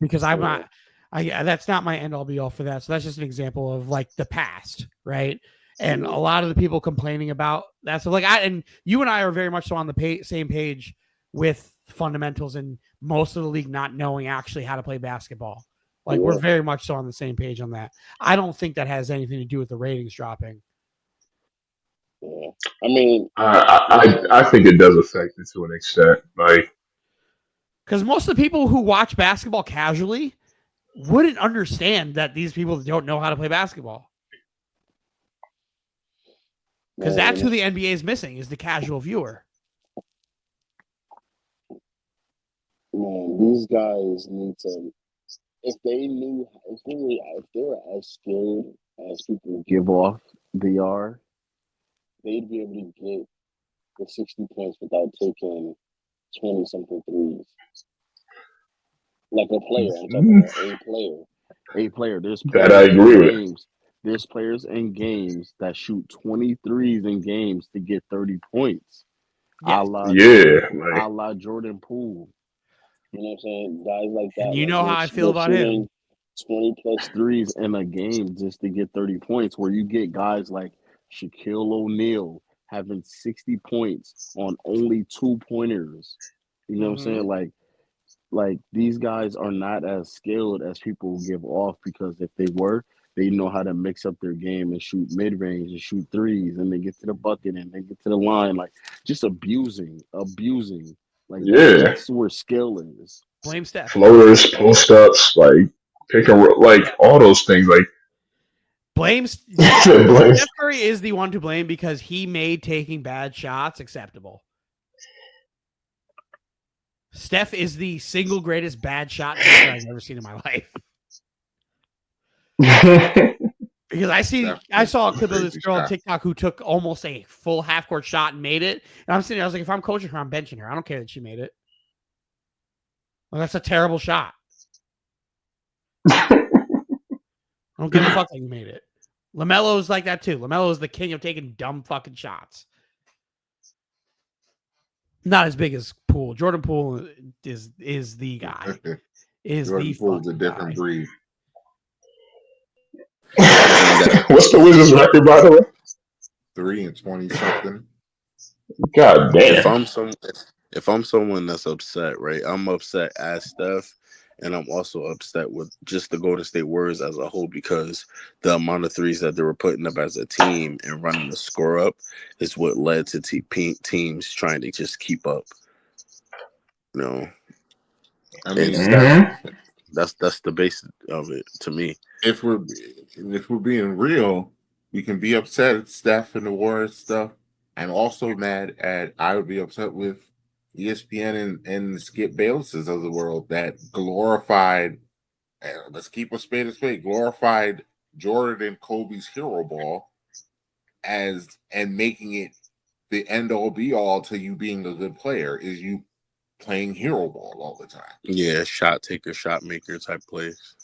because I'm not. That's not my end all be all for that. So that's just an example of like the past, right? And a lot of the people complaining about that. So like and you and I are very much so on the same page with fundamentals and most of the league not knowing actually how to play basketball. Like we're very much so on the same page on that. I don't think that has anything to do with the ratings dropping. Yeah. I mean, I think it does affect it to an extent, like, because most of the people who watch basketball casually wouldn't understand that these people don't know how to play basketball. Because that's who the NBA is missing, is the casual viewer. Man, these guys need to, if they were as skilled as people give off they are, they'd be able to get the 60 points without taking 20-something threes. Like a player, I'm talking about a player. There's that I agree with. There's players in games that shoot 23s in games to get 30 points. Yeah. A la Jordan Poole. You know what I'm saying? Guys like that. And you know how I feel about him. 20 plus threes in a game just to get 30 points, where you get guys like Shaquille O'Neal, having 60 points on only 2-pointers. You know what I'm saying? Like these guys are not as skilled as people give off, because if they were, they know how to mix up their game and shoot mid range and shoot threes, and then get to the bucket and then get to the line, like just abusing. Like Yeah, that's where skill is. Blame Steph. floaters, post ups, like pick and roll, like all those things. Like Blame blame. Steph Curry is the one to blame because he made taking bad shots acceptable. Steph is the single greatest bad shot taker I've ever seen in my life. Because I saw a clip of this girl on TikTok who took almost a full half court shot and made it. And I'm sitting there, I was like, if I'm coaching her, I'm benching her. I don't care that she made it. Well, that's a terrible shot. I don't give a fuck that you made it. LaMelo's like that too. LaMelo is the king of taking dumb fucking shots. Not as big as Poole. Jordan Poole is the guy. Jordan Poole's a different breed. What's the Wizards record, by the way? 3-20 something. God damn. If I'm someone that's upset, right? I'm upset as Steph, and I'm also upset with just the Golden State Warriors as a whole, because the amount of threes that they were putting up as a team and running the score up is what led to teams trying to just keep up. You know, I mean, that's the basis of it to me. If we're being real, we can be upset at Steph and the Warriors stuff. I'm also mad at. I would be upset with ESPN and Skip Baylesses of the world that glorified. Let's keep a spade, glorified Jordan and Kobe's hero ball and making it the end all be all to you being a good player is you playing hero ball all the time. Yeah, shot taker, shot maker type plays.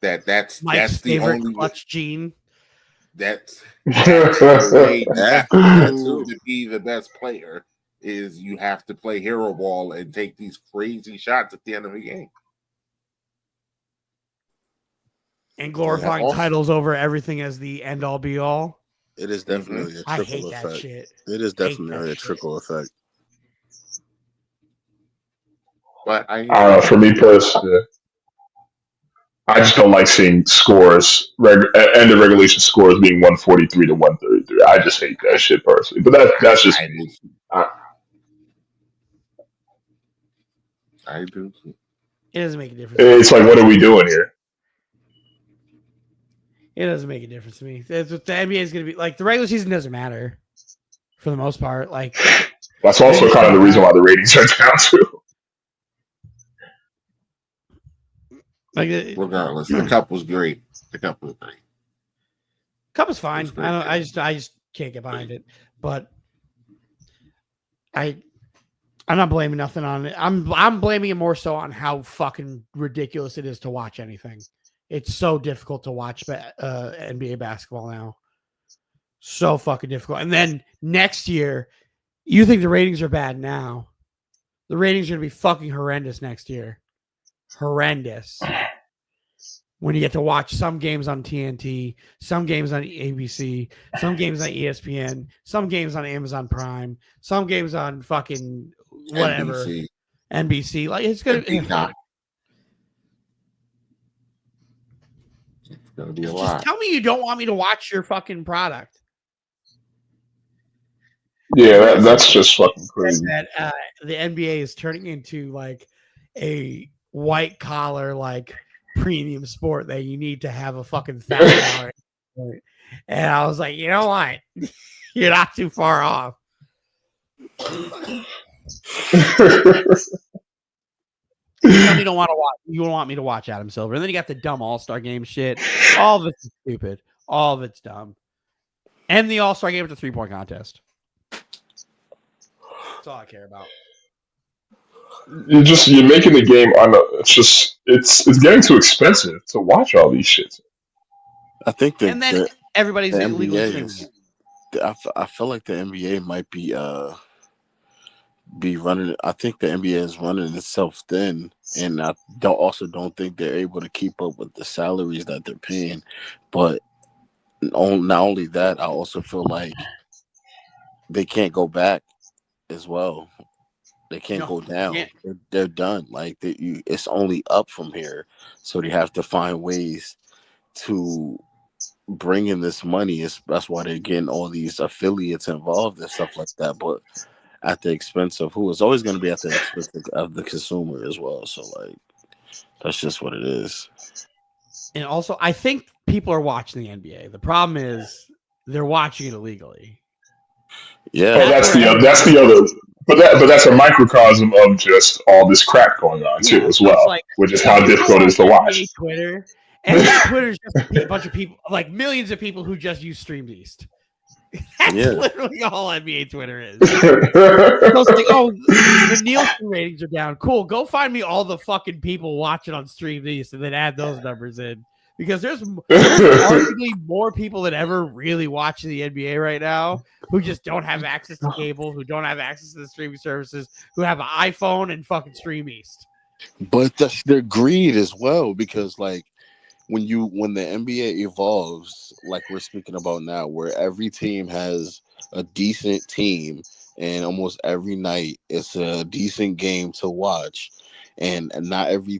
That's Mike's the favorite only clutch gene. That's the way That to be the best player is you have to play hero ball and take these crazy shots at the end of the game. And glorifying titles over everything as the end all be all. It is definitely a trickle effect. That shit. It is definitely a trickle effect. But for me personally, I just don't like seeing scores, end of regulation scores being 143 to 133. I just hate that shit personally. But that's just me. I do. It doesn't make a difference. It's like, what are we doing here? It doesn't make a difference to me. The NBA is going to be like the regular season doesn't matter for the most part. Like that's also kind of the reason why the ratings are down too. Like regardless, the cup was great. The cup was great. Cup is fine. I just can't get behind it. But I'm not blaming nothing on it. I'm blaming it more so on how fucking ridiculous it is to watch anything. It's so difficult to watch NBA basketball now. So fucking difficult. And then next year, you think the ratings are bad now. The ratings are going to be fucking horrendous next year. Horrendous. When you get to watch some games on TNT, some games on ABC, some games on ESPN, some games on Amazon Prime, some games on fucking whatever. NBC. Like it's going to be a lot. Just tell me you don't want me to watch your fucking product. Yeah, that's just fucking crazy. That the NBA is turning into like a white collar, like premium sport that you need to have a fucking $1,000. And I was like, you know what? You're not too far off. You don't want to watch. You don't want me to watch Adam Silver, and then you got the dumb All-Star Game shit. All of it's stupid. All of it's dumb. And the All-Star Game with the 3-point contest. That's all I care about. You're making the game on it's getting too expensive to watch all these shits. I think that and then everybody's the illegally NBA streaming it. I feel like the NBA might be running. I think the NBA is running itself thin, and I don't think they're able to keep up with the salaries that they're paying. But not only that, I also feel like they can't go back as well. They can't No, go down. can't. They're done. Like it's only up from here. So they have to find ways to bring in this money. That's why they're getting all these affiliates involved and stuff like that. But at the expense of who? It's always going to be at the expense of the consumer as well. So like that's just what it is. And also, I think people are watching the NBA. The problem is they're watching it illegally. Yeah, Oh, that's the other. But that's a microcosm of just all this crap going on too, as So it's well, like which is if how you difficult go it is to on watch. NBA Twitter. NBA Twitter is just a bunch of people, like millions of people who just use Stream Beast. That's literally all NBA Twitter is. So it's like, oh, the Nielsen ratings are down. Cool. Go find me all the fucking people watching on Stream Beast and then add those numbers in. Because there's arguably more people than ever really watching the NBA right now who just don't have access to cable, who don't have access to the streaming services, who have an iPhone and fucking Stream East. But that's their greed as well, because like when the NBA evolves, like we're speaking about now, where every team has a decent team and almost every night it's a decent game to watch, and not every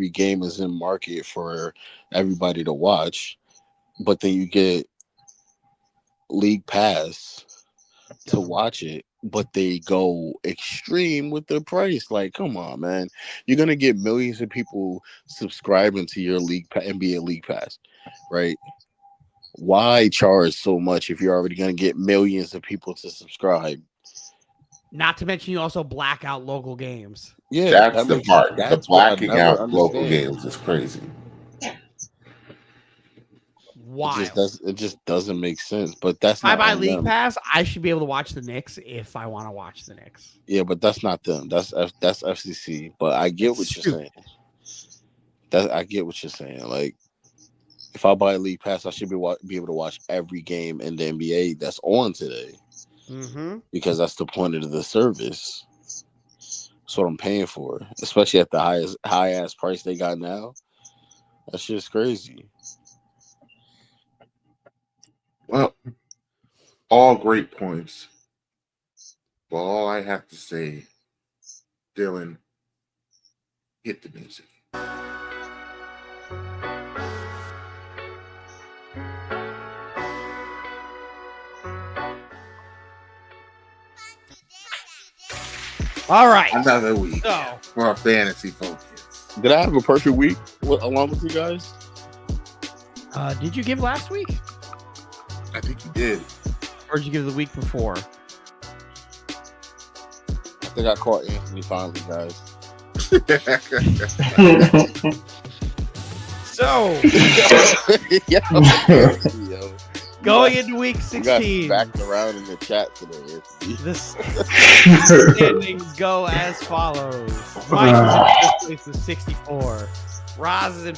game is in market for everybody to watch, but then you get League Pass to watch it, but they go extreme with the price. Like, come on, man. You're gonna get millions of people subscribing to your NBA League Pass, right? Why charge so much if you're already gonna get millions of people to subscribe? Not to mention you also black out local games. Yeah, That's the part. The That's what I blacking never out local understand. games is crazy. Wild. It just doesn't make sense. But that's if I not buy on League them. Pass, I should be able to watch the Knicks if I want to watch the Knicks. Yeah, but that's not them. That's FCC. But I get what you're saying. I get what you're saying. Like, if I buy a League Pass, I should be able to watch every game in the NBA that's on today. Mm-hmm. Because that's the point of the service. That's what I'm paying for, especially at the high ass price they got now. That shit's crazy. Well, all great points. But all I have to say, Dylan, hit the music. All right. Another week So, for our fantasy focus. Did I have a perfect week along with you guys? Did you give last week? I think you did. Or did you give the week before? I think I caught Anthony finally, guys. So, yo, going into week 16. Backed around in the chat today. The standings go as follows. Mike is in first place with 64. Roz is in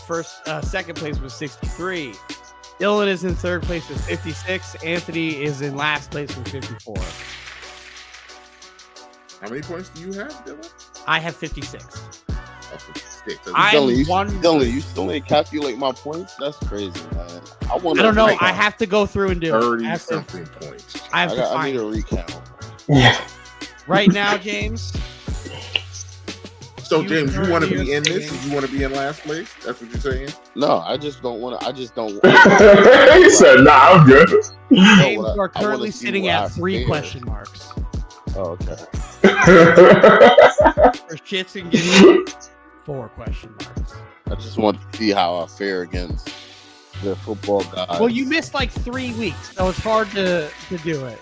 second place with 63. Dylan is in third place with 56. Anthony is in last place with 54. How many points do you have, Dylan? I have 56. Oh, 56. Dylan, you still ain't calculate my points? That's crazy, man. I don't know. I have to go through and do 30-something points. I need a recount. Right now, James. So, James, you want to be in this? And you want to be in last place? That's what you're saying? No, I just don't want to. He said, "Nah, I'm good." James, you are currently sitting at 3 question marks. Oh, okay. For shits and giggles, 4 question marks. I just want to see how I fare against the football guys. Well, you missed like 3 weeks, so it's hard to do it.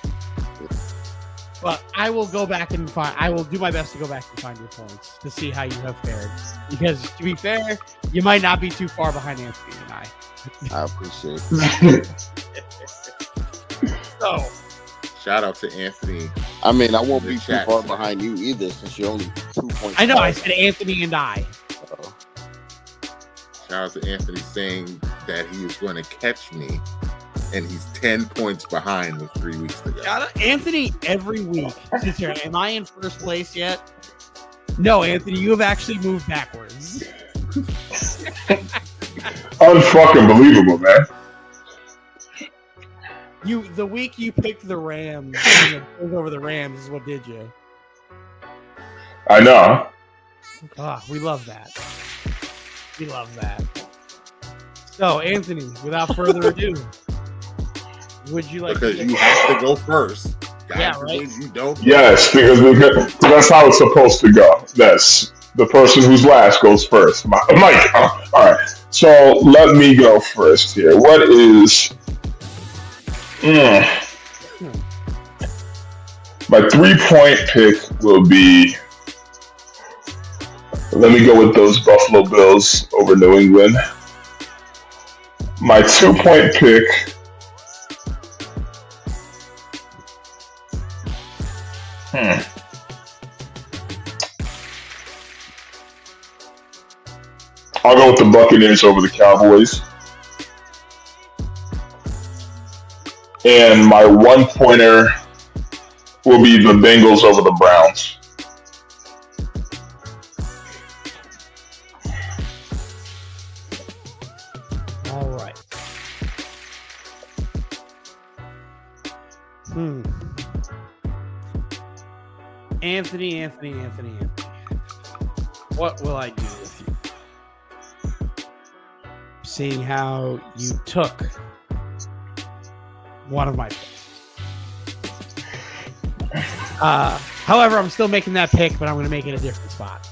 But I will go back and I will do my best to go back and find your points to see how you have fared. Because to be fair, you might not be too far behind Anthony and I. I appreciate it. So, shout out to Anthony. I mean, I won't be too far behind you either, since you're only 2 points. I know. I said Anthony and I. Shout out to Anthony saying that he was going to catch me, and he's 10 points behind with 3 weeks to go. Shout out Anthony every week. Am I in first place yet? No, Anthony, you have actually moved backwards. Unfucking believable, man. The week you picked the Rams and the Bills over the Rams is what did you? I know. We love that. We love that. So, Anthony, without further ado, would you like Because to you have to go first. God Yeah, forbid right. You don't. Yes, because that's how it's supposed to go. That's the person who's last goes first. Mike. All right. So let me go first here. What is my 3-point pick will be. Let me go with those Buffalo Bills over New England. My 2-point pick. I'll go with the Buccaneers over the Cowboys. And my 1-pointer will be the Bengals over the Browns. All right. Anthony. What will I do with you? Seeing how you took one of my picks. However, I'm still making that pick, but I'm going to make it a different spot.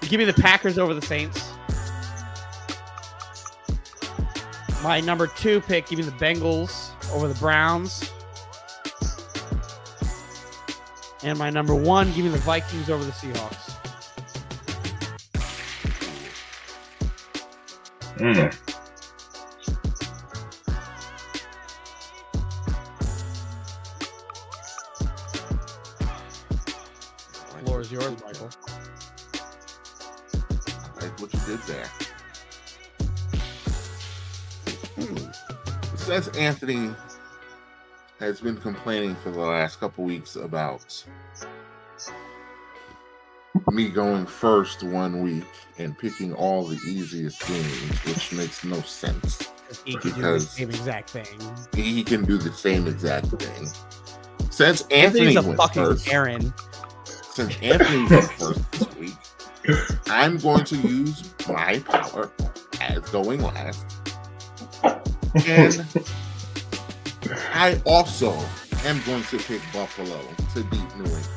Give me the Packers over the Saints. My number 2 pick, give me the Bengals over the Browns. And my number 1, give me the Vikings over the Seahawks. The floor is yours, Michael. I like what you did there. Since Anthony has been complaining for the last couple weeks about me going first one week and picking all the easiest games, which makes no sense. He can do the same exact thing. He can do the same exact thing. Since Anthony Anthony's a went fucking first, Aaron. since Anthony went first this week, I'm going to use my power as going last. And I also am going to pick Buffalo to beat New England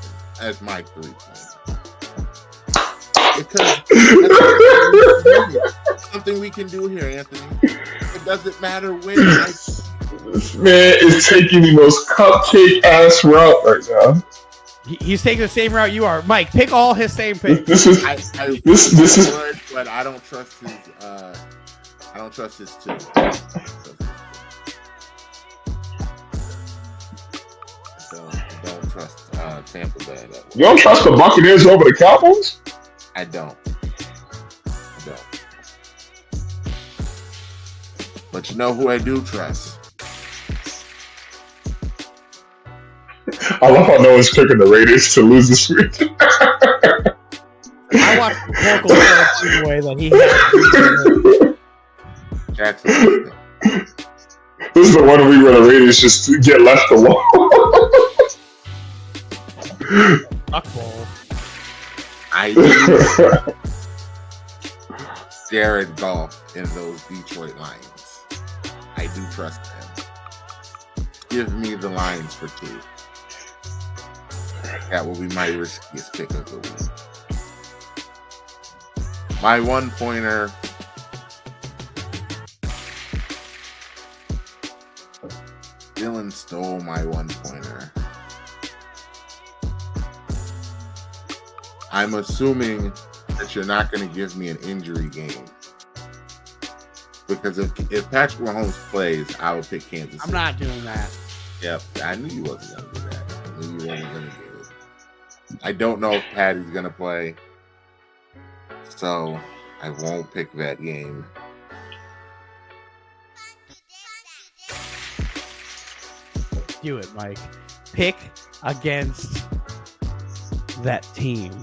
as my 3-point. Because that's something we can do here, Anthony. It doesn't matter when This man is taking the most cupcake ass route right now. He's taking the same route you are. Mike, pick all his same picks. This is would, but I don't trust his two. I don't trust Tampa Bay. You don't trust the Buccaneers over the Cowboys? I don't. But you know who I do trust? I love how no one's picking the Raiders to lose this week. I watched local the way that he had. Jackson. This is the one week where the Raiders just get left alone. Duckball. I do Jared Goff in those Detroit Lions. I do trust them. Give me the Lions for 2. That will be my riskiest pick of the week. My 1-pointer. Dylan stole my 1-pointer. I'm assuming that you're not going to give me an injury game. Because if Patrick Mahomes plays, I would pick Kansas City. I'm not doing that. Yep, I knew you wasn't going to do that. I knew you wasn't going to do it. I don't know if Patty's going to play. So I won't pick that game. Do it, Mike. Pick against that team.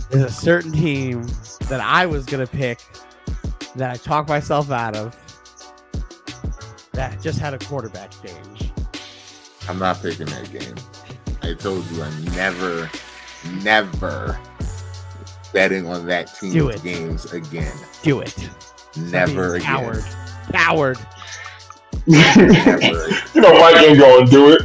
There's a certain team that I was going to pick that I talked myself out of. that just had a quarterback change. I'm not picking that game. I told you I'm never betting on that team's games again. Do it. Never again. Coward. Never. Mike ain't going to do it.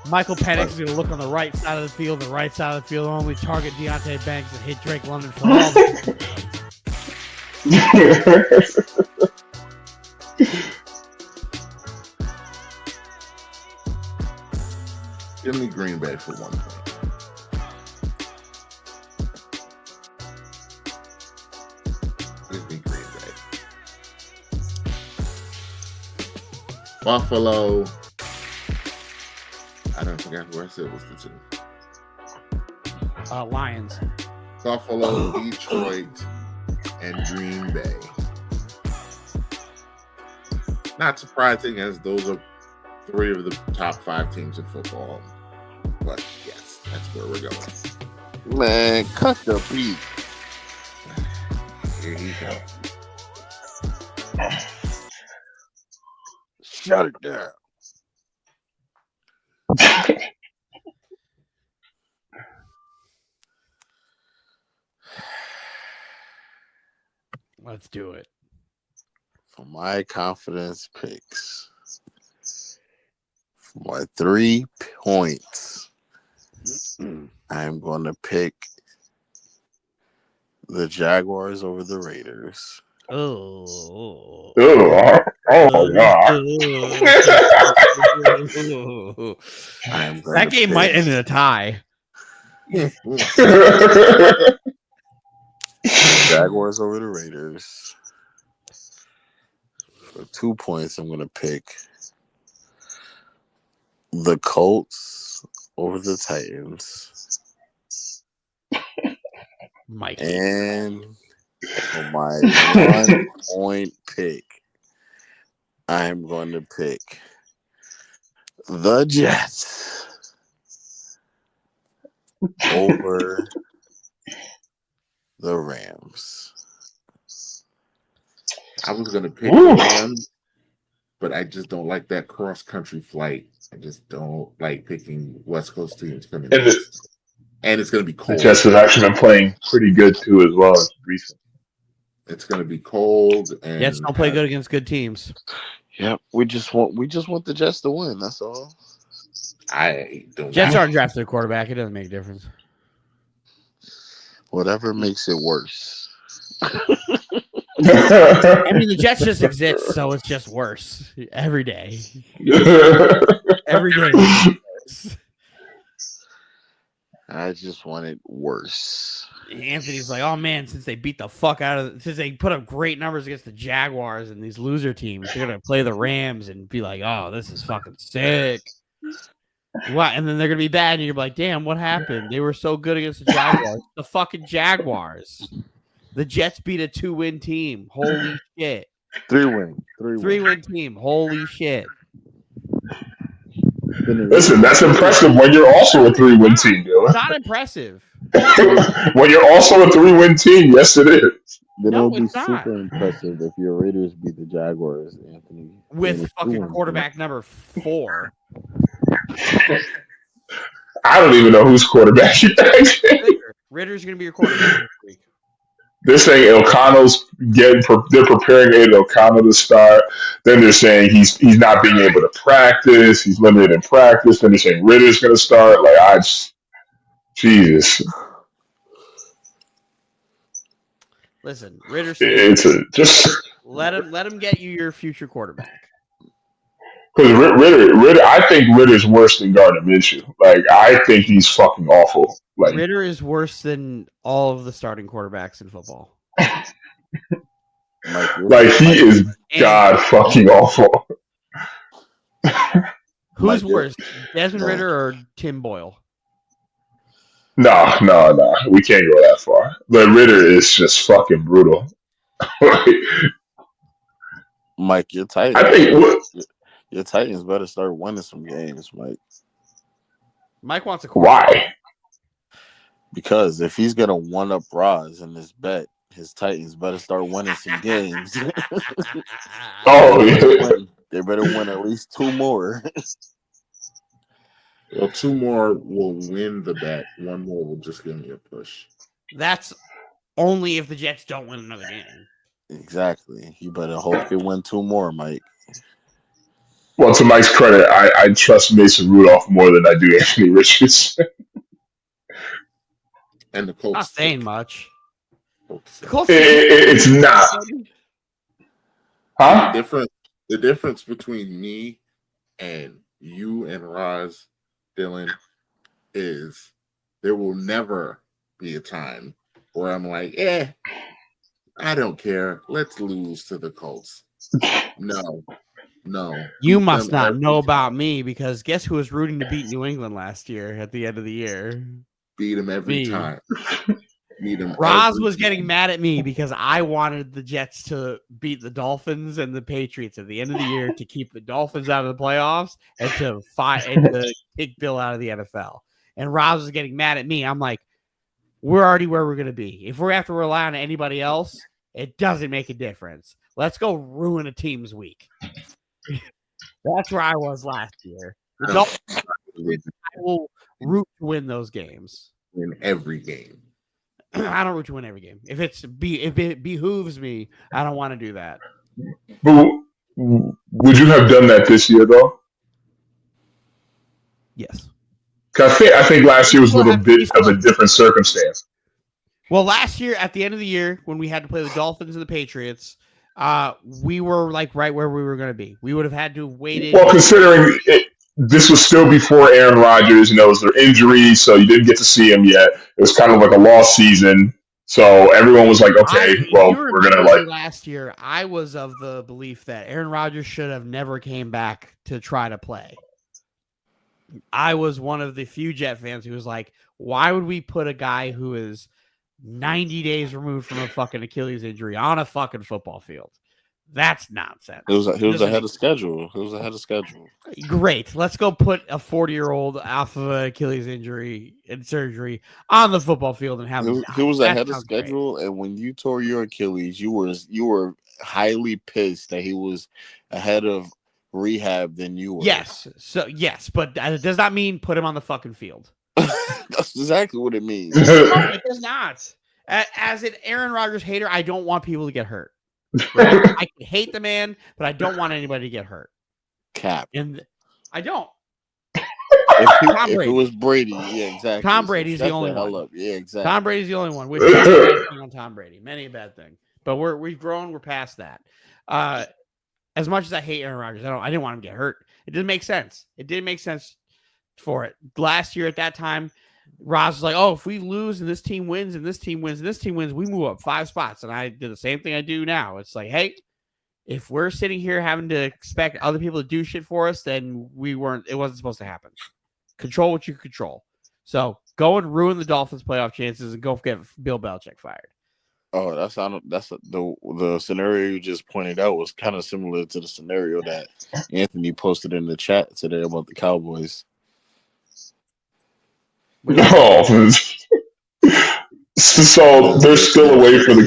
Michael Penix is going to look on the right side of the field. The right side of the field only target Deontay Banks and hit Drake London for all the Give me Green Bay for 1 point. Give me Green Bay. Buffalo. I don't forget where I said was the two. Lions. Buffalo, Detroit, and Green Bay. Not surprising, as those are 3 of the top 5 teams in football. But yes, that's where we're going. Man, cut the beat. Here you go. Shut it down. Let's do it. For my confidence picks, for my 3 points, I'm going to pick the Jaguars over the Raiders. Oh. God. That game might end in a tie. Jaguars over the Raiders. For 2 points, I'm going to pick the Colts over the Titans. Mike. And for my 1 point pick, I'm going to pick the Jets over the Rams. I was going to pick the Rams, but I just don't like that cross-country flight. I just don't like picking West Coast teams coming in. And it's going to be cold. The Jets have actually been playing pretty good, too, as well, recently. It's going to be cold. And Jets don't play good against good teams. Yep, we just want the Jets to win. That's all. I don't. Jets aren't drafted a quarterback. It doesn't make a difference. Whatever makes it worse. I mean, the Jets just exist, so it's just worse every day. Every day. Worse. I just want it worse. Anthony's like, oh man, since they put up great numbers against the Jaguars and these loser teams, they're gonna play the Rams and be like, oh, this is fucking sick. What? And then they're gonna be bad, and you're like, damn, what happened? They were so good against the Jaguars. The fucking Jaguars. The Jets beat a 2-win team. Holy shit. 3-win team. Holy shit. Listen, that's impressive when you're also a 3-win team, Dylan. Not impressive. When you're also a 3-win team, yes, it is. Then No, it'll be it's not. super impressive if your Raiders beat the Jaguars, Anthony. With fucking quarterback number 4. I don't even know who's quarterback. Ritter's going to be your quarterback this week. They're saying Elcano's they're preparing Elcano to start. Then they're saying he's not being able to practice. He's limited in practice. Then they're saying Ritter's going to start. Jesus. Listen, Ritter's let him get you your future quarterback. Because Ritter, I think Ritter's worse than Gardner Minshew. I think he's fucking awful. Ritter is worse than all of the starting quarterbacks in football. He is god fucking awful. Who's worse, Desmond Ritter or Tim Boyle? No. We can't go that far. But Ritter is just fucking brutal. Mike, your Titans. I think your Titans better start winning some games, Mike. Mike wants a quarterback. Why? Because if he's gonna one up Roz in this bet, His Titans better start winning some games. Oh, yeah. They better win at least 2 more. Well, 2 more will win the bet. 1 more will just give me a push. That's only if the Jets don't win another game. Exactly. You better hope they win 2 more, Mike. Well, to Mike's credit, I trust Mason Rudolph more than I do Anthony Richards. And the Colts Not saying stink. much. Colts The stink. Colts It's not. The Huh? difference between me and you and Roz, Dylan, is there will never be a time where I'm like, I don't care. Let's lose to the Colts. No. You Beat must them not every know about time. me because guess who was rooting to beat New England last year at the end of the year? Beat them every Me. time. Beat them Roz every was time. getting mad at me because I wanted the Jets to beat the Dolphins and the Patriots at the end of the year to keep the Dolphins out of the playoffs and to kick Bill out of the NFL. And Roz was getting mad at me. I'm like, we're already where we're going to be. If we have to rely on anybody else, it doesn't make a difference. Let's go ruin a team's week. That's where I was last year. The Dolphins, I will root to win those games. In every game. I don't root to win every game. If it behooves me, I don't want to do that. But would you have done that this year, though? Yes. I think last year was a little bit of a different circumstance. Well, last year at the end of the year when we had to play the Dolphins and the Patriots, we were like right where we were going to be. We would have had to have waited. Well, considering this was still before Aaron Rodgers, it was their injury, so you didn't get to see him yet. It was kind of like a lost season. So everyone was like, okay, we're going to last year, I was of the belief that Aaron Rodgers should have never came back to try to play. I was one of the few Jet fans who was like, why would we put a guy who is 90 days removed from a fucking Achilles injury on a fucking football field? That's nonsense. He was ahead of schedule. Great. Let's go put a 40-year-old off of an Achilles injury and surgery on the football field and have him. He was ahead of schedule, and when you tore your Achilles, you were highly pissed that he was ahead of rehab than you were. Yes. So yes, but it does not mean put him on the fucking field. That's exactly what it means. No, it does not. As an Aaron Rodgers hater, I don't want people to get hurt. Right? I can hate the man, but I don't want anybody to get hurt. Cap. And I don't. If it was Brady, yeah, exactly. Tom Brady's the only one. Yeah, exactly. Tom Brady's the only one. Which is a bad thing on Tom Brady. Many a bad thing. But we've grown. We're past that. As much as I hate Aaron Rodgers, I didn't want him to get hurt. It didn't make sense. It didn't make sense for it. Last year at that time, Roz was like, oh, if we lose and this team wins and this team wins and this team wins, we move up 5 spots. And I did the same thing I do now. It's like, hey, if we're sitting here having to expect other people to do shit for us, then it wasn't supposed to happen. Control what you control. So go and ruin the Dolphins' playoff chances and go get Bill Belichick fired. Oh, the scenario you just pointed out was kind of similar to the scenario that Anthony posted in the chat today about the Cowboys. No. So they're still away for the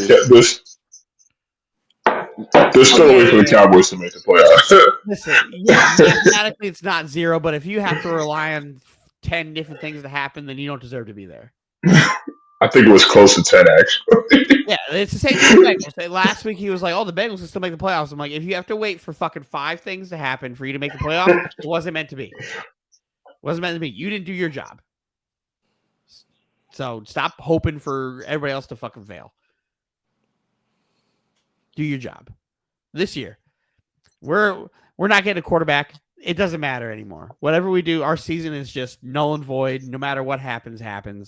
Cowboys to make the playoffs. Listen, yeah, mathematically it's not 0, but if you have to rely on 10 different things to happen, then you don't deserve to be there. I think it was close to 10, actually. Yeah, it's the same thing with the Bengals. Last week he was like, oh, the Bengals can still make the playoffs. I'm like, if you have to wait for fucking 5 things to happen for you to make the playoffs, it wasn't meant to be. It wasn't meant to be. You didn't do your job. So stop hoping for everybody else to fucking fail. Do your job. This year, we're not getting a quarterback. It doesn't matter anymore. Whatever we do, our season is just null and void. No matter what happens.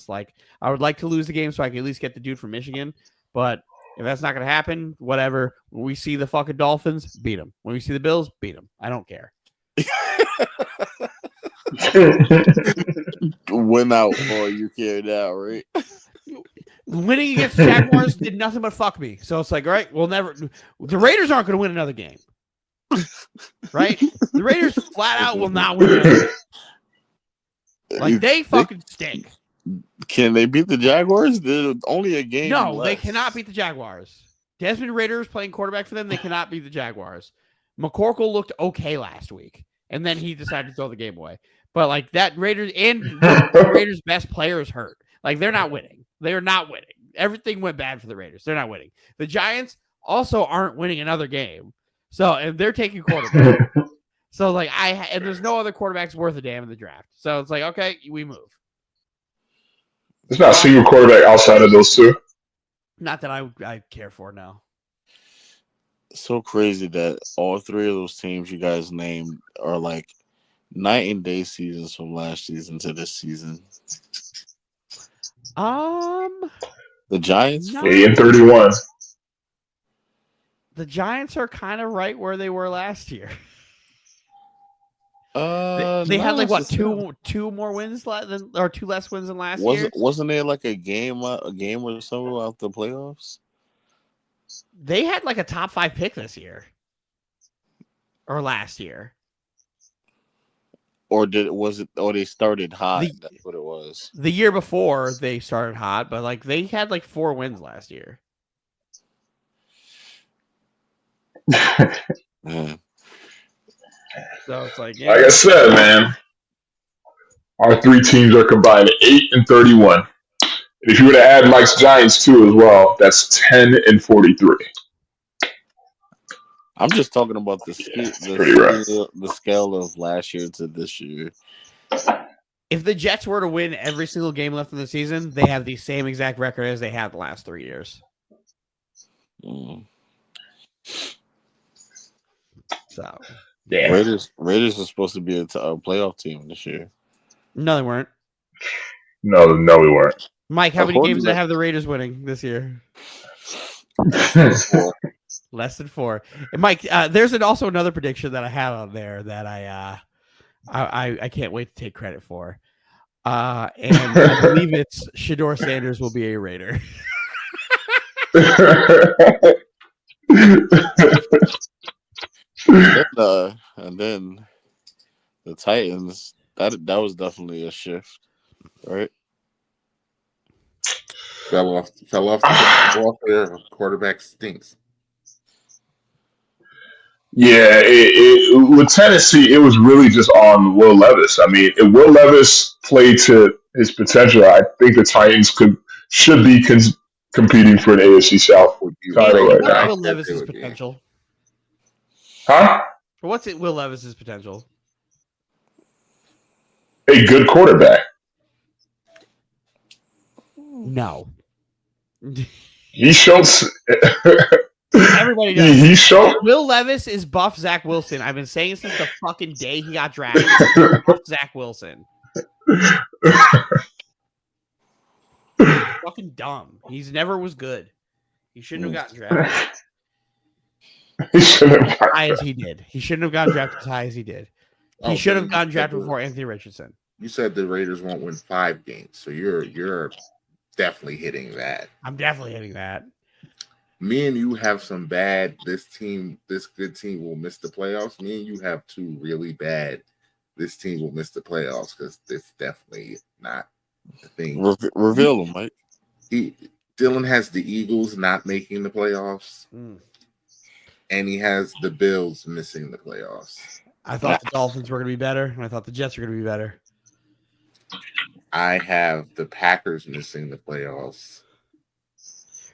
Like, I would like to lose the game so I can at least get the dude from Michigan. But if that's not going to happen, whatever. When we see the fucking Dolphins, beat them. When we see the Bills, beat them. I don't care. Win out for you carried out, right? Winning against the Jaguars did nothing but fuck me. So it's like, all right, the Raiders aren't going to win another game. Right? The Raiders flat out will not win another game. Like, they fucking stink. Can they beat the Jaguars? They're only a game. No, less. they cannot beat the Jaguars. Desmond Ridder's playing quarterback for them. They cannot beat the Jaguars. McCorkle looked okay last week, and then he decided to throw the game away. But like that Raiders and the Raiders' best player is hurt. Like they're not winning. They're not winning. Everything went bad for the Raiders. They're not winning. The Giants also aren't winning another game. So and they're taking quarterback. So like and there's no other quarterbacks worth a damn in the draft. So it's like okay, we move. There's not a single quarterback outside of those two. Not that I care for now. So crazy that all three of those teams you guys named are like night and day seasons from last season to this season. The Giants 8-31. The Giants are kind of right where they were last year. They had like what two more wins or two less wins than last year. Wasn't there like a game or so out the playoffs? They had like a top 5 pick this year or last year. Or they started hot? That's what it was. The year before they started hot, but like they had like 4 wins last year. Man. So it's like, like I said, man, our 3 teams are combined 8-31. And if you were to add Mike's Giants too as well, that's 10-43. I'm just talking about the scale of last year to this year. If the Jets were to win every single game left in the season, they have the same exact record as they had the last 3 years. So, yeah. Raiders are supposed to be a playoff team this year. No, they weren't. No, we weren't. Mike, how many games did I have the Raiders winning this year? Less than 4. And Mike, there's also another prediction that I have on there that I can't wait to take credit for. And I believe it's Shedeur Sanders will be a Raider. And then the Titans, that was definitely a shift, right? Fell off their quarterback stinks. Yeah, with Tennessee, it was really just on Will Levis. I mean, if Will Levis played to his potential, I think the Titans should be competing for an AFC South title right now. Will Levis's potential? Huh? What's Will Levis's potential? A good quarterback. No. He showed. Everybody knows. He showed. Will Levis is buff Zach Wilson. I've been saying it since the fucking day he got drafted. Buff Zach Wilson. Fucking dumb. He's never was good. He shouldn't have gotten drafted. He shouldn't have high as he did. He shouldn't have gotten drafted as high as he did. He should have gotten drafted before Anthony Richardson. You said the Raiders won't win 5 games, so you're definitely hitting that. I'm definitely hitting that. Me and you have some bad. This good team will miss the playoffs. Me and you have 2 really bad. This team will miss the playoffs because it's definitely not the thing. Reveal them, Mike. Dylan has the Eagles not making the playoffs, and he has the Bills missing the playoffs. I thought the Dolphins were going to be better, and I thought the Jets were going to be better. I have the Packers missing the playoffs.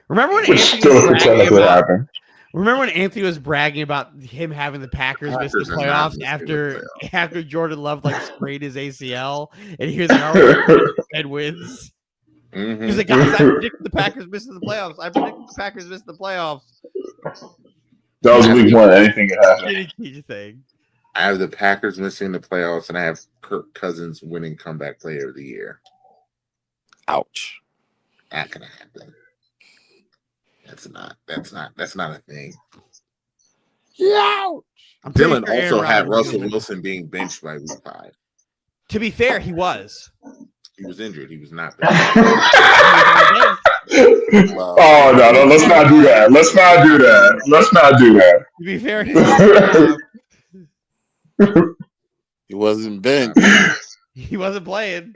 Remember when Anthony was bragging about him having the Packers miss the playoffs after Jordan Love sprayed his ACL, and here they are and wins. Mm-hmm. He's like, guys, I predicted the Packers missing the playoffs. That was week 1. Anything can happen. I have the Packers missing the playoffs, and I have Kirk Cousins winning comeback player of the year. Ouch. Not gonna happen. That's not a thing. Yeah. Dylan also had Russell Wilson being benched by week 5. To be fair, he was. He was injured. He was not benched. Oh no! Let's not do that. To be fair, he wasn't benched. He wasn't playing.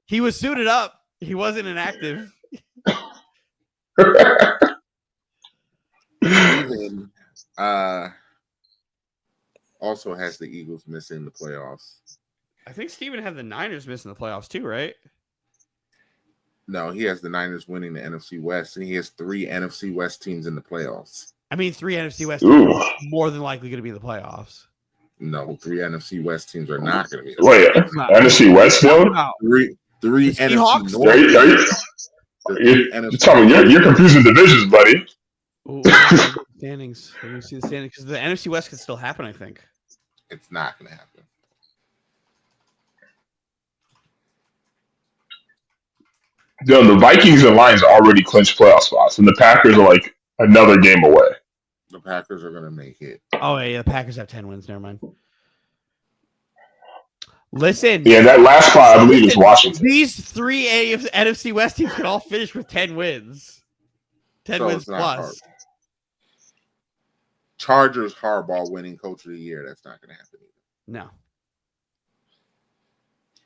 He was suited up. He wasn't inactive. Steven also has the Eagles missing the playoffs. I think Steven had the Niners missing the playoffs too, right? No, he has the Niners winning the NFC West, and he has 3 NFC West teams in the playoffs. I mean, 3 NFC West teams are more than likely going to be in the playoffs. No, 3 NFC West teams are not going to be. Wait, NFC West, though? Three The NFC Seahawks? North. You're confusing divisions, buddy. Ooh, standings. Let me see the standings because the NFC West could still happen. I think It's not going to happen. Yo, the Vikings and Lions already clinched playoff spots, and the Packers are like another game away. The Packers are going to make it. Oh, yeah, the Packers have 10 wins. Never mind. Listen. Yeah, that last spot, I believe, is Washington. These 3 NFC West teams can all finish with 10 wins. 10 wins plus. Hard. Chargers Harbaugh winning coach of the year. That's not going to happen either. No.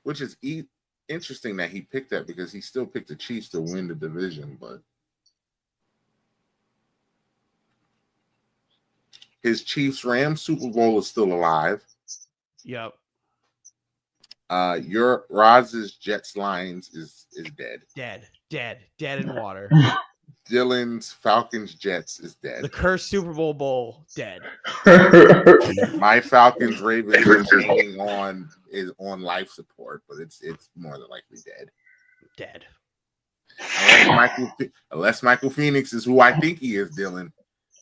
Which is interesting that he picked that because he still picked the Chiefs to win the division, but his Chiefs-Rams Super Bowl is still alive. Yep. Your Roz's Jets-Lions is dead. Dead in water. Dylan's Falcons-Jets is dead. The cursed Super Bowl, dead. My Falcons-Ravens is on life support, but it's more than likely dead. Unless Michael Phoenix is who I think he is, Dylan.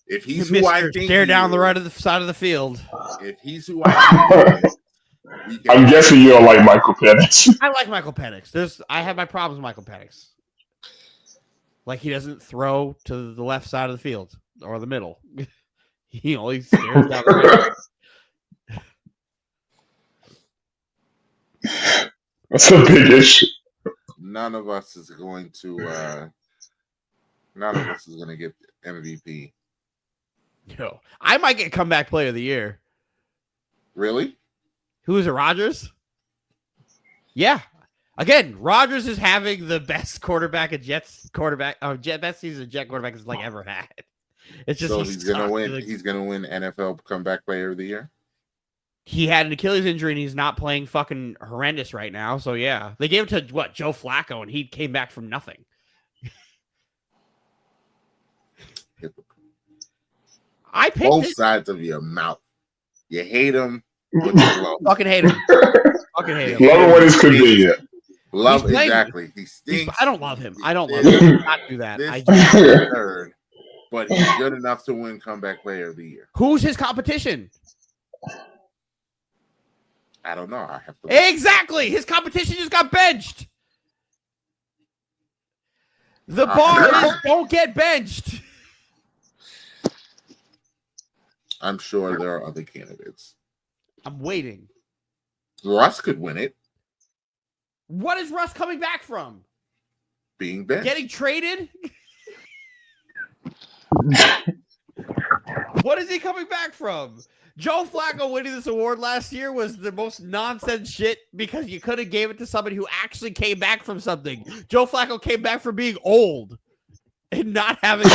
If he's who I think stare down the right of the side of the field. If he's who I think he is, I'm guessing you don't like Michael Penix. I like Michael Penix. I have my problems with Michael Penix. Like he doesn't throw to the left side of the field or the middle. He only stares down the right. That's a big issue. None of us is going to get MVP. Yo, I might get comeback player of the year. Really? Who is it, Rodgers? Yeah. Again, Rodgers is having the best quarterback a Jets quarterback, best season a Jet quarterback has like ever had. It's just so he's gonna win. He's gonna win NFL comeback player of the year. He had an Achilles injury and he's not playing fucking horrendous right now. So yeah, they gave it to Joe Flacco, and he came back from nothing. I picked both sides of your mouth. You hate him, but you love him. Fucking hate him. Fucking hate him. Love him when he's convenient. Love exactly. He stinks. I don't love him. I don't love him. Not do that. Third, but he's good enough to win comeback player of the year. Who's his competition? I don't know. I have to exactly. His competition just got benched. The bar is don't get benched. I'm sure there are other candidates. I'm waiting. Russ could win it. What is Russ coming back from? Being benched. Getting traded? What is he coming back from? Joe Flacco winning this award last year was the most nonsense shit because you could have gave it to somebody who actually came back from something. Joe Flacco came back from being old and not having.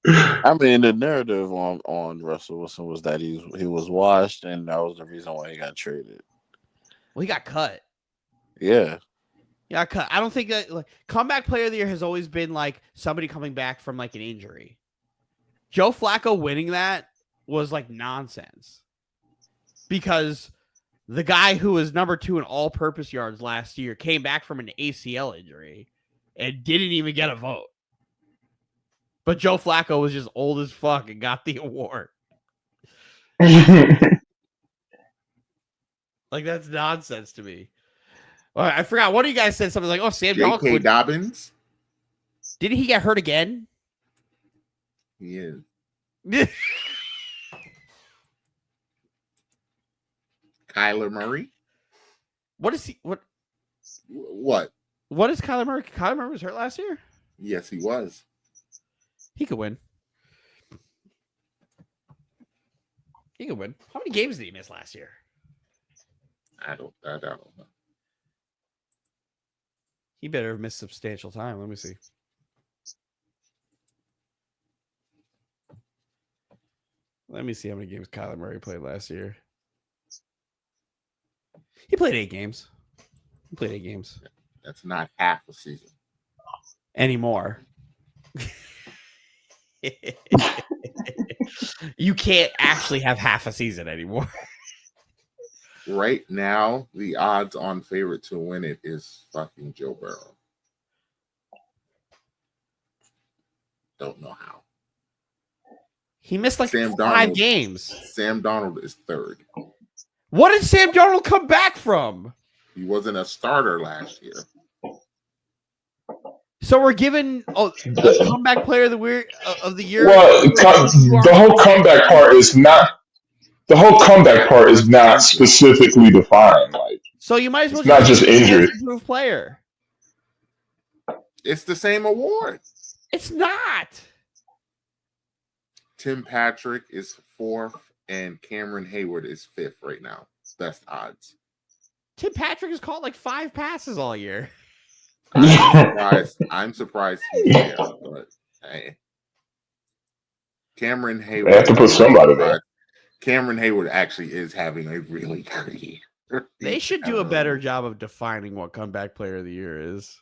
I mean, the narrative on Russell Wilson was that he was washed, and that was the reason why he got traded. Well, he got cut. Yeah. Yeah, cut. I don't think that like comeback player of the year has always been like somebody coming back from like an injury. Joe Flacco winning that was like nonsense because the guy who was number 2 in all-purpose yards last year came back from an ACL injury and didn't even get a vote. But Joe Flacco was just old as fuck and got the award. Like, that's nonsense to me. All right, I forgot. One of you guys said something like, oh, Sam Darnold. J.K. Dobbins? Didn't he get hurt again? He is. Kyler Murray? What is he? What is Kyler Murray? Kyler Murray was hurt last year? Yes, he was. He could win. How many games did he miss last year? I don't know. He better have missed substantial time. Let me see. Let me see how many games Kyler Murray played last year. He played 8 games. He played 8 games. That's not half a season. Anymore. You can't actually have half a season anymore. Right now, the odds on favorite to win it is fucking Joe Burrow. Don't know how. He missed like Sam 5 Darnold- games. Sam Darnold is third. What did Sam Darnold come back from? He wasn't a starter last year. So we're giving a comeback player of the year. Well, the whole comeback part is not. The whole comeback part is not specifically defined. Like, so you might as well it's not just injury. Improved player. It's the same award. It's not. Tim Patrick is 4th, and Cameron Hayward is 5th right now. Best odds. Tim Patrick has caught like 5 passes all year. I'm surprised he's there, but hey. Cameron Hayward. They have to put somebody there. Cameron Hayward actually is having a really good year. They should do a better job of defining what comeback player of the year is.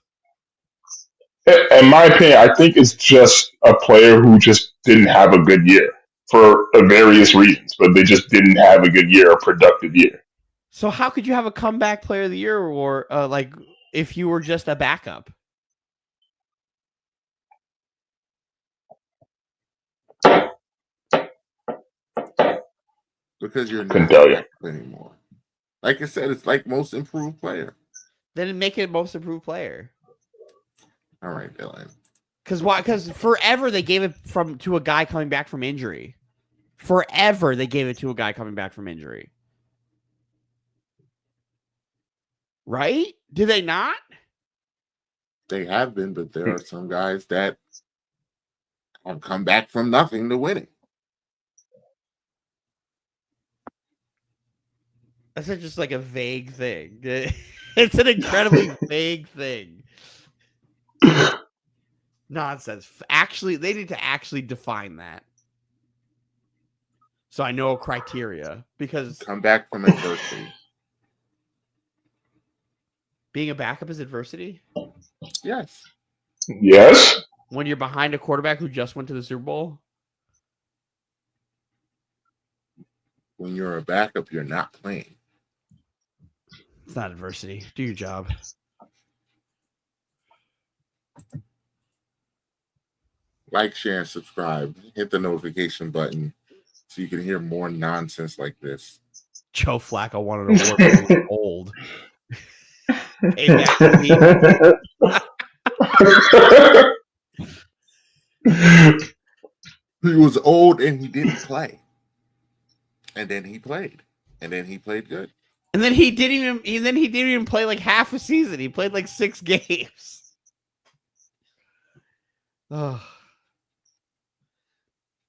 In my opinion, I think it's just a player who just didn't have a good year for various reasons, but they just didn't have a good year, a productive year. So how could you have a comeback player of the year or like if you were just a backup? Because you're Couldn't not tell you anymore. Like I said, it's like most improved player. Then make it most improved player. All right, Dylan. Because why? Because forever they gave it to a guy coming back from injury. Forever they gave it to a guy coming back from injury. Right? Did they not? They have been, but there are some guys that have come back from nothing to winning. That's just like a vague thing. It's an incredibly vague thing. Nonsense. Actually, they need to actually define that. So I know a criteria because Come back from adversity. being a backup is adversity. Yes. Yes. When you're behind a quarterback who just went to the Super Bowl. When you're a backup, you're not playing. It's not adversity. Do your job. Like, share, and subscribe. Hit the notification button so you can hear more nonsense like this. Joe Flacco wanted an award when he was old. Hey, that He was old and he didn't play. And then he played. And then he played good. And then he didn't even play like half a season. He played like 6 games. Oh.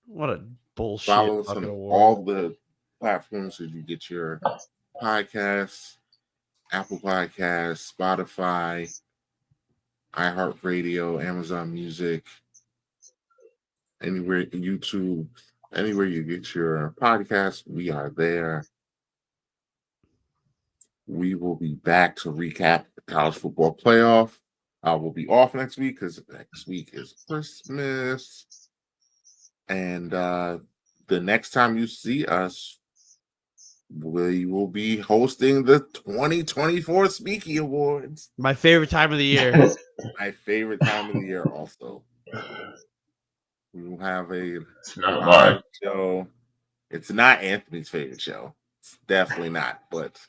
What a bullshit. Follow us on all the platforms so you get your podcasts, Apple Podcasts, Spotify, iHeartRadio, Amazon Music, anywhere, YouTube, anywhere you get your podcast, we are there. We will be back to recap the college football playoff. We'll be off next week because next week is Christmas. And the next time you see us, we will be hosting the 2024 Speaky Awards. My favorite time of the year. My favorite time of the year also. We will have a not live show. It's not Anthony's favorite show. It's definitely not. But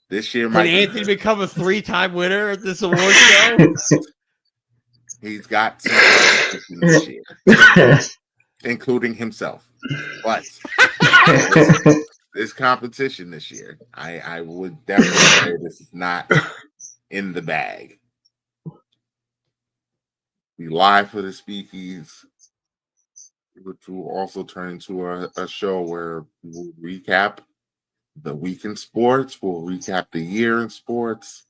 this year might Anthony become a 3-time winner at this award show? He's got some competition this year, including himself. But this competition this year, I would definitely say this is not in the bag. We live for the Speakies, which will also turn into a show where we'll recap the week in sports. We'll recap the year in sports.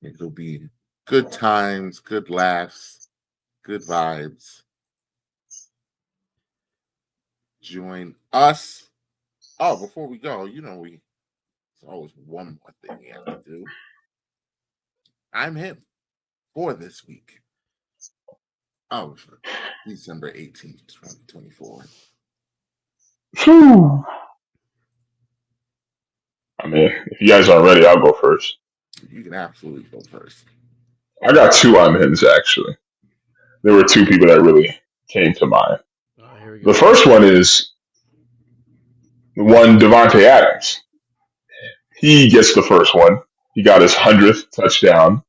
It'll be Good times, good laughs, good vibes. Join us. Oh, before we go, there's always one more thing we have to do. I'm him for this week of December 18th, 2024. Phew. I mean, if you guys aren't ready, I'll go first. You can absolutely go first. I got two I'm hims, actually. There were two people that really came to mind. Oh, here we go. The first one is one Devontae Adams. He gets the first one. He got his 100th touchdown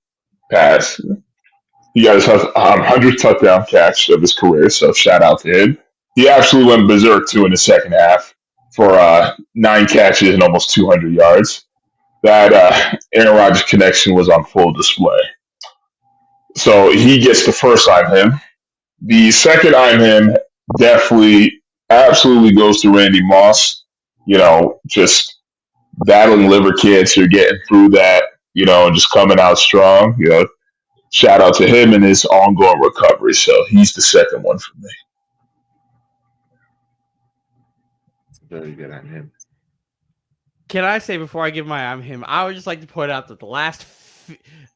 pass. He got his 100th touchdown catch of his career, so shout out to him. He absolutely went berserk, too, in the second half for 9 catches and almost 200 yards. That Aaron Rodgers connection was on full display. So he gets the first I'm him. The second I'm him definitely, absolutely goes to Randy Moss. Just battling liver cancer, getting through that, and just coming out strong. Shout out to him and his ongoing recovery. So he's the second one for me. Very good on him. Can I say before I give my I'm him, I would just like to point out that the last,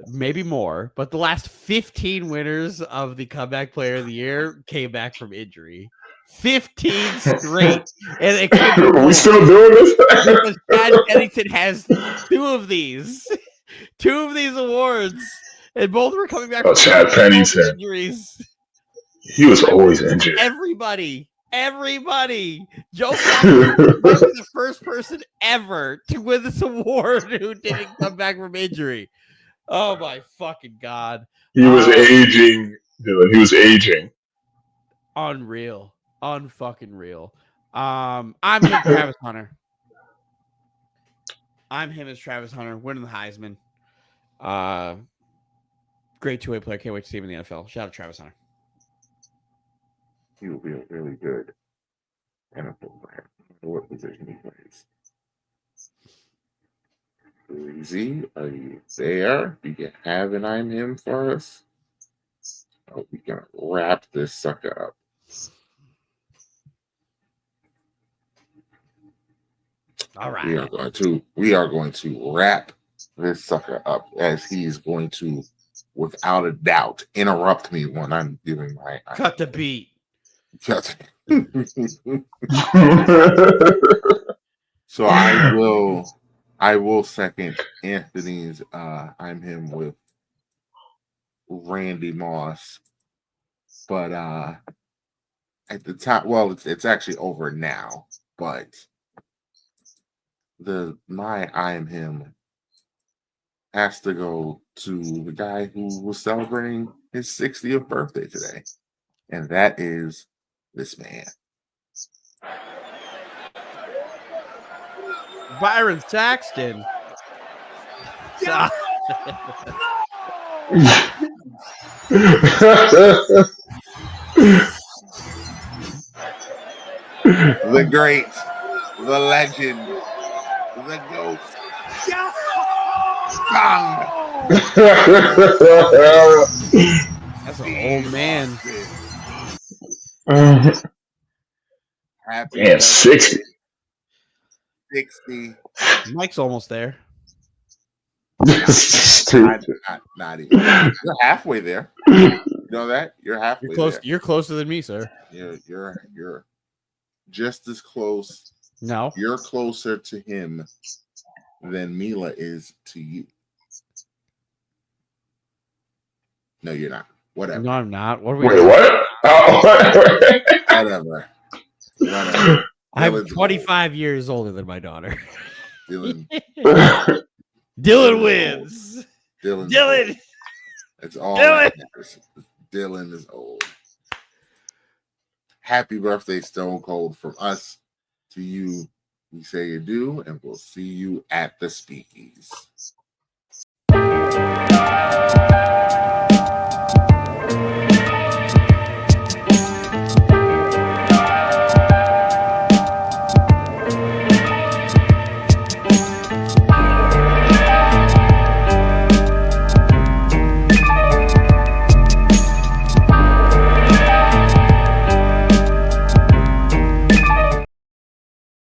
maybe more, but the last 15 winners of the Comeback Player of the Year came back from injury. 15 straight. And it could be Are we more. still doing this? Because Chad Pennington has two of these awards, and both were coming back Oh, from Chad Pennington. injuries. He was always injured. Everybody. Joe Flacco might be the first person ever to win this award who didn't come back from injury. Oh my fucking god! He was aging, Dylan. He was aging. Unreal, unfucking real. I'm him, Travis Hunter. I'm him as Travis Hunter, winning the Heisman. Great two-way player. Can't wait to see him in the NFL. Shout out to Travis Hunter. He will be a really good NFL player. What position he plays. Breezy, are you there? Do you have an I'm him for us? Oh, we gonna wrap this sucker up. All right. We are going to wrap this sucker up as he's going to, without a doubt, interrupt me when I'm giving my cut the beat. So I will second Anthony's I'm him with Randy Moss. But at the time, well, it's actually over now, but my I'm him has to go to the guy who was celebrating his 60th birthday today. And that is this man. Byron Saxton. The great, the legend, the ghost. That's an old man. Happy Man, 60. 60. Mike's almost there. Not even. You're halfway there. You know that? You're halfway You're close. there. You're closer than me, sir. You're just as close. No. You're closer to him than Mila is to you. No, you're not. Whatever. No, I'm not. What are we Wait, doing? what? Whatever. I'm 25 years older than my daughter. Dylan. Dylan wins. Dylan. It's all Dylan. that matters. Dylan is old. Happy birthday, Stone Cold, from us to you. We say adieu, and we'll see you at the Speakeasy.